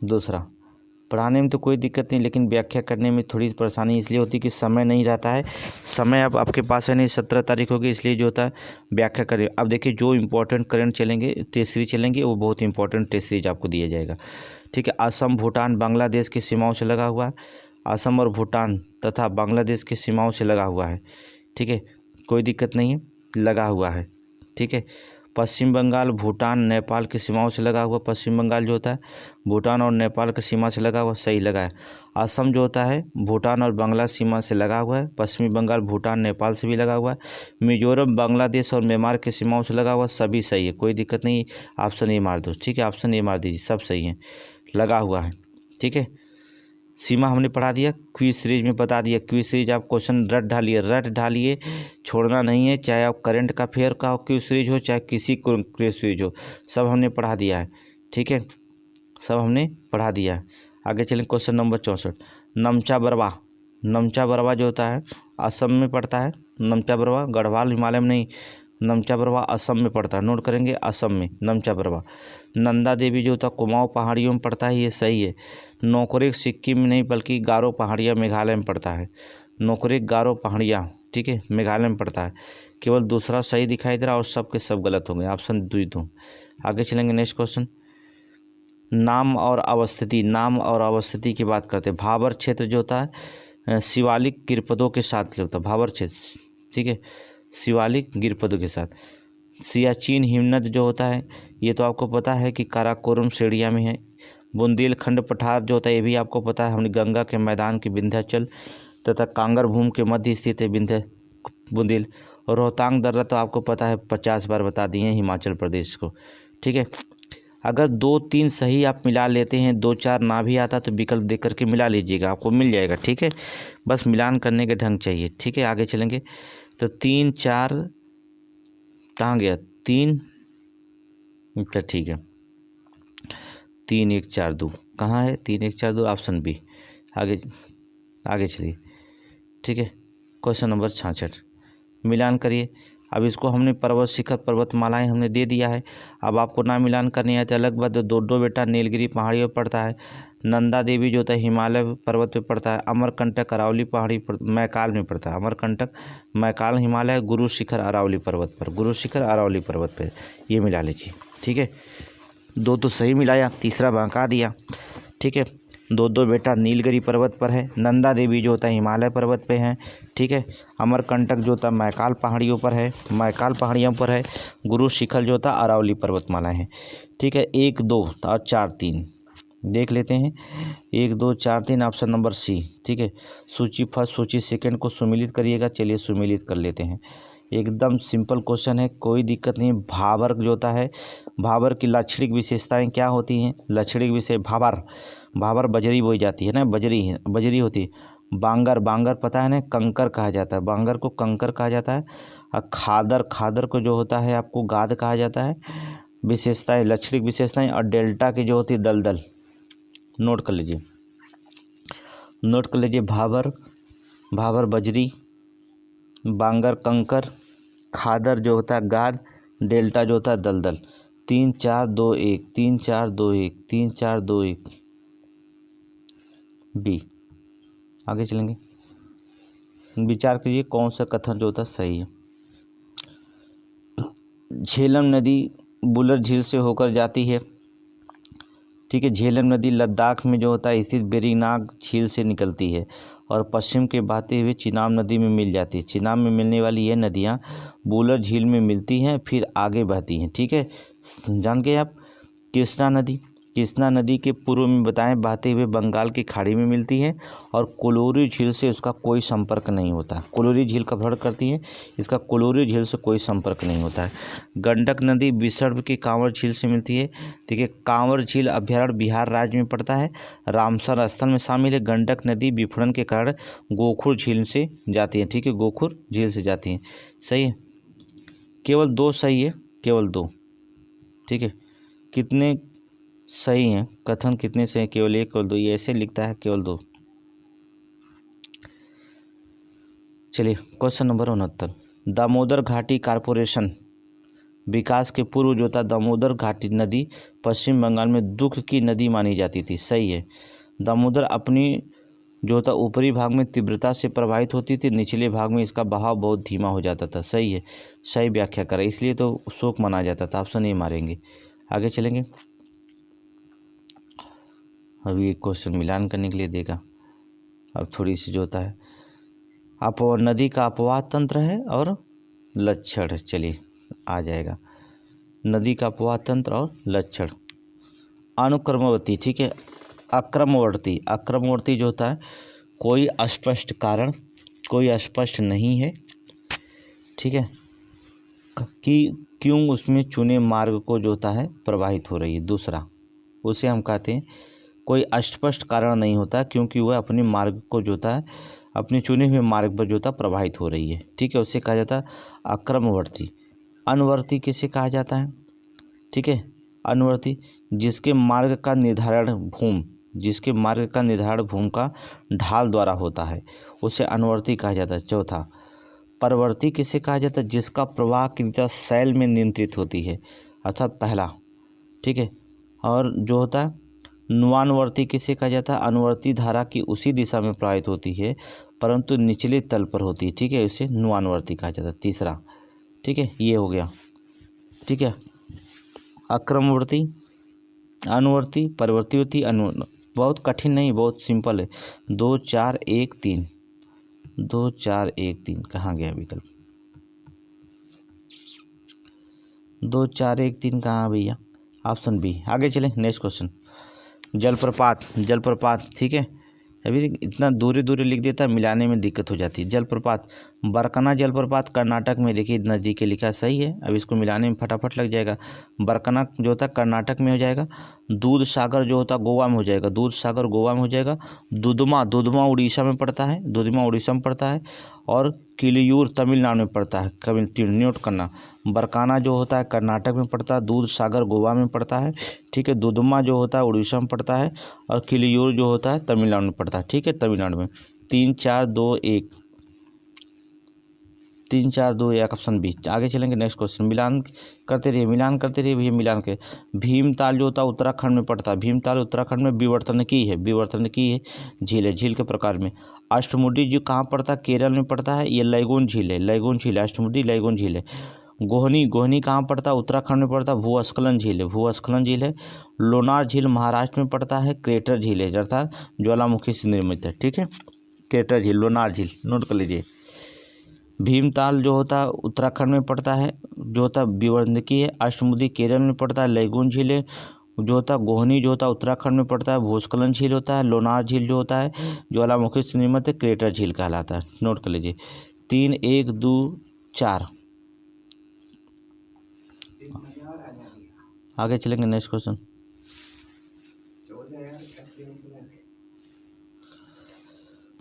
दूसरा, पढ़ाने में तो कोई दिक्कत नहीं, लेकिन व्याख्या करने में थोड़ी परेशानी इसलिए होती है कि समय नहीं रहता है। समय अब आपके पास है नहीं, 17 तारीख होगी, इसलिए जो होता है व्याख्या करें। अब देखिए जो इंपॉर्टेंट करंट चलेंगे, टेस्ट सीरीज चलेंगे, वो बहुत इंपॉर्टेंट टेस्ट सीरीज आपको दिया जाएगा। ठीक है, असम, भूटान, बांग्लादेश की सीमाओं से लगा हुआ है। असम और भूटान तथा बांग्लादेश की सीमाओं से लगा हुआ है। ठीक है, कोई दिक्कत नहीं है, लगा हुआ है। ठीक है, पश्चिम बंगाल, भूटान, नेपाल की सीमाओं से लगा हुआ। पश्चिम बंगाल जो होता है भूटान और नेपाल की सीमा से लगा हुआ, सही लगा है। असम जो होता है भूटान और बांग्ला सीमा से लगा हुआ है। पश्चिमी बंगाल, भूटान, नेपाल से भी लगा हुआ है। मिजोरम, बांग्लादेश और म्यांमार की सीमाओं से लगा हुआ, सभी सही है, कोई दिक्कत नहीं। ऑप्शन ए मार दो। ठीक है, ऑप्शन ए मार दीजिए, सब सही है, लगा हुआ है। ठीक है, सीमा हमने पढ़ा दिया, क्विज सीरीज में बता दिया। क्विज सीरीज आप क्वेश्चन रट ढालिए, छोड़ना नहीं है, चाहे आप करंट का फेयर का क्विज सीरीज हो, चाहे किसी क्विज सीरीज हो, सब हमने पढ़ा दिया है। ठीक है, सब हमने पढ़ा दिया है। आगे चलें, क्वेश्चन नंबर 64। नमचा बरवा, नमचा बरवा जो होता है असम में पड़ता है। नमचा बरवा गढ़वाल हिमालय में नहीं, नमचा बरवा असम में पड़ता है, नोट करेंगे, असम में नमचा बरवा। नंदा देवी जो होता है कुमाऊं पहाड़ियों में पड़ता है, ये सही है। नोकरेक सिक्किम में नहीं बल्कि गारो पहाड़ियाँ मेघालय में पड़ता है। नोकरेक गारो पहाड़ियाँ, ठीक है, मेघालय में पड़ता है। केवल दूसरा सही दिखाई दे रहा और सब के सब गलत होंगे, ऑप्शन 2। आगे चलेंगे, नेक्स्ट क्वेश्चन। नाम और अवस्थिति, नाम और अवस्थिति की बात करते हैं। भाबर क्षेत्र जो होता है शिवालिक गिरपदों के साथ होता है, भाबर क्षेत्र। ठीक है, शिवालिक गिरपदों के साथ। सियाचिन हिमनद जो होता है ये तो आपको पता है कि काराकोरम श्रेणिया में है। बुंदेलखंड पठार जो होता है ये भी आपको पता है, हमने गंगा के मैदान के विंध्याचल तथा कांगर भूमि के मध्य स्थित है विंध्य बुंदेल। रोहतांग दर्रा तो आपको पता है, 50 बार बता दिए हैं, हिमाचल प्रदेश को। ठीक है, अगर 2-3 सही आप मिला लेते हैं, 2-4 ना भी आता तो विकल्प देख करके मिला लीजिएगा, आपको मिल जाएगा। ठीक है, बस मिलान करने के ढंग चाहिए। ठीक है, आगे चलेंगे तो 3-4 कहाँ गया, 3, अच्छा ठीक है, 3-1-4-2 कहाँ है, 3-1-4-2 ऑप्शन बी। आगे चलिए। ठीक है, क्वेश्चन नंबर 66 मिलान करिए। अब इसको हमने पर्वत शिखर पर्वतमालाएं हमने दे दिया है। अब आपको ना मिलान करनी है तो अलग बात। डोडो बेटा नीलगिरी पहाड़ियों पर पड़ता है। नंदा देवी जो होता है हिमालय पर्वत पे पड़ता है। अमरकंटक अरावली पहाड़ी पर मैकाल में पड़ता है। अमरकंटक मैकाल हिमालय, गुरु शिखर अरावली पर्वत पर, गुरु शिखर अरावली पर्वत पर, ये मिला लीजिए। ठीक है, 2 तो सही मिलाया, तीसरा बहका दिया। ठीक है, डोडो बेटा नीलगिरी पर्वत पर है। नंदा देवी जो होता है हिमालय पर्वत पे है। ठीक है, अमरकंटक जो होता है मैकाल पहाड़ियों पर है, मैकाल पहाड़ियों पर है। गुरु शिखर जो होता है अरावली पर्वतमाला है। ठीक है, 1, 2 और 4, 3 देख लेते हैं। 1, 2, 4, 3 ऑप्शन नंबर सी। ठीक है, सूची फर्स्ट सूची सेकंड को सुमिलित करिएगा। चलिए सुमिलित कर लेते हैं, एकदम सिंपल क्वेश्चन है, कोई दिक्कत नहीं। भाबर जो होता है, भाबर की लाक्षणिक विशेषताएं क्या होती हैं? लाक्षणिक विशेष भाबर बजरी बोई जाती है ना, बजरी होती है। बांगर पता है ना, कंकर कहा जाता है, बांगर को कंकर कहा जाता है। और खादर को जो होता है आपको गाद कहा जाता है। विशेषताएं, लाक्षणिक विशेषताएं। और डेल्टा की जो होती है दलदल, नोट कर लीजिए। भाबर बजरी, बांगर कंकर, खादर जो होता है गाद, डेल्टा जो होता है दलदल। 3, 4, 2, 1, 3, 4, 2, 1, 3, 4, 2, 1 बी। आगे चलेंगे, विचार कीजिए कौन सा कथन जो होता है सही है। झेलम नदी बुलर झील से होकर जाती है। ठीक है, झेलम नदी लद्दाख में जो होता है स्थित बेरीनाग झील से निकलती है और पश्चिम के बहते हुए चिनाब नदी में मिल जाती है। चिनाब में मिलने वाली ये नदियाँ बुलर झील में मिलती हैं, फिर आगे बहती हैं। ठीक है, जान गए आप। कृष्णा नदी के पूर्व में बताएं बहते हुए बंगाल की खाड़ी में मिलती है और कोलोरी झील से उसका कोई संपर्क नहीं होता। कोलोरी झील का भ्रमण करती है, इसका कोलोरी झील से कोई संपर्क नहीं होता है। गंडक नदी विदर्भ की कांवर झील से मिलती है। देखिए कांवर झील अभ्यारण्य बिहार राज्य में पड़ता है, रामसर स्थल में शामिल है। गंडक नदी विफलन के कारण गोखुर झील से जाती है। ठीक है, गोखुर झील से जाती है। सही है, केवल 2 सही है, केवल 2। ठीक है, कितने सही हैं कथन, कितने सही हैं? केवल 1, केवल 2, ये ऐसे लिखता है, केवल 2। चलिए क्वेश्चन नंबर 69, दामोदर घाटी कॉरपोरेशन विकास के पूर्व जो था दामोदर घाटी नदी पश्चिम बंगाल में दुख की नदी मानी जाती थी। सही है, दामोदर अपनी जो था ऊपरी भाग में तीव्रता से प्रवाहित होती थी, निचले भाग में इसका बहाव बहुत धीमा हो जाता था। सही है, सही व्याख्या करें, इसलिए तो शोक मनाया जाता था। ऑप्शन नहीं मारेंगे, आगे चलेंगे। अभी एक क्वेश्चन मिलान करने के लिए देगा। अब थोड़ी सी जो होता है नदी का अपवाह तंत्र है और लक्षण है। चलिए आ जाएगा, नदी का अपवाह तंत्र और लक्षण। अनुक्रमवर्ती, ठीक है, अक्रमवर्ती। अक्रमवर्ती जो होता है कोई अस्पष्ट कारण, कोई अस्पष्ट नहीं है। ठीक है, कि क्यों उसमें चुने मार्ग को जो होता है प्रवाहित हो रही है। दूसरा उसे हम कहते हैं कोई अस्पष्ट कारण नहीं होता क्योंकि वह अपने मार्ग को जो होता है अपने चुने हुए मार्ग पर जो होता प्रवाहित हो रही है। ठीक है, उसे कहा जाता है अक्रमवर्ती। अनुवर्ती किसे कहा जाता है? ठीक है, अनुवर्ती जिसके मार्ग का निर्धारण भूमि का ढाल द्वारा होता है, उसे अनुवर्ती कहा जाता है। चौथा, परवर्ती किसे कहा जाता है? जिसका प्रवाह की दिशा शैल में नियंत्रित होती है, अर्थात पहला। ठीक है, और जो होता है नुआनुवर्ती किसे कहा जाता है? अनुवर्ती धारा की उसी दिशा में प्रवाहित होती है परंतु निचले तल पर होती है। ठीक है, इसे नुआनुवर्ती कहा जाता है। तीसरा, ठीक है, ये हो गया। ठीक है, अक्रमवर्ती, अनुवर्ती, परवर्तीवर्ती, बहुत कठिन नहीं, बहुत सिंपल है। 2 4 1 3, 2 4 1 3 कहाँ गया विकल्प? 2 4 1 3 कहाँ भैया? Option B. आगे चलें, नेक्स्ट क्वेश्चन। जलप्रपात। ठीक है, अभी इतना दूरी लिख देता है, मिलाने में दिक्कत हो जाती है। जलप्रपात, बरकना जलप्रपात कर्नाटक में, देखिए नज़दीक लिखा, सही है। अब इसको मिलाने में फटाफट लग जाएगा। बरकना जो होता है कर्नाटक में हो जाएगा। दूध सागर जो होता है गोवा में हो जाएगा, दूध सागर गोवा में हो जाएगा। दुधमा उड़ीसा में पड़ता है, और किलियूर तमिलनाडु में पड़ता है। कभी नोट करना, बरकाना जो होता है कर्नाटक में पड़ता है, दूध सागर गोवा में पड़ता है। ठीक है, दुधमा जो होता है उड़ीसा में पड़ता है, और किलियूर जो होता है तमिलनाडु में पड़ता है। ठीक है, तमिलनाडु में। 3 4 2 1, 3 4 2 1 ऑप्शन बी। आगे चलेंगे, नेक्स्ट क्वेश्चन। मिलान करते रहिए भैया, मिलान के। भीमताल जो होता है उत्तराखंड में पड़ता है। भीमताल उत्तराखंड में विवर्तनिकी है झील है। झील के प्रकार में अष्टमुडी जो कहाँ पड़ता है? केरल में पड़ता है। ये लैगून झील है, अष्टमुडी लैगून झील है। गोहनी कहाँ पड़ता है? उत्तराखंड में पड़ता है। भूस्खलन झील है। लोनार झील महाराष्ट्र में पड़ता है। क्रेटर झील है, अर्थात ज्वालामुखी से निर्मित है। ठीक है, क्रेटर झील, लोनार झील, नोट कर लीजिए। भीमताल जो होता है उत्तराखंड में पड़ता है, जो होता है विवर्तनिकी है। अष्टमुडी केरल में पड़ता है। लैगून झील है जो होता है। गोहनी जो होता है उत्तराखंड में पड़ता है। भूस्खलन झील होता है। लोनार झील जो होता है ज्वालामुखी से निर्मित है, क्रेटर झील कहलाता है। नोट कर लीजिए। 3 1 2 4। आगे चलेंगे, नेक्स्ट क्वेश्चन।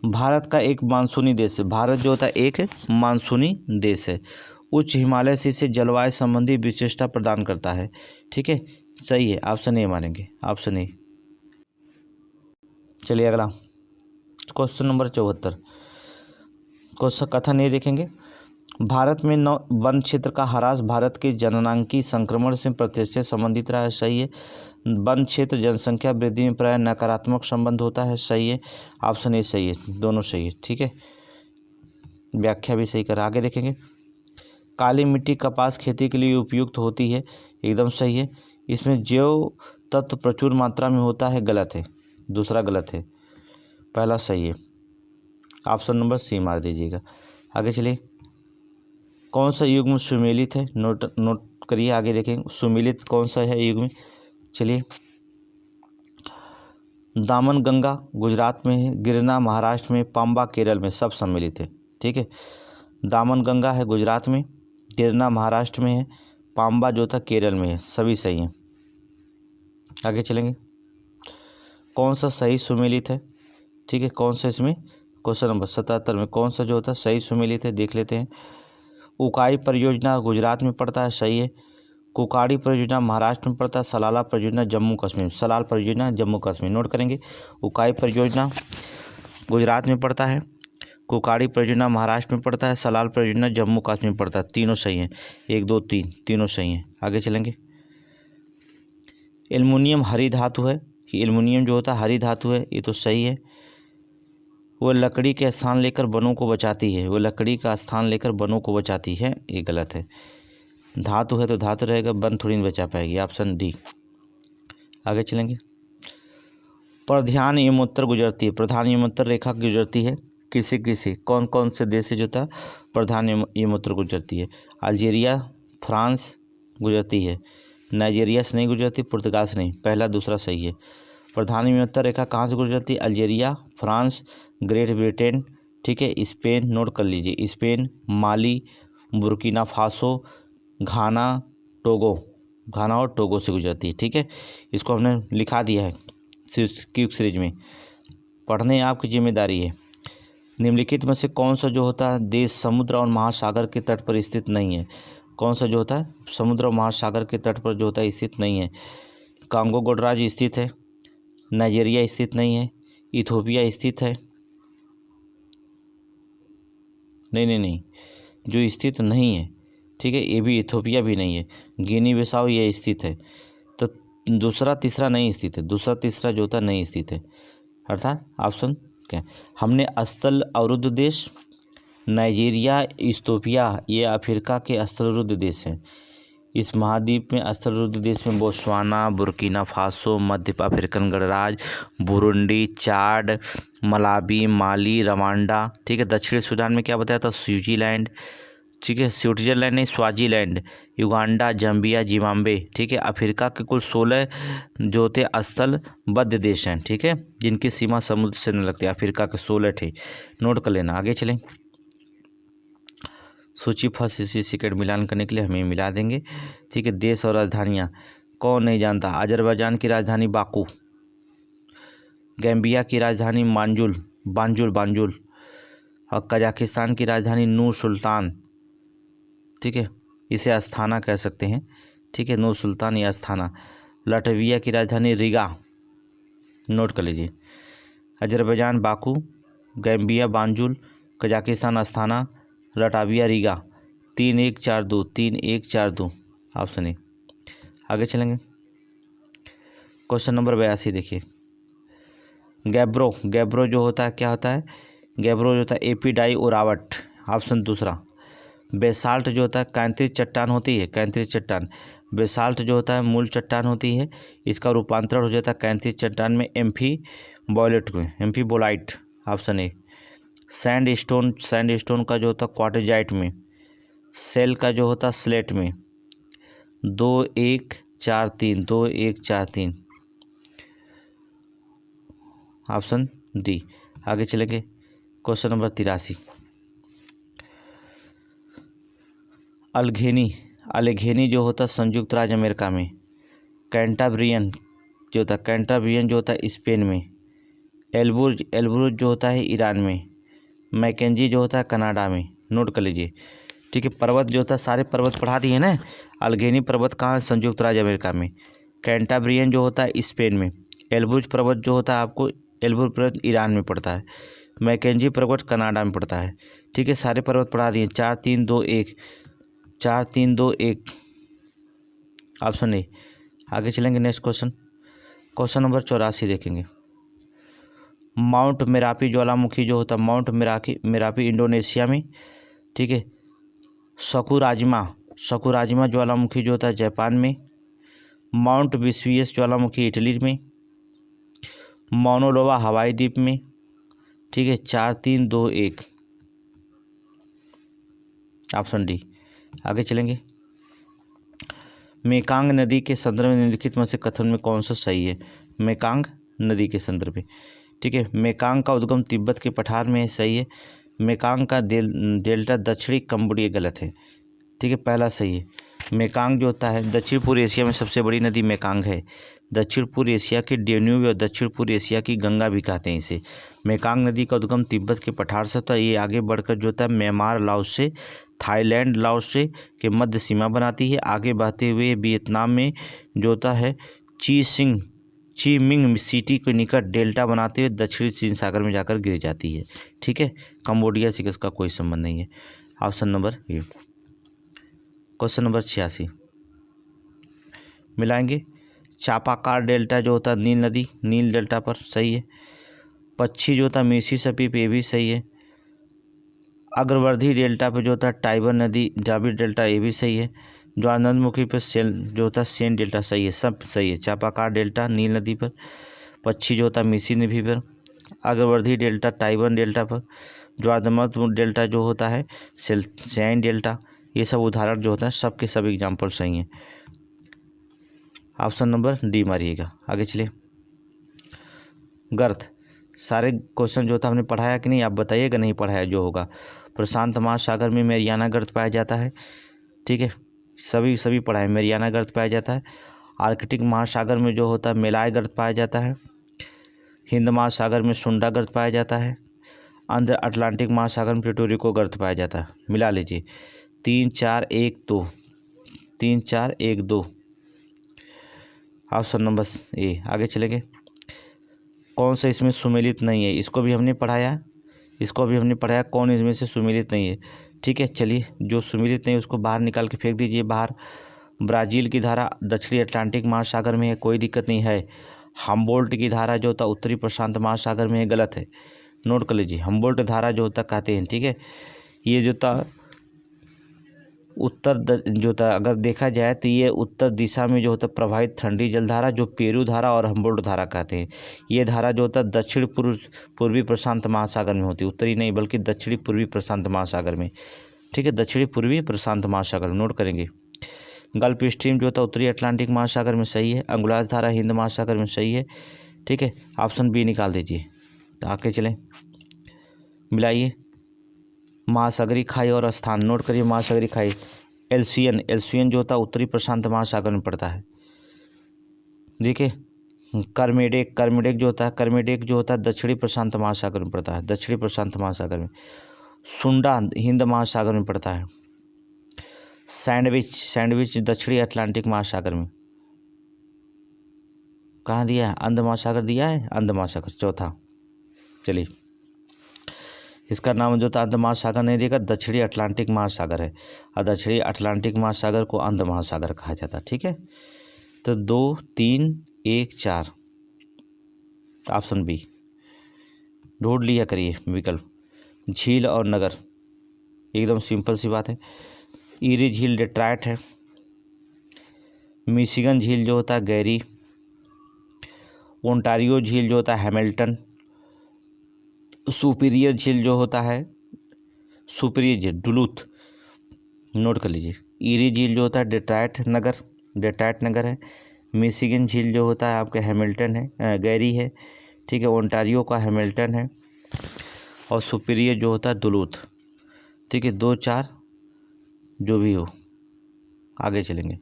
भारत का एक मानसूनी देश है। भारत जो होता है एक मानसूनी देश है। उच्च हिमालय से इसे जलवायु संबंधी विशेषता प्रदान करता है। ठीक है, सही है, ऑप्शन ए मानेंगे, ऑप्शन ए। चलिए अगला क्वेश्चन नंबर 74। क्वेश्चन कथन ये देखेंगे। भारत में वन क्षेत्र का ह्रास भारत के जननांकी संक्रमण से प्रत्यक्ष संबंधित रहा है। सही है। वन क्षेत्र जनसंख्या वृद्धि में प्राय नकारात्मक संबंध होता है। सही है, ऑप्शन ए सही है, दोनों सही है। ठीक है, व्याख्या भी सही कर। आगे देखेंगे। काली मिट्टी कपास खेती के लिए उपयुक्त होती है, एकदम सही है। इसमें जैव तत्व प्रचुर मात्रा में होता है, गलत है। दूसरा गलत है, पहला सही है। ऑप्शन नंबर सी मार दीजिएगा। आगे चलिए। कौन सा युग्म सुमेलित है? नोट करिए। आगे देखें सुमेलित कौन सा है युग्म। चलिए दामन गंगा गुजरात में है, गिरना महाराष्ट्र में, पाम्बा केरल में, सब सम्मिलित है। ठीक है, दामन गंगा है गुजरात में, गिरना महाराष्ट्र में है, पाम्बा जो था केरल में है, सभी सही हैं। आगे चलेंगे, कौन सा सही सुमेलित है? ठीक है, कौन सा इसमें क्वेश्चन नंबर 77 में कौन सा जो होता है सही सुमेलित है, देख लेते हैं। उकाई परियोजना गुजरात में पड़ता है, सही है। कुकाड़ी परियोजना महाराष्ट्र में पड़ता है, सलाला परियोजना जम्मू कश्मीर, सलाल परियोजना जम्मू कश्मीर, नोट करेंगे। उकाई परियोजना गुजरात में पड़ता है, कुकाड़ी परियोजना महाराष्ट्र में पड़ता है, सलाल परियोजना जम्मू कश्मीर में पड़ता है, तीनों सही हैं, 1 2 3 तीनों सही हैं। आगे चलेंगे, एल्युमिनियम हरी धातु है, एल्युमिनियम जो होता है हरी धातु है, ये तो सही है। वो लकड़ी के स्थान लेकर वनों को बचाती है, वो लकड़ी का स्थान लेकर वनों को बचाती है, ये गलत है। धातु है तो धातु रहेगा, वन थोड़ी नहीं बचा पाएगी, ऑप्शन डी। आगे चलेंगे, प्रधान यमोत्तर गुजरती है, प्रधान यमोत्तर रेखा गुजरती है किसी किसी कौन कौन से देश से जो था प्रधान यमोत्तर गुजरती है? अल्जीरिया, फ्रांस गुजरती है, नाइजीरिया से नहीं गुजरती, पुर्तगाल से नहीं, पहला दूसरा सही है। प्रधान यमोत्तर रेखा कहाँ से गुजरती है? अल्जीरिया, फ्रांस, ग्रेट ब्रिटेन, ठीक है, स्पेन, नोट कर लीजिए, स्पेन, माली, बुर्किना फासो, घाना, टोगो, घाना और टोगो से गुजरती है। ठीक है, इसको हमने लिखा दिया है क्यूब सीरीज में, पढ़ने आपकी जिम्मेदारी है। निम्नलिखित में से कौन सा जो होता है देश समुद्र और महासागर के तट पर स्थित नहीं है? कौन सा जो होता है समुद्र और महासागर के तट पर जो होता है स्थित नहीं है? कांगो गणराज्य स्थित है, नाइजीरिया स्थित नहीं है, इथोपिया स्थित है, नहीं, जो स्थित नहीं है, ठीक है, ये भी इथोपिया भी नहीं है, गिनी बिसाऊ ये स्थित है, तो दूसरा तीसरा नहीं स्थित है, दूसरा तीसरा जो होता नहीं स्थित है, अर्थात ऑप्शन क्या? हमने स्थल अवरुद्ध देश, नाइजीरिया, इथोपिया ये अफ्रीका के स्थलरुद्ध देश हैं। इस महाद्वीप में स्थलरुद्ध देश में बोत्सवाना, बुर्किना फासो, मध्य अफ्रीकन गणराज्य, बुरुंडी, चाड, मलावी, माली, रवांडा, ठीक है। दक्षिण सूडान में क्या बताया था? स्विट्जरलैंड, ठीक है, स्विट्जरलैंड नहीं स्वाजीलैंड, युगांडा, जम्बिया, जिम्बाब्वे, ठीक है। अफ्रीका के कुल 16 जो होते स्थलबद्ध देश हैं, ठीक है, जिनकी सीमा समुद्र से न लगती, अफ्रीका के 16 थे, नोट कर लेना। आगे चलें, सूची फर्स्ट इसी सेकेंड मिलान करने के लिए हमें मिला देंगे, ठीक है। देश और राजधानियाँ कौन नहीं जानता? अजरबैजान की राजधानी बाकू, गैम्बिया की राजधानी बांजुल, और कजाकिस्तान की राजधानी नूर सुल्तान, ठीक है, इसे अस्थाना कह सकते हैं, ठीक है, नूर सुल्तान या अस्थाना। लाटविया की राजधानी रिगा, नोट कर लीजिए। Azerbaijan Baku, Gambia Banjul, Kazakhstan Astana, Latvia Riga, 3-1-4-2 option A. आगे चलेंगे, क्वेश्चन नंबर 82 देखिए। गैब्रो जो होता है क्या होता है? गैब्रो जो होता है एपीडाई ओरावट, ऑप्शन दूसरा। बेसाल्ट जो होता है कैंत्रित चट्टान होती है, कैंत्रित चट्टान। बेसाल्ट जो होता है मूल चट्टान होती है, इसका रूपांतरण हो जाता है कैंत्रित चट्टान में एम्फीबोलाइट, ऑप्शन ए। सैंडस्टोन का जो होता है क्वार्टजाइट में, सेल का जो होता है स्लेट में। 2-1-4-3 ऑप्शन डी। आगे चलेंगे, क्वेश्चन नंबर 83। अलेघेनी जो होता है संयुक्त राज्य अमेरिका में। कैंटाब्रियन जो होता है स्पेन में। एल्ब्रुज जो होता है ईरान में। मैकेंजी जो होता है कनाडा में, नोट कर लीजिए, ठीक है। पर्वत जो होता है सारे पर्वत पढ़ा दिए ना। अल्घेनी पर्वत कहाँ है? संयुक्त राज्य अमेरिका में। कैंटाब्रियन जो होता है स्पेन में। एल्ब्रुज पर्वत जो होता है आपको एल्ब्रुज पर्वत ईरान में पड़ता है। मैकेंजी पर्वत कनाडा में पड़ता है, ठीक है। सारे पर्वत पढ़ा दिए। 4-3-2-1 ऑप्शन ए। आगे चलेंगे, नेक्स्ट क्वेश्चन नंबर 84 देखेंगे। माउंट मेरापी ज्वालामुखी जो होता है माउंट मेरापी इंडोनेशिया में, ठीक है। सकुराजिमा ज्वालामुखी जो होता है जापान में। माउंट विस्वियस ज्वालामुखी इटली में। माउना लोआ हवाई द्वीप में, ठीक है। 4-3-2-1 ऑप्शन डी। आगे चलेंगे, मेकांग नदी के संदर्भ में निम्नलिखित में से कथन में कौन सा सही है? मेकांग नदी के संदर्भ में, ठीक है। मेकांग का उद्गम तिब्बत के पठार में है, सही है। मेकांग का डेल्टा दक्षिणी कंबोडिया, गलत है, ठीक है, पहला सही है। मेकांग जो होता है दक्षिण पूर्व एशिया में सबसे बड़ी नदी मेकांग है। दक्षिण पूर्व एशिया की ड्यून्यूब और दक्षिण पूर्व एशिया की गंगा भी कहते हैं इसे। मेकांग नदी का उद्गम तिब्बत के पठार से होता है। ये आगे बढ़कर जो होता है म्यांमार, लाओस से, थाईलैंड, लाओस से के मध्य सीमा बनाती है। आगे बहते हुए वियतनाम में जो होता है ची मिंग सिटी के निकट डेल्टा बनाते हुए दक्षिणी चीन सागर में जाकर गिर जाती है, ठीक है। कंबोडिया से इसका कोई संबंध नहीं है। Option number A. Question number 86 मिलाएंगे। चापाकार डेल्टा जो होता है नील नदी, नील डेल्टा पर, सही है। पक्षी जो होता है मिसिसिपी पे भी सही है। अग्रवर्धी डेल्टा पे जो होता है टाइबर नदी, जाबी डेल्टा, ये भी सही है। ज्वालामुखी पे सेल जो होता है सेन डेल्टा, सही है, सब सही है। चापाकार डेल्टा नील नदी पर, पक्षी जो होता है मिसी नदी पर, अग्रवर्धी डेल्टा टाइबर डेल्टा पर, ज्वालामुखी डेल्टा जो होता है सेन डेल्टा, ये सब उदाहरण जो होता है सबके सब एग्जाम्पल सही हैं। ऑप्शन नंबर डी मारिएगा। आगे चलिए। गर्त, सारे क्वेश्चन जो था हमने पढ़ाया कि नहीं, आप बताइएगा, नहीं पढ़ाया जो होगा। प्रशांत महासागर में मैरियाना गर्त पाया जाता है, ठीक है, सभी पढ़ाए। मैरियाना गर्त पाया जाता है। आर्कटिक महासागर में जो होता है मेलाय गर्त पाया जाता है। हिंद महासागर में सुंडा गर्त पाया जाता है। अंदर अटलांटिक महासागर में प्यूर्टो गर्त पाया जाता है। मिला लीजिए 3 4 1 2, 3 4 1 2, ऑप्शन नंबर ए। आगे चलेंगे। कौन सा इसमें सुमेलित नहीं है, इसको भी हमने पढ़ाया, इसको भी हमने पढ़ाया, कौन इसमें से सुमेलित नहीं है, ठीक है। चलिए, जो सुमेलित नहीं है उसको बाहर निकाल के फेंक दीजिए बाहर। ब्राज़ील की धारा दक्षिणी अटलांटिक महासागर में है, कोई दिक्कत नहीं है। हम्बोल्ट की धारा जो होता है उत्तरी प्रशांत महासागर में है, गलत है, नोट कर लीजिए। हम्बोल्ट धारा जो होता कहते हैं, ठीक है, ये जो था उत्तर जो था अगर देखा जाए तो ये उत्तर दिशा में जो होता प्रवाहित ठंडी जलधारा जो पेरू धारा और हम्बोल्ट धारा कहते हैं। ये धारा जो होता है दक्षिण पूर्वी प्रशांत महासागर में होती है, उत्तरी नहीं बल्कि दक्षिणी पूर्वी प्रशांत महासागर में, ठीक है, दक्षिणी पूर्वी प्रशांत महासागर में, नोट करेंगे। गल्फ स्ट्रीम जो होता है उत्तरी अटलांटिक महासागर में, सही है। अंगुलास धारा हिंद महासागर में, सही है, ठीक है, ऑप्शन बी निकाल दीजिए। आगे चलें, मिलाइए। महासागरीय खाई और स्थान, नोट करिए। महासागरीय खाई एल्सियन जो होता है उत्तरी प्रशांत महासागर में पड़ता है, देखिए। करमेडेक जो होता है दक्षिणी प्रशांत महासागर में पड़ता है, दक्षिणी प्रशांत महासागर में। सुंडा हिंद महासागर में पड़ता है। सैंडविच दक्षिणी अटलांटिक महासागर में। कहाँ दिया है, अंध महासागर दिया है, अंध महासागर चौथा। चलिए, इसका नाम जो था अंध महासागर नहीं देगा, दक्षिणी अटलांटिक महासागर है, और दक्षिणी अटलांटिक महासागर को अंध महासागर कहा जाता है, ठीक है। तो 2 3 1 4, ऑप्शन बी ढूंढ लिया करिए विकल्प। झील और नगर, एकदम सिंपल सी बात है। ईरी झील डेट्रॉयट है। मिशिगन झील जो होता है गैरी। ओंटारियो झील जो होता है हैमिल्टन। सुपीरियर झील जो होता है सुपीरियर झील डुलूथ, नोट कर लीजिए। ईरी झील जो होता है डेट्रॉयट नगर है। मिशिगन झील जो होता है आपका हैमिल्टन है, गैरी है, ठीक है। ओंटारियो का हैमिल्टन है, और सुपीरियर जो होता है डुलूथ, ठीक है। 2 4 जो भी हो, आगे चलेंगे।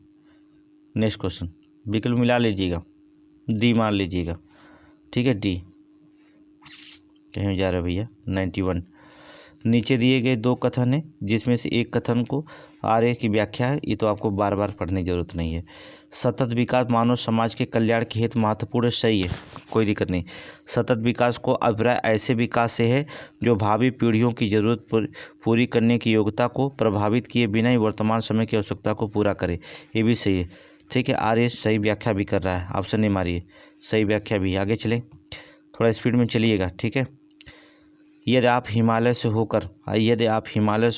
नेक्स्ट क्वेश्चन, विकल्प मिला लीजिएगा, डी मान लीजिएगा, ठीक है। डी कहीं जा रहा है भैया। 91 नीचे दिए गए 2 कथन है, जिसमें से एक कथन को आर्य की व्याख्या है, ये तो आपको बार बार पढ़ने की जरूरत नहीं है। सतत विकास मानव समाज के कल्याण के हेतु महत्वपूर्ण, सही है, कोई दिक्कत नहीं। सतत विकास को अभिप्राय ऐसे विकास से है जो भावी पीढ़ियों की जरूरत पूरी करने की योग्यता को प्रभावित किए बिना ही वर्तमान समय की आवश्यकता को पूरा करे, ये भी सही है, ठीक है। आर्य सही व्याख्या भी कर रहा है, ऑप्शन नहीं मारिए, सही व्याख्या भी। आगे चलें, थोड़ा स्पीड में चलिएगा, ठीक है। यदि आप हिमालय से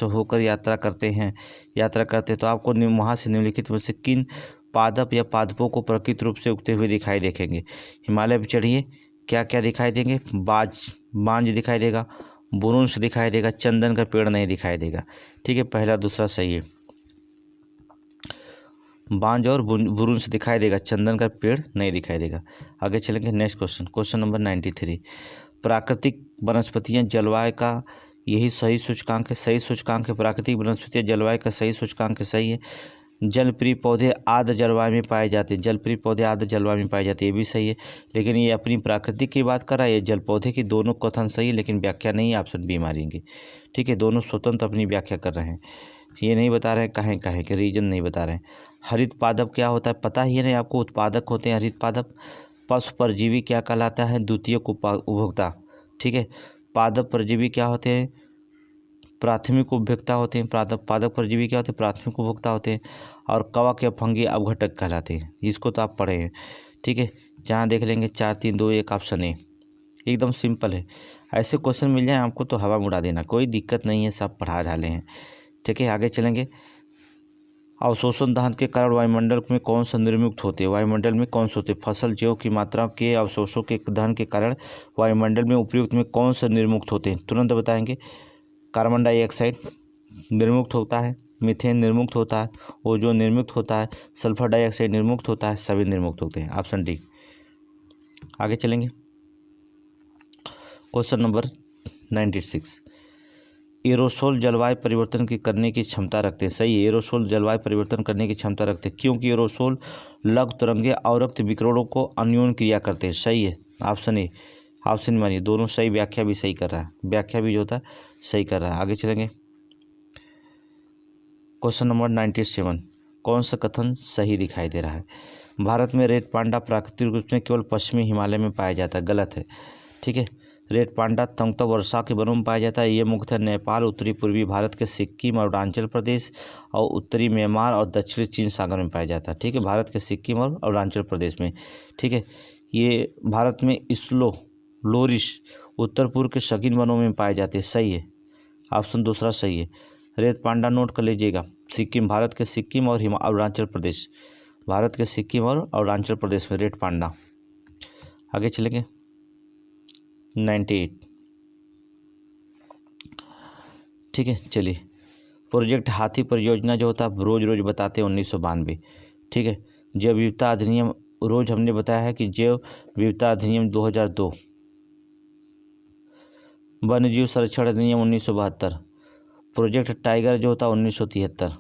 होकर यात्रा करते तो आपको वहाँ से निम्नलिखित में से किन पादप या पादपों को प्रकृत रूप से उगते हुए दिखाई देखेंगे। हिमालय पर चढ़िए, क्या क्या दिखाई देंगे, बांज दिखाई देगा, बुरुंश दिखाई देगा, चंदन का पेड़ नहीं दिखाई देगा, ठीक है। पहला दूसरा सही है। बांज और बुरुंश दिखाई देगा, चंदन का पेड़ नहीं दिखाई देगा। आगे चलेंगे नेक्स्ट क्वेश्चन, क्वेश्चन नंबर 93। प्राकृतिक वनस्पतियाँ जलवायु का यही सही सूचकांक है, सही सूचकांक है। प्राकृतिक वनस्पतियाँ जलवायु का सही सूचकांक है, सही है। जलप्रिय पौधे आर्द्र जलवायु में पाए जाते हैं, जलप्रिय पौधे आर्द्र जलवायु में पाए जाते हैं, ये भी सही है। लेकिन ये अपनी प्राकृतिक की बात कर रहा है, ये जल पौधे की, दोनों कथन सही है लेकिन व्याख्या नहीं है, ऑप्शन बी मारेंगे। ठीक है, दोनों स्वतंत्र अपनी व्याख्या कर रहे हैं, ये नहीं बता रहे हैं काहे के रीजन नहीं बता रहे हैं। हरित पादप क्या होता है पता ही है नहीं आपको, उत्पादक होते हैं हरित पादप। पशु परजीवी क्या कहलाता है, द्वितीयक उपभोक्ता। ठीक है, पादप परजीवी क्या होते हैं, प्राथमिक उपभोक्ता होते हैं। पादप परजीवी क्या होते हैं, प्राथमिक उपभोक्ता होते हैं। और कवक या फंगी अवघटक कहलाते हैं, इसको तो आप पढ़े हैं। ठीक है, जहाँ देख लेंगे 4 3 2 1 ऑप्शन ए, एकदम सिंपल है। ऐसे क्वेश्चन मिल जाए आपको तो हवा में उड़ा देना, कोई दिक्कत नहीं है, सब पढ़ा डाले हैं। ठीक है, आगे चलेंगे। अवशोषण दहन के कारण वायुमंडल में कौन सा निर्मुक्त होते हैं, वायुमंडल में कौन से होते हैं। फसल जैव की मात्रा के अवशोषों के दहन के कारण वायुमंडल में उपयुक्त में कौन से निर्मुक्त होते हैं, तुरंत बताएंगे। कार्बन डाइऑक्साइड निर्मुक्त होता है, मीथेन निर्मुक्त होता है, ओजोन निर्मुक्त होता है, सल्फर डाइऑक्साइड निर्मुक्त होता है, सभी निर्मुक्त होते हैं, ऑप्शन डी। आगे चलेंगे क्वेश्चन नंबर 96। एरोसोल जलवायु परिवर्तन की करने की क्षमता रखते हैं, सही है। एरोसोल जलवायु परिवर्तन करने की क्षमता रखते हैं क्योंकि एरोसोल लघु तरंगे और रक्त विकिरणों को अन्योन क्रिया करते हैं, सही है, ऑप्शन ए। ऑप्शन मानिए, दोनों सही, व्याख्या भी सही कर रहा है, व्याख्या भी जो होता है सही कर रहा है। आगे चलेंगे क्वेश्चन नंबर 97। कौन सा कथन सही दिखाई दे रहा है। भारत में रेड पांडा प्राकृतिक रूप से केवल पश्चिमी हिमालय में पाया जाता है, गलत है। ठीक है, रेड पांडा तंगता वर्षा के वनों में पाया जाता है। ये मुख्यतः नेपाल, उत्तरी पूर्वी भारत के सिक्किम और अरुणाचल प्रदेश और उत्तरी म्यांमार और दक्षिणी चीन सागर में पाया जाता है। ठीक है, भारत के सिक्किम और अरुणाचल प्रदेश में। ठीक है, ये भारत में स्लो लोरिश उत्तर पूर्व के शकीन वनों में पाए जाते हैं, सही है, ऑप्शन दूसरा सही है। रेड पांडा नोट कर लीजिएगा, सिक्किम, भारत के सिक्किम और अरुणाचल प्रदेश, भारत के सिक्किम और अरुणाचल प्रदेश में रेड पांडा। आगे चलेंगे 98। ठीक है, चलिए। प्रोजेक्ट हाथी परियोजना जो होता है रोज बताते हैं 1992। ठीक है, जैव विविधता अधिनियम रोज हमने बताया है कि जैव विविधता अधिनियम 2002, वन्यजीव संरक्षण अधिनियम 1972, प्रोजेक्ट टाइगर जो होता है 1973।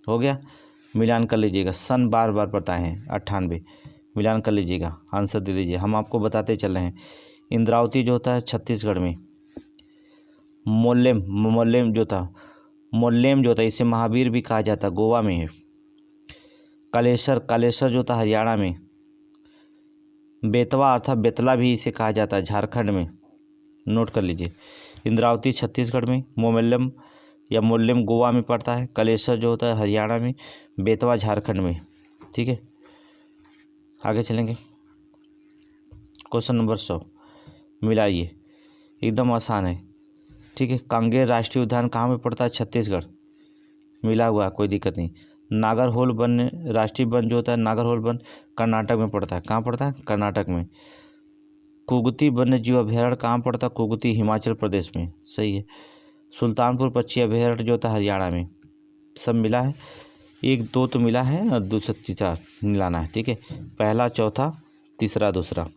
हो गया, मिलान कर लीजिएगा, सन बार बताए हैं 98, मिलान कर लीजिएगा, आंसर दे दीजिए, हम आपको बताते चल रहे हैं। इंद्रावती जो होता है छत्तीसगढ़ में। मोल्लेम जो था इसे महावीर भी कहा जाता है, गोवा में है। कालेसर जो था हरियाणा में। बेतवा अर्थात बेतला भी इसे कहा जाता है, झारखंड में, नोट कर लीजिए। इंद्रावती छत्तीसगढ़ में, मोल्लेम गोवा में पड़ता है, कालेसर जो होता है हरियाणा में, बेतवा झारखंड में। ठीक है, आगे चलेंगे क्वेश्चन नंबर 100, मिलाइए, एकदम आसान है। ठीक है, कांगेर राष्ट्रीय उद्यान कहाँ में पड़ता है, छत्तीसगढ़, मिला हुआ, कोई दिक्कत नहीं। नागरहोल वन राष्ट्रीय वन जो होता है, नागरहोल वन कर्नाटक में पड़ता है, कहाँ पड़ता है, कर्नाटक में। कुगती वन्य जीव अभयारण्य कहाँ पड़ता है, कुगती हिमाचल प्रदेश में, सही है। सुल्तानपुर पक्षी अभयारण्य जो होता है हरियाणा में। सब मिला है, 1 2 तो मिला है और दूसरा तीसरा मिलाना है। ठीक है, पहला चौथा तीसरा दूसरा।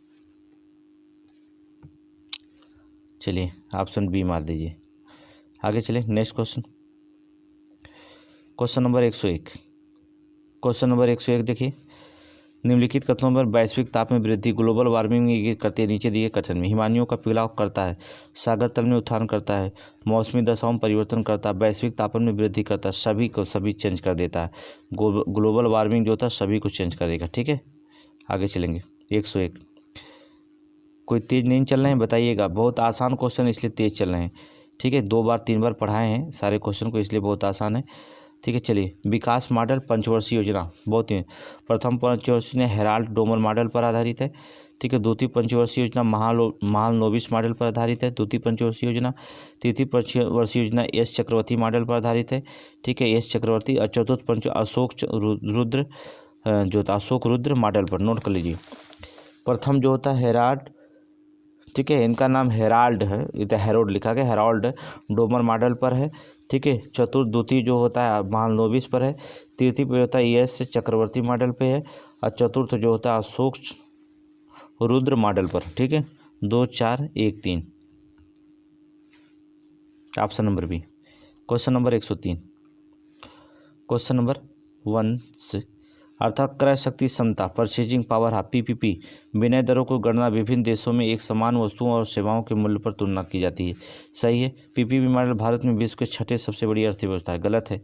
चलिए ऑप्शन बी मार दीजिए। आगे चलिए next question, question number 101। Question number 101 देखिए, निम्नलिखित कथनों पर वैश्विक ताप में वृद्धि ग्लोबल वार्मिंग करती है, नीचे दिए कथन में। हिमानियों का पिघलाव करता है, सागर तल में उत्थान करता है, मौसमी दशाओं में परिवर्तन करता है, वैश्विक तापमान में वृद्धि करता है, सभी चेंज कर देता है। ग्लोबल वार्मिंग जो होता है सभी को चेंज करेगा। ठीक है, आगे चलेंगे 101। कोई तेज नहीं चल रहे हैं बताइएगा, बहुत आसान क्वेश्चन इसलिए तेज चल रहे हैं। ठीक है, 2 बार 3 बार पढ़ाए हैं सारे क्वेश्चन को, इसलिए बहुत आसान है। ठीक है, चलिए। विकास मॉडल पंचवर्षीय योजना, बहुत ही प्रथम पंचवर्षीय योजना हेराल्ड डोमर मॉडल पर आधारित है। ठीक है, द्वितीय पंचवर्षीय योजना महालनोबिस मॉडल पर आधारित है, द्वितीय पंचवर्षीय योजना। तृतीय पंचवर्षीय योजना एस चक्रवर्ती मॉडल पर आधारित है। ठीक है, एस चक्रवर्ती। और चतुर्थ पंच अशोक रुद्र मॉडल पर, नोट कर लीजिए। प्रथम जो होता है हेराल्ड ठीक है। इनका नाम हेराल्ड है, इधर हेरोल्ड लिखा गया, हेराल्ड डोमर मॉडल पर है। ठीक है। चतुर्थ द्वितीय जो होता है महालनोबिस पर है। तृतीय पे होता है ईएस चक्रवर्ती मॉडल पे है। और चतुर्थ जो होता है अशोक रुद्र मॉडल पर। ठीक है। 2 4 1 3 option number B. Question number 103। Question number 1 से अर्थात क्रय शक्ति क्षमता परचेजिंग पावर पीपीपी विनिमय दरों को गणना विभिन्न देशों में एक समान वस्तुओं और सेवाओं के मूल्य पर तुलना की जाती है। सही है। पीपीपी मॉडल भारत में विश्व के 6ठे सबसे बड़ी अर्थव्यवस्था है। गलत है,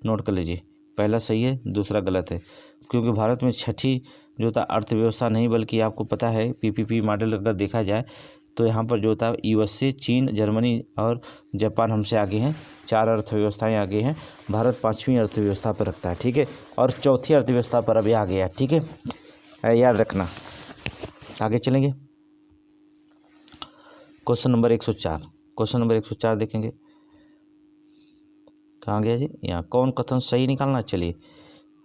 नोट कर लीजिए। पहला सही है, दूसरा गलत है, क्योंकि भारत में 6ठी जो था अर्थव्यवस्था नहीं, बल्कि आपको पता है पीपीपी मॉडल अगर देखा जाए तो यहाँ पर जो था यूएसए, चीन, जर्मनी और जापान हमसे आगे हैं। 4 अर्थव्यवस्थाएं आगे हैं। भारत 5वीं अर्थव्यवस्था पर रखता है। ठीक है। और चौथी अर्थव्यवस्था पर अभी आ गया। ठीक है, याद रखना। आगे चलेंगे। Question number 104। क्वेश्चन नंबर 104 देखेंगे। कहाँ गया जी? यहाँ कौन कथन सही निकालना। चलिए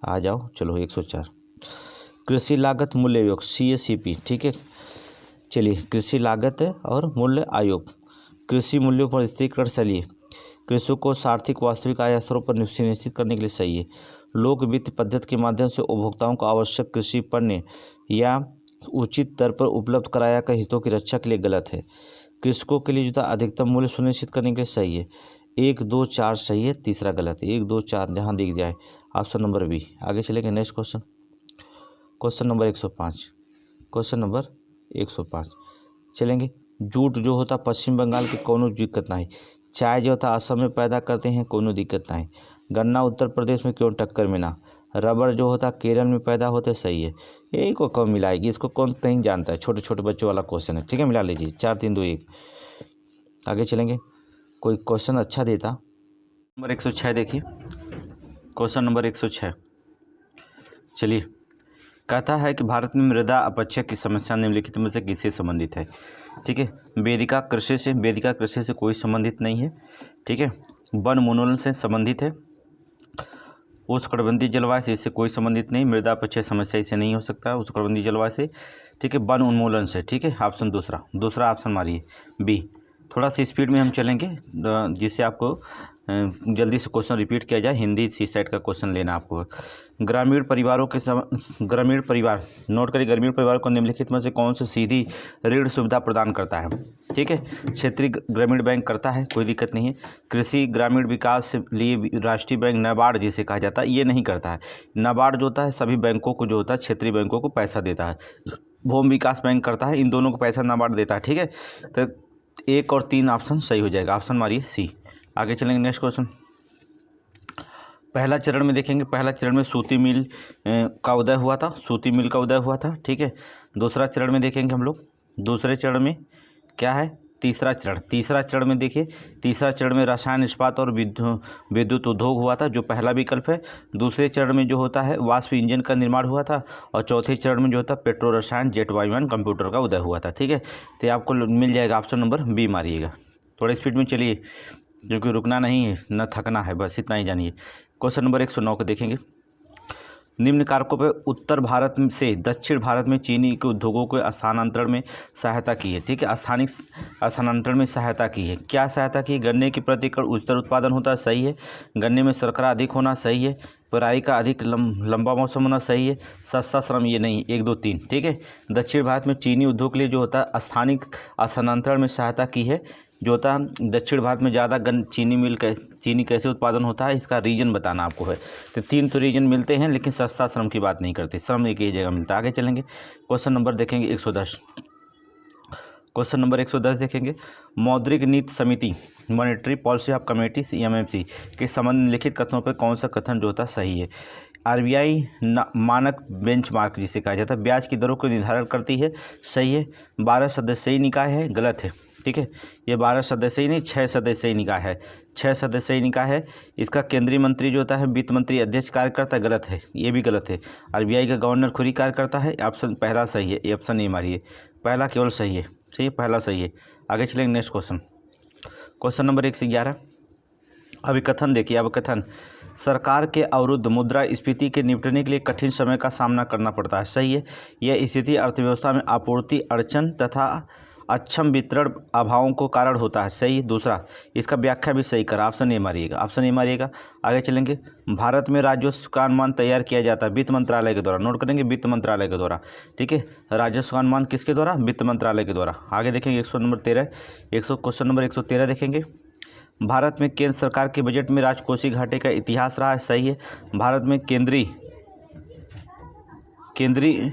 आ जाओ। चलो 104 कृषि लागत मूल्य आयोग CACP। ठीक है। चलिए कृषि लागत और मूल्य आयोग कृषि मूल्यों पर स्थिरीकरण। चलिए कृषकों को आर्थिक वास्तविक आय स्तरों पर सुनिश्चित करने के लिए सही है। लोक वित्त पद्धति के माध्यम से उपभोक्ताओं को आवश्यक कृषि पण्य या उचित दर पर उपलब्ध कराया कर हितों की रक्षा के लिए गलत है। कृषकों के लिए जो था अधिकतम मूल्य सुनिश्चित करने के लिए सही है। 1 2 4 सही है, तीसरा गलत है। 1 2 4 जहाँ दिख जाए ऑप्शन नंबर बी। आगे चलेंगे next question. Question number 105। Question number 105 चलेंगे। जूट जो होता पश्चिम बंगाल के कोनो दिक्कत ना है। चाय जो होता असम में पैदा करते हैं, कोनो दिक्कत ना है। गन्ना उत्तर प्रदेश में क्यों टक्कर में ना। रबर जो होता केरल में पैदा होते, सही है। यही को कौन मिलाएगी, इसको कौन नहीं जानता है। छोटे छोटे बच्चों वाला क्वेश्चन है। ठीक है, मिला लीजिए। 4 3 2 1। आगे चलेंगे। कोई क्वेश्चन अच्छा देता। नंबर 106 देखिए। क्वेश्चन नंबर 106 चलिए कहता है कि भारत में मृदा अपक्षय की समस्या निम्नलिखित में से किससे संबंधित है। ठीक है। वेदिका कृषि से कोई संबंधित नहीं है। ठीक है। वन उन्मूलन से संबंधित है। उष्णकटिबंधीय जलवायु से इससे कोई संबंधित नहीं। मृदा अपक्षय समस्या इससे नहीं हो सकता है उष्णकटिबंधीय जलवायु से। ठीक है। वन उन्मूलन से। ठीक है। ऑप्शन दूसरा ऑप्शन मारिए बी। थोड़ा सा स्पीड में हम चलेंगे जिससे आपको जल्दी से क्वेश्चन रिपीट किया जाए। हिंदी सी साइड का क्वेश्चन लेना आपको। ग्रामीण परिवार नोट करिए। ग्रामीण परिवार को निम्नलिखित में से कौन सी सीधी ऋण सुविधा प्रदान करता है। ठीक है। क्षेत्रीय ग्रामीण बैंक करता है, कोई दिक्कत नहीं है। कृषि ग्रामीण विकास के लिए राष्ट्रीय बैंक नाबार्ड जिसे कहा जाता है, ये नहीं करता है। नाबार्ड जो होता है सभी बैंकों को जो होता है क्षेत्रीय बैंकों को पैसा देता है। भूमि विकास बैंक करता है, इन दोनों को पैसा नाबार्ड देता है। ठीक है। तो 1 और 3 ऑप्शन सही हो जाएगा। ऑप्शन मारिए सी। आगे चलेंगे नेक्स्ट क्वेश्चन। पहला चरण में देखेंगे। पहला चरण में सूती मिल का उदय हुआ था। ठीक है। दूसरा चरण में देखेंगे हम लोग। दूसरे चरण में क्या है? तीसरा चरण में देखिए। तीसरा चरण में रसायन इस्पात और विद्युत उद्योग हुआ था, जो पहला विकल्प है। दूसरे चरण में जो होता है वाष्प इंजन का निर्माण हुआ था। और चौथे चरण में जो होता है पेट्रो रसायन, जेट वायुयान, कंप्यूटर का उदय हुआ था। ठीक है। तो आपको मिल जाएगा ऑप्शन नंबर बी मारिएगा। थोड़ा स्पीड में चलिए, क्योंकि रुकना नहीं है न थकना है, बस इतना ही जानिए। क्वेश्चन नंबर 109 को देखेंगे। निम्न कारकों पर उत्तर भारत से दक्षिण भारत में चीनी के उद्योगों के स्थानांतरण में सहायता की है। ठीक है। स्थानिक स्थानांतरण में सहायता की है। क्या सहायता की? गन्ने की प्रति एकड़ उच्चतर उत्पादन होता है, सही है। गन्ने में शर्करा अधिक होना, सही है। पेराई का अधिक लंबा मौसम होना, सही है। सस्ता श्रम, ये नहीं। 1 2 3। ठीक है। दक्षिण भारत में चीनी उद्योग के लिए जो होता है स्थानिक स्थानांतरण में सहायता की है। जो होता है दक्षिण भारत में ज़्यादा चीनी कैसे उत्पादन होता है, इसका रीजन बताना आपको है। तो 3 तो रीजन मिलते हैं, लेकिन सस्ता श्रम की बात नहीं करते। श्रम एक ही जगह मिलता है। आगे चलेंगे। क्वेश्चन नंबर देखेंगे 110। क्वेश्चन नंबर 110 देखेंगे। मौद्रिक नीति समिति monetary policy of committee MMC के संबंध में लिखित कथनों पर कौन सा कथन जो होता है सही है। RBI मानक बेंचमार्क जिसे कहा जाता है ब्याज की दरों को निर्धारण करती है, सही है। 12 सदस्यीय निकाय है, गलत है। ठीक है। ये 12 सदस्यीय नहीं 6 सदस्यीय निकाय है। 6 सदस्यीय निकाय है। इसका केंद्रीय मंत्री जो होता है वित्त मंत्री अध्यक्ष कार्य करता है, गलत है। ये भी गलत है। RBI का गवर्नर खुद ही कार्य करता है। ऑप्शन पहला सही है, ये ऑप्शन नहीं मारिए। पहला केवल सही है। सही, पहला सही है। आगे चलेंगे नेक्स्ट क्वेश्चन। Question number 111। अभिकथन देखिए। अभिकथन सरकार के अवरुद्ध मुद्रास्फीति के निपटने के लिए कठिन समय का सामना करना पड़ता है, सही है। यह स्थिति अर्थव्यवस्था में आपूर्ति अड़चन तथा अक्षम वितरण अभावों को कारण होता है, सही। दूसरा, इसका व्याख्या भी सही करा, ऑप्शन ए मारिएगा, ऑप्शन ए मारिएगा। आगे चलेंगे, भारत में राजस्व का अनुमान तैयार किया जाता है वित्त मंत्रालय के द्वारा, नोट करेंगे वित्त मंत्रालय के द्वारा, ठीक है। राजस्व का अनुमान किसके द्वारा? वित्त मंत्रालय के द्वारा। आगे देखेंगे क्वेश्चन नंबर 113 देखेंगे, भारत में केंद्र सरकार के बजट में राजकोषीय घाटे का इतिहास रहा है, सही है। भारत में केंद्रीय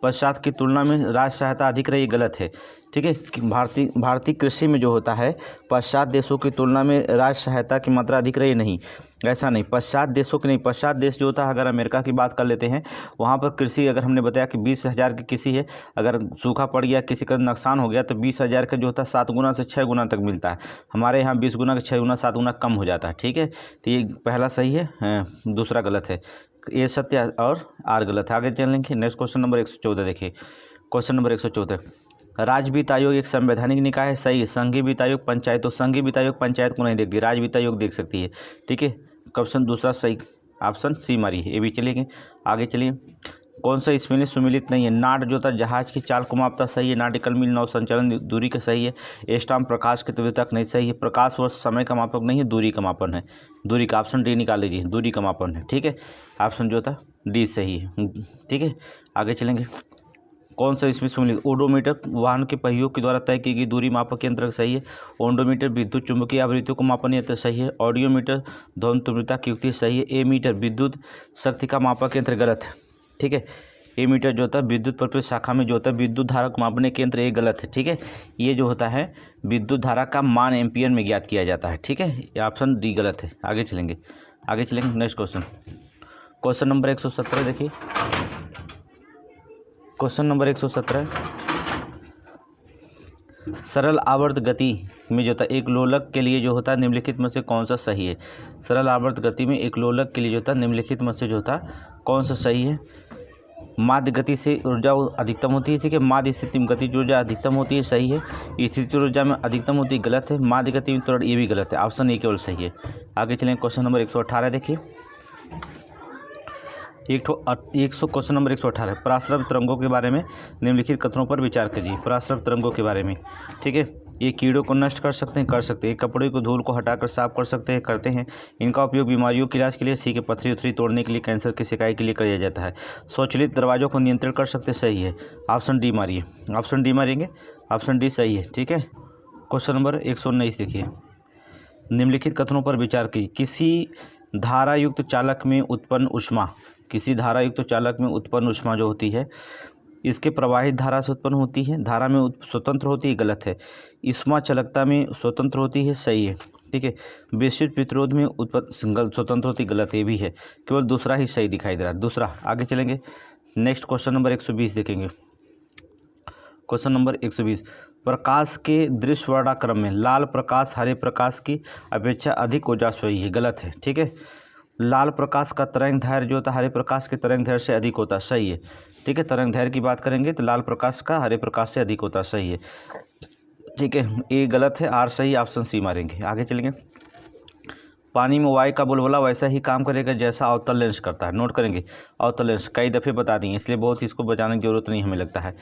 पश्चात की तुलना में राज्य सहायता अधिक रही, गलत है, ठीक है। भारतीय कृषि में जो होता है पश्चात देशों की तुलना में राज्य सहायता की मात्रा अधिक रही, नहीं, ऐसा नहीं। पश्चात देशों की नहीं, पश्चात देश जो होता है, अगर अमेरिका की बात कर लेते हैं, वहाँ पर कृषि अगर हमने बताया कि 20,000 की कृषि है, अगर सूखा पड़ गया, किसी का नुकसान हो गया, तो 20,000 का जो होता है 7 गुना से 6 गुना तक मिलता है। हमारे यहाँ 20 गुना, 6 गुना, 7 गुना कम हो जाता है, ठीक है। तो ये पहला सही है, दूसरा गलत है, ये सत्य और आर गलत है। आगे चलेंगे, नेक्स्ट क्वेश्चन नंबर 114 देखिए, क्वेश्चन नंबर 114, राज्य वित्त आयोग एक संवैधानिक निकाय है, सही है। संघीय वित्त आयोग पंचायत, तो संघीय वित्त आयोग पंचायत को नहीं देखती, राज्य वित्त आयोग देख सकती है, ठीक है। क्वेश्चन दूसरा सही, ऑप्शन सी मारी है, ये भी चलेंगे। आगे चलिए, कौन सा इसमें सुमिलित नहीं है? नाट जो था जहाज की चाल को मापता, सही है। नाटिकल मील नौ संचालन दूरी का, सही है। स्टाम्प प्रकाश की तीव्रता नहीं, सही है। प्रकाश वर्ष समय का मापक नहीं है, दूरी का मापन है, दूरी का, ऑप्शन डी निकाल लीजिए, दूरी का मापन है, ठीक है। ऑप्शन जो था डी सही है, ठीक है। आगे चलेंगे, कौन सा इसमें सुमिलित? ओडोमीटर वाहन के पहियों के द्वारा तय की गई दूरी मापक यंत्र, सही है। ओडोमीटर विद्युत चुंबकीय आवृत्तियों को मापन यंत्र, सही है। ऑडियोमीटर ध्वनि तीव्रता की युक्ति, सही है। ए मीटर विद्युत शक्ति का मापक यंत्र, गलत है, ठीक है। ए मीटर जो होता है विद्युत प्रवेश शाखा में जो होता है विद्युत धारा को मापने के यंत्र, ये गलत है, ठीक है। ये जो होता है विद्युत धारा का मान एम्पियर में ज्ञात किया जाता है, ठीक है। ये ऑप्शन डी गलत है। आगे चलेंगे, नेक्स्ट क्वेश्चन नंबर 117 देखिए, क्वेश्चन नंबर 117, सरल आवर्त गति में जो होता है एक लोलक के लिए जो होता है निम्नलिखित में से कौन सा सही है? सरल आवर्त गति में एक लोलक के लिए जो होता है निम्नलिखित में से जो होता है कौन सा सही है? माध्य गति से ऊर्जा अधिकतम होती है, ठीक है। माध्य स्थिति में गति ऊर्जा अधिकतम होती है, सही है। स्थिति ऊर्जा में अधिकतम होती है, गलत है। माध्य गति में त्वरण, ये भी गलत है, ऑप्शन ए केवल सही है। आगे चलें, क्वेश्चन नंबर 118 देखिए, क्वेश्चन नंबर 118, पराश्रव तरंगों के बारे में निम्नलिखित कथनों पर विचार कीजिए। पराश्रव तरंगों के बारे में, ठीक है। ये कीड़ों को नष्ट कर सकते हैं, कर सकते हैं। कपड़े को धूल को हटाकर साफ कर सकते हैं, करते हैं। इनका उपयोग बीमारियों के इलाज के लिए, के पथरी उथरी तोड़ने के लिए, कैंसर की शिकायत के लिए किया जाता है। स्वचालित दरवाजों को नियंत्रण कर सकते, सही है। ऑप्शन डी मारिए, ऑप्शन डी मारेंगे, ऑप्शन डी सही है, ठीक है। क्वेश्चन नंबर 119 देखिए, निम्नलिखित कथनों पर विचार कीजिए। किसी धारायुक्त चालक में उत्पन्न ऊष्मा, किसी धारायुक्त चालक में उत्पन्न ऊष्मा जो होती है इसके प्रवाहित धारा से उत्पन्न होती है, धारा में स्वतंत्र होती है, गलत है। ऊष्मा चालकता में स्वतंत्र होती है, सही है, ठीक है। विद्युत प्रतिरोध में उत्पन्न स्वतंत्र होती, गलत, ये भी है। केवल दूसरा ही सही दिखाई दे रहा है, दूसरा। आगे चलेंगे, नेक्स्ट क्वेश्चन नंबर 120 देखेंगे। क्वेश्चन नंबर 120, प्रकाश के दृश्य वर्णाक्रम में लाल प्रकाश हरे प्रकाश की अपेक्षा अधिक ओजस्वी है, गलत है, ठीक है। लाल प्रकाश का तरंग दैर्घ्य जो होता है हरे प्रकाश के तरंग दैर्घ्य से अधिक होता है, सही है, ठीक है। तरंग दैर्घ्य की बात करेंगे तो लाल प्रकाश का हरे प्रकाश से अधिक होता है, सही है, ठीक है। ए गलत है, आर सही, ऑप्शन सी मारेंगे। आगे चलेंगे, पानी में वायु का बुलबुला वैसा ही काम करेगा जैसा अवतल लेंस करता है, नोट करेंगे। अवतल लेंस कई दफ़े बता दिए, इसलिए बहुत इसको बताने की जरूरत नहीं हमें लगता है।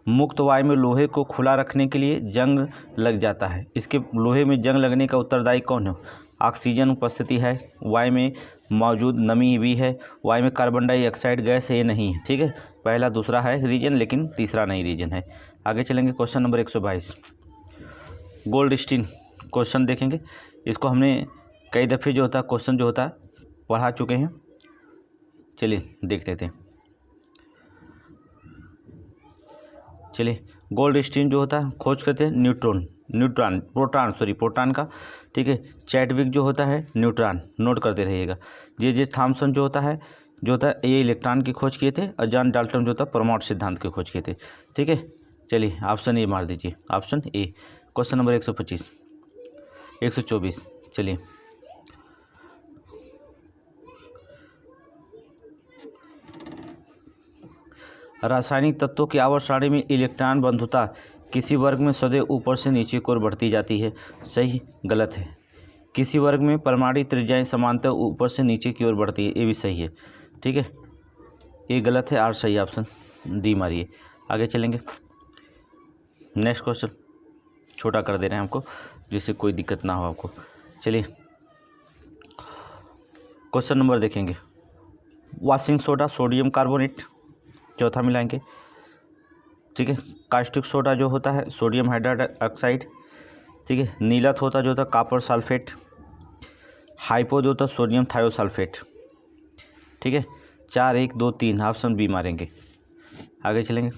मुक्त वायु में लोहे को खुला रखने के लिए जंग लग जाता है, इसके लोहे में जंग लगने का उत्तरदायी कौन है? ऑक्सीजन उपस्थिति है, वायु में मौजूद नमी भी है, वायु में कार्बन डाइऑक्साइड गैस है, ये नहीं है, ठीक है। पहला दूसरा है रीजन, लेकिन तीसरा नहीं रीजन है। आगे चलेंगे, क्वेश्चन नंबर 122, गोल्डस्टीन क्वेश्चन देखेंगे। इसको हमने कई दफ़े जो होता है क्वेश्चन जो होता है पढ़ा चुके हैं, चलिए देख लेते हैं। चलिए, गोल्डस्टीन जो होता है खोज करते हैं प्रोटॉन का, ठीक है। चैडविक जो होता है न्यूट्रॉन, नोट करते रहिएगा। जे थॉमसन जो होता है ये इलेक्ट्रॉन की खोज किए थे, और जॉन डाल्टन जो होता है परमाणु सिद्धांत की खोज किए थे, ठीक है। चलिए, ऑप्शन ए मार दीजिए, ऑप्शन ए। क्वेश्चन नंबर 124, चलिए, रासायनिक तत्वों की आवर्त सारणी में इलेक्ट्रॉन बंधुता किसी वर्ग में सदैव ऊपर से नीचे की ओर बढ़ती जाती है, सही, गलत है। किसी वर्ग में परमाणु त्रिज्याएं समानतः ऊपर से नीचे की ओर बढ़ती है, ये भी सही है, ठीक है। ये गलत है, आर सही, ऑप्शन डी मारिए। आगे चलेंगे, नेक्स्ट क्वेश्चन, छोटा कर दे रहे हैं आपको, जिससे कोई दिक्कत ना हो आपको। चलिए क्वेश्चन नंबर देखेंगे। वॉशिंग सोडा सोडियम कार्बोनेट, चौथा मिलाएंगे, ठीक है। कास्टिक सोडा जो होता है सोडियम हाइड्रोक्साइड, ठीक है। नीलत होता जो होता कॉपर सल्फेट। हाइपो जो होता सोडियम थायोसल्फेट, ठीक है। 4 1 2 3 ऑप्शन बी मारेंगे। आगे चलेंगे।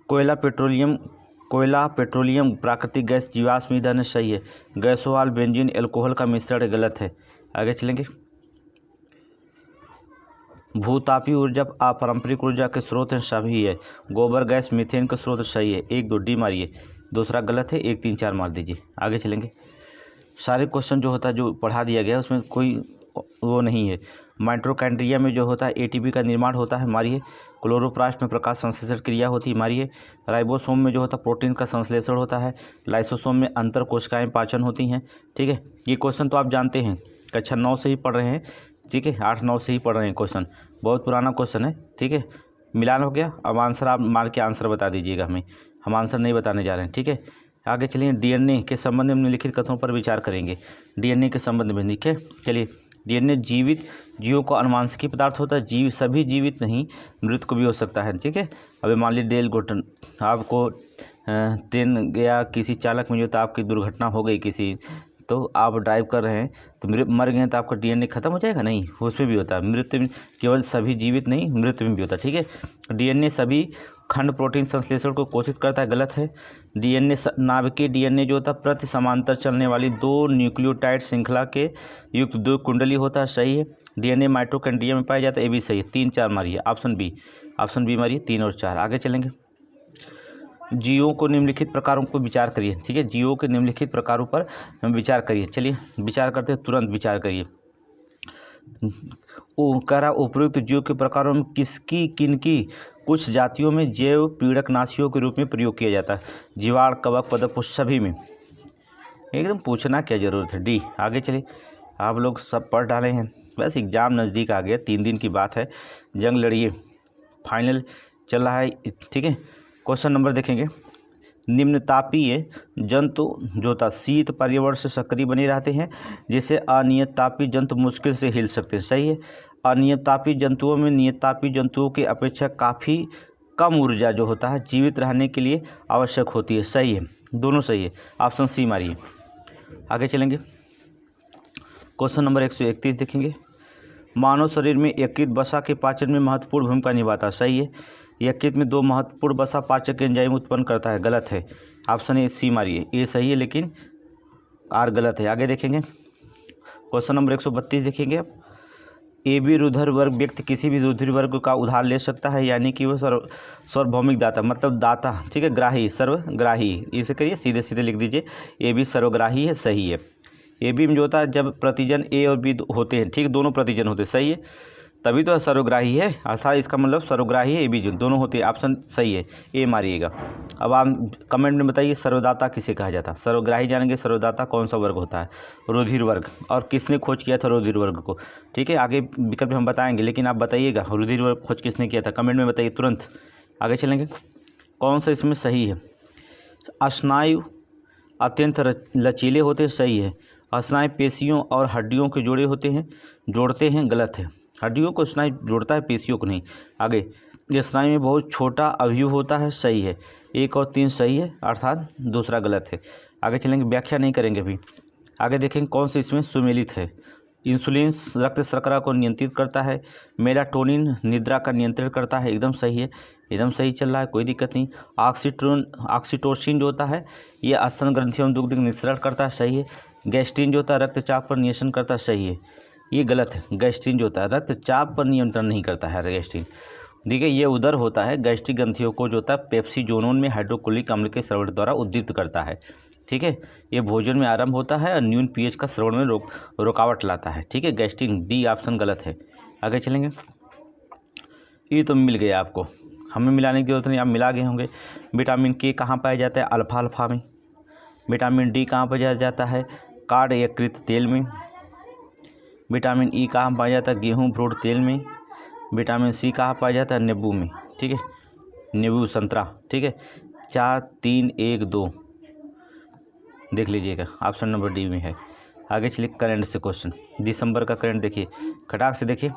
कोयला पेट्रोलियम प्राकृतिक गैस जीवाश्म ईंधन सही है। गैसोल बेंजीन एल्कोहल का मिश्रण गलत है। आगे चलेंगे। भूतापी ऊर्जा अपारंपरिक ऊर्जा के स्रोत हैं सभी है। गोबर गैस मीथेन का स्रोत सही है। 1 2 डी मारिए, दूसरा गलत है। 1 3 4 मार दीजिए। आगे चलेंगे। सारे क्वेश्चन जो होता है जो पढ़ा दिया गया है उसमें कोई वो नहीं है। माइटोकॉन्ड्रिया में जो होता है एटीपी का निर्माण होता है, मारिए। क्लोरोप्लास्ट में प्रकाश संश्लेषण क्रिया होती है, मारिए। राइबोसोम में जो होता है प्रोटीन का संश्लेषण होता है। लाइसोसोम में अंतर कोशिकाएं पाचन होती हैं, ठीक है। ये क्वेश्चन तो आप जानते हैं, कक्षा 9 से ही पढ़ रहे हैं, ठीक है। 8 9 से ही पढ़ रहे हैं क्वेश्चन, बहुत पुराना क्वेश्चन है, ठीक है। मिलान हो गया। अब आंसर आप मार के आंसर बता दीजिएगा हमें, हम आंसर नहीं बताने जा रहे हैं, ठीक है। आगे चलिए। डीएनए के संबंध में निम्नलिखित कथनों पर विचार करेंगे। डीएनए के संबंध में, ठीक है। चलिए। डीएनए जीवित जीवों का अनुवांशिकी पदार्थ होता है। जीव सभी जीवित नहीं, मृत को भी हो सकता है, ठीक है। अब मान लीजिए डेल गोटन आपको ट्रेन या किसी चालक में जो तो आपकी दुर्घटना हो गई किसी, तो आप ड्राइव कर रहे हैं तो मर गए तो आपका डीएनए खत्म हो जाएगा? नहीं, उसमें भी होता है। मृत्यु में केवल सभी जीवित नहीं, मृत्यु में भी होता है, ठीक है। डीएनए सभी खंड प्रोटीन संश्लेषण को कोशिश करता है, गलत है। डीएनए नाभिकीय डीएनए जो होता है प्रति समांतर चलने वाली 2 न्यूक्लियोटाइड श्रृंखला के युक्त 2 कुंडली होता है, सही है। डीएनए माइटोकॉन्ड्रिया में पाया जाता है, ये भी सही है। 3 4 मारिए, ऑप्शन बी मारिए, 3 और 4। आगे चलेंगे। जीवों को निम्नलिखित प्रकारों पर विचार करिए, ठीक है। जीवों के निम्नलिखित प्रकारों पर विचार करिए। चलिए विचार करते हैं, तुरंत विचार करिए। उपयुक्त जीव के प्रकारों में किनकी कुछ जातियों में जैव पीड़कनाशियों के रूप में प्रयोग किया जाता है? जीवाणु, कवक, पदपुष्प, सभी में। एकदम पूछना क्या जरूरत है, डी। आगे चलिए। आप लोग सब पढ़ डाले हैं, बस एग्जाम नज़दीक आ गया, 3 दिन की बात है, जंग लड़िए, फाइनल चल रहा है, ठीक है। क्वेश्चन नंबर देखेंगे। निम्न तापीय जंतु जो था शीत पर्यावरण से सक्रिय बने रहते हैं, जिससे अनियत तापीय जंतु मुश्किल से हिल सकते हैं, सही है। अनियत तापीय जंतुओं में नियत तापीय जंतुओं की अपेक्षा काफ़ी कम ऊर्जा जो होता है जीवित रहने के लिए आवश्यक होती है, सही है। दोनों सही है, ऑप्शन सी मारिए। आगे चलेंगे। क्वेश्चन नंबर 131 देखेंगे। मानव शरीर में यकृत वसा के पाचन में महत्वपूर्ण भूमिका निभाता है, सही है। यकृत में 2 महत्वपूर्ण वसा पाचक एंजाइम उत्पन्न करता है, गलत है। ऑप्शन ए सी मारिए, ए सही है लेकिन आर गलत है। आगे देखेंगे। क्वेश्चन नंबर 132 देखेंगे अब। ए बी रुधिर वर्ग व्यक्ति किसी भी रुधिर वर्ग का उधार ले सकता है, यानी कि वो सार्वभौमिक दाता, मतलब दाता, ठीक है। ग्राही, सर्वग्राही, इसे करिए सीधे सीधे लिख दीजिए। ए बी सर्वग्राही है, सही है। ए बी में जो होता है जब प्रतिजन ए और बी होते हैं, ठीक, दोनों प्रतिजन होते हैं, सही है, तभी तो सर्वग्राही है, अर्थात इसका मतलब सर्वग्राही है, ए बी दोनों होते हैं, ऑप्शन सही है, ए मारिएगा। अब आप कमेंट में बताइए सर्वदाता किसे कहा जाता है? सर्वग्राही जानेंगे, सर्वदाता कौन सा वर्ग होता है? रुधिर वर्ग। और किसने खोज किया था रुधिर वर्ग को? ठीक है, आगे विकल्प हम बताएंगे, लेकिन आप बताइएगा रुधिर वर्ग खोज किसने किया था, कमेंट में बताइए तुरंत। आगे चलेंगे। कौन सा इसमें सही है? स्नायु अत्यंत लचीले होते हैं, सही है। स्नायु पेशियों और हड्डियों के जोड़ते हैं, गलत है। हड्डियों को स्नायु जोड़ता है, पेशियों को नहीं। आगे, ये स्नायु में बहुत छोटा अवयव होता है, सही है। 1 और 3 सही है, अर्थात दूसरा गलत है। आगे चलेंगे, व्याख्या नहीं करेंगे अभी। आगे देखेंगे कौन से इसमें सुमेलित है। इंसुलिन रक्त शर्करा को नियंत्रित करता है। मेलाटोनिन निद्रा का नियंत्रण करता है, एकदम सही है, एकदम सही चल रहा है, कोई दिक्कत नहीं। ऑक्सीटोसिन जो होता है ये स्तन ग्रंथियों में दुग्ध निःसरण करता है, सही है। गैस्ट्रिन जो होता है रक्तचाप पर नियंत्रण करता है, सही है, ये गलत है। गैस्ट्रिन जो होता है रक्तचाप पर नियंत्रण नहीं करता है। गैस्ट्रिन देखिए ये उधर होता है, गैस्ट्रिक ग्रंथियों को जो होता है पेप्सिजोनोन में हाइड्रोक्लोरिक अम्ल के स्रवण द्वारा उद्दीप्त करता है, ठीक है। ये भोजन में आरंभ होता है और न्यून पीएच का स्रवण में रुकावट लाता है, ठीक है। गैस्ट्रिन, डी ऑप्शन गलत है। आगे चलेंगे। ये तो मिल गया आपको, हमें मिलाने की जरूरत नहीं, आप मिला गए होंगे। विटामिन के कहाँ पाया जाता है? अल्फा में। विटामिन डी कहाँ पाया जाता है? कार्ड यकृत तेल में। विटामिन ई कहाँ पाया जाता है? गेहूँ भ्रूण तेल में। विटामिन सी कहाँ पाया जाता है? नींबू में, ठीक है, नींबू संतरा, ठीक है। 4 3 1 2 देख लीजिएगा, ऑप्शन नंबर डी में है। आगे चलिए करंट से क्वेश्चन, दिसंबर का करंट देखिए, खटाक से देखिए।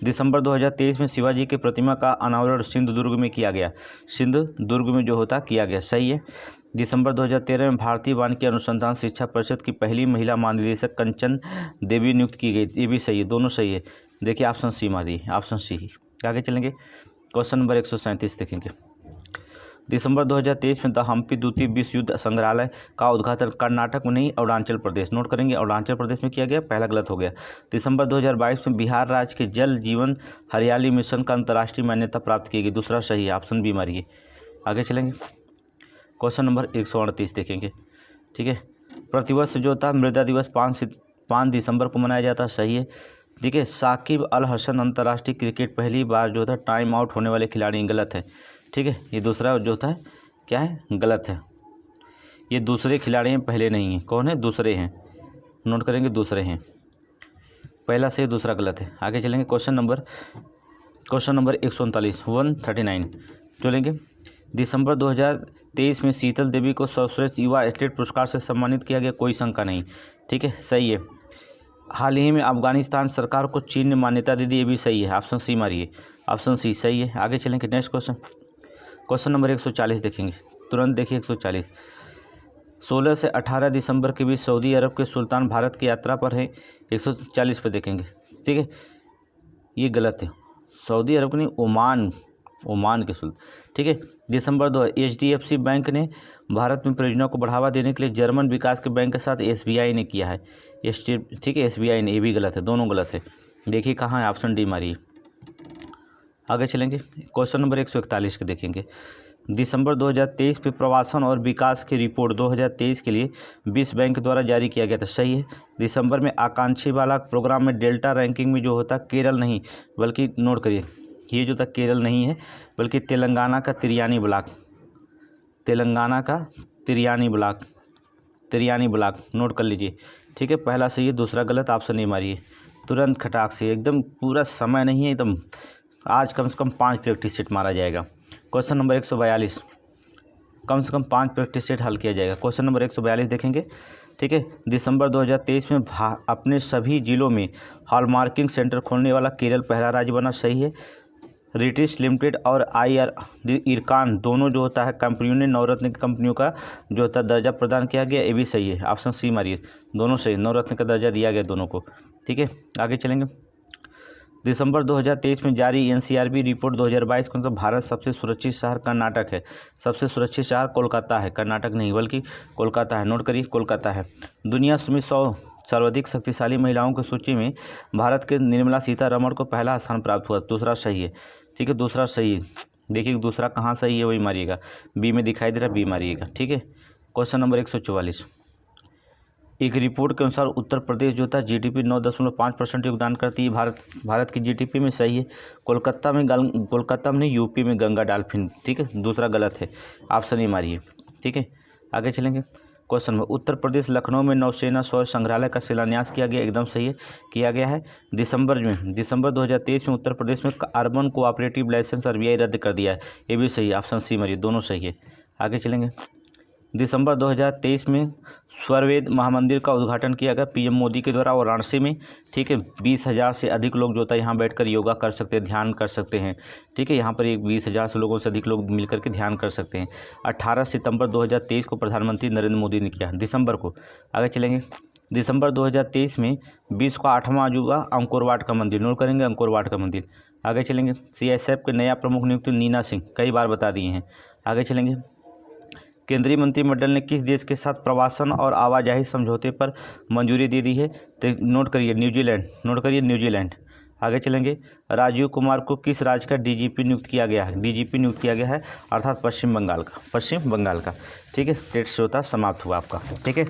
दिसंबर 2023 में शिवाजी की प्रतिमा का अनावरण सिंधुदुर्ग में किया गया। सिंधुदुर्ग में जो होता किया गया, सही है। दिसंबर 2013 में भारतीय वानिकी अनुसंधान शिक्षा परिषद की पहली महिला महानिदेशक कंचन देवी नियुक्त की गई। ये भी सही है, दोनों सही है। देखिए ऑप्शन सी मारिए, ऑप्शन सी। आगे चलेंगे क्वेश्चन नंबर 137 देखेंगे। दिसंबर 2023 में द हम्पी द्वितीय विश्व युद्ध संग्रहालय का उद्घाटन कर्नाटक में नहीं अरुणाचल प्रदेश, नोट करेंगे अरुणाचल प्रदेश में किया गया, पहला गलत हो गया। दिसंबर 2022 में बिहार राज्य के जल जीवन हरियाली मिशन का अंतर्राष्ट्रीय मान्यता प्राप्त की गई, दूसरा सही है, ऑप्शन बी मारिए। आगे चलेंगे क्वेश्चन नंबर 138 देखेंगे, ठीक है। प्रतिवर्ष जो था मृदा दिवस 5 दिसंबर को मनाया जाता है, सही है। ठीक है, साकिब अल हसन अंतर्राष्ट्रीय क्रिकेट पहली बार जो था टाइम आउट होने वाले खिलाड़ी, गलत है। ठीक है, ये दूसरा जो था क्या है, गलत है। ये दूसरे खिलाड़ी हैं, पहले नहीं है। कौन है, दूसरे हैं, नोट करेंगे दूसरे हैं, पहला सही दूसरा गलत है। आगे चलेंगे क्वेश्चन नंबर 139 चलेंगे। दिसंबर 2023 में शीतल देवी को सर्वश्रेष्ठ युवा एथलीट पुरस्कार से सम्मानित किया गया, कोई शंका नहीं। ठीक है, सही है। हाल ही में अफगानिस्तान सरकार को चीन ने मान्यता दे दी, ये भी सही है, ऑप्शन सी मारिए, ऑप्शन सी सही है। आगे चलेंगे नेक्स्ट क्वेश्चन नंबर 140 देखेंगे, तुरंत देखिए 140। 16 से 18 दिसंबर के बीच सऊदी अरब के सुल्तान भारत की यात्रा पर हैं, 140 पर देखेंगे। ठीक है, ये गलत है, सऊदी अरब नहीं, ओमान के सुल्तान। ठीक है, दिसंबर 2 HDFC बैंक ने भारत में परियोजना को बढ़ावा देने के लिए जर्मन विकास के बैंक के साथ SBI ने किया है। ठीक है, SBI ने, ये भी गलत है, दोनों गलत है। देखिए कहाँ है, ऑप्शन डी मारिए। आगे चलेंगे क्वेश्चन नंबर 141 के देखेंगे। दिसंबर 2023 में प्रवासन और विकास की रिपोर्ट 2023 के लिए विश्व बैंक द्वारा जारी किया गया था, सही है। दिसंबर में आकांक्षी बालक प्रोग्राम में डेल्टा रैंकिंग में जो होता केरल नहीं, बल्कि नोट करिए, ये जो था केरल नहीं है बल्कि तेलंगाना का तिरयानी ब्लॉक, नोट कर लीजिए। ठीक है, पहला सही है, दूसरा गलत, ऑप्शन नहीं मारिए। तुरंत खटाक से, एकदम पूरा समय नहीं है, एकदम आज कम से कम 5 प्रैक्टिस सेट मारा जाएगा। क्वेश्चन नंबर 142, कम से कम 5 प्रैक्टिस सेट हल किया जाएगा। क्वेश्चन नंबर 142 देखेंगे। ठीक है, दिसंबर 2023 में अपने सभी जिलों में हॉलमार्किंग सेंटर खोलने वाला केरल पहला राज्य बना, सही है। रिटिश लिमिटेड और इरकान दोनों जो होता है कंपनियों ने नवरत्न की कंपनियों का जो होता है दर्जा प्रदान किया गया, ये भी सही है, ऑप्शन सी मारिए, दोनों सही, नवरत्न का दर्जा दिया गया दोनों को। ठीक है, आगे चलेंगे। दिसंबर 2023 में जारी NCRB रिपोर्ट 2022 के अनुसार भारत सबसे सुरक्षित शहर कर्नाटक है। सबसे सुरक्षित शहर कोलकाता है, कर्नाटक नहीं बल्कि कोलकाता है, नोट करिए कोलकाता है। दुनिया में 100 सर्वाधिक शक्तिशाली महिलाओं की सूची में भारत के निर्मला सीतारमण को पहला स्थान प्राप्त हुआ, दूसरा सही है। ठीक है, दूसरा सही है। देखिए दूसरा कहाँ सही है, वही मारिएगा, बी में दिखाई दे रहा है, बी मारिएगा। ठीक है, क्वेश्चन नंबर 144। एक रिपोर्ट के अनुसार उत्तर प्रदेश जो था GDP 9.5% योगदान करती है भारत की GDP में, सही है। कोलकाता में नहीं, यूपी में गंगा डॉल्फिन। ठीक है, दूसरा गलत है, ऑप्शन ही मारिए। ठीक है, आगे चलेंगे क्वेश्चन में। उत्तर प्रदेश लखनऊ में नौसेना सौर संग्रहालय का शिलान्यास किया गया, एकदम सही है, किया गया है। दिसंबर 2023 में उत्तर प्रदेश में अर्बन कोऑपरेटिव लाइसेंस RBI रद्द कर दिया है, ये भी सही है, ऑप्शन सी मारिए, दोनों सही है। आगे चलेंगे। दिसंबर 2023 में स्वरवेद महामंदिर का उद्घाटन किया गया PM मोदी के द्वारा वाराणसी में। ठीक है, 20,000 से अधिक लोग जो होता है यहाँ बैठकर योगा कर सकते हैं, ध्यान कर सकते हैं। ठीक है, यहाँ पर 20,000 से लोगों से अधिक लोग मिलकर के ध्यान कर सकते हैं। 18 सितंबर 2023 को प्रधानमंत्री नरेंद्र मोदी ने किया, दिसंबर को। आगे चलेंगे। दिसंबर 2023 में विश्व का 8वां अजूबा अंकोर वाट का मंदिर, नोट करेंगे अंकोर वाट का मंदिर। आगे चलेंगे। CSF के नया प्रमुख नियुक्त नीना सिंह, कई बार बता दिए हैं। आगे चलेंगे। केंद्रीय मंत्रिमंडल ने किस देश के साथ प्रवासन और आवाजाही समझौते पर मंजूरी दे दी है, तो नोट करिए न्यूजीलैंड। आगे चलेंगे। राजीव कुमार को किस राज्य का DGP नियुक्त किया गया है, अर्थात पश्चिम बंगाल का। ठीक है, स्टेट श्रोता समाप्त हुआ आपका। ठीक है,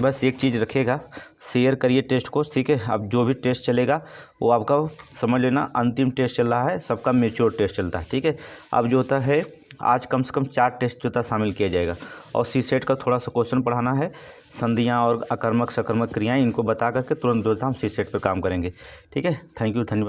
बस एक चीज़ रखिएगा, शेयर करिए टेस्ट को। ठीक है, अब जो भी टेस्ट चलेगा वो आपका समझ लेना अंतिम टेस्ट चल रहा है, सबका मैच्योर टेस्ट चलता है। ठीक है, अब जो होता है आज कम से कम 4 टेस्ट जो था शामिल किया जाएगा और CSET का थोड़ा सा क्वेश्चन पढ़ाना है, संधियाँ और अकर्मक सकर्मक क्रियाएं, इनको बता करके तुरंत हम CSET पर काम करेंगे। ठीक है, थैंक यू, धन्यवाद।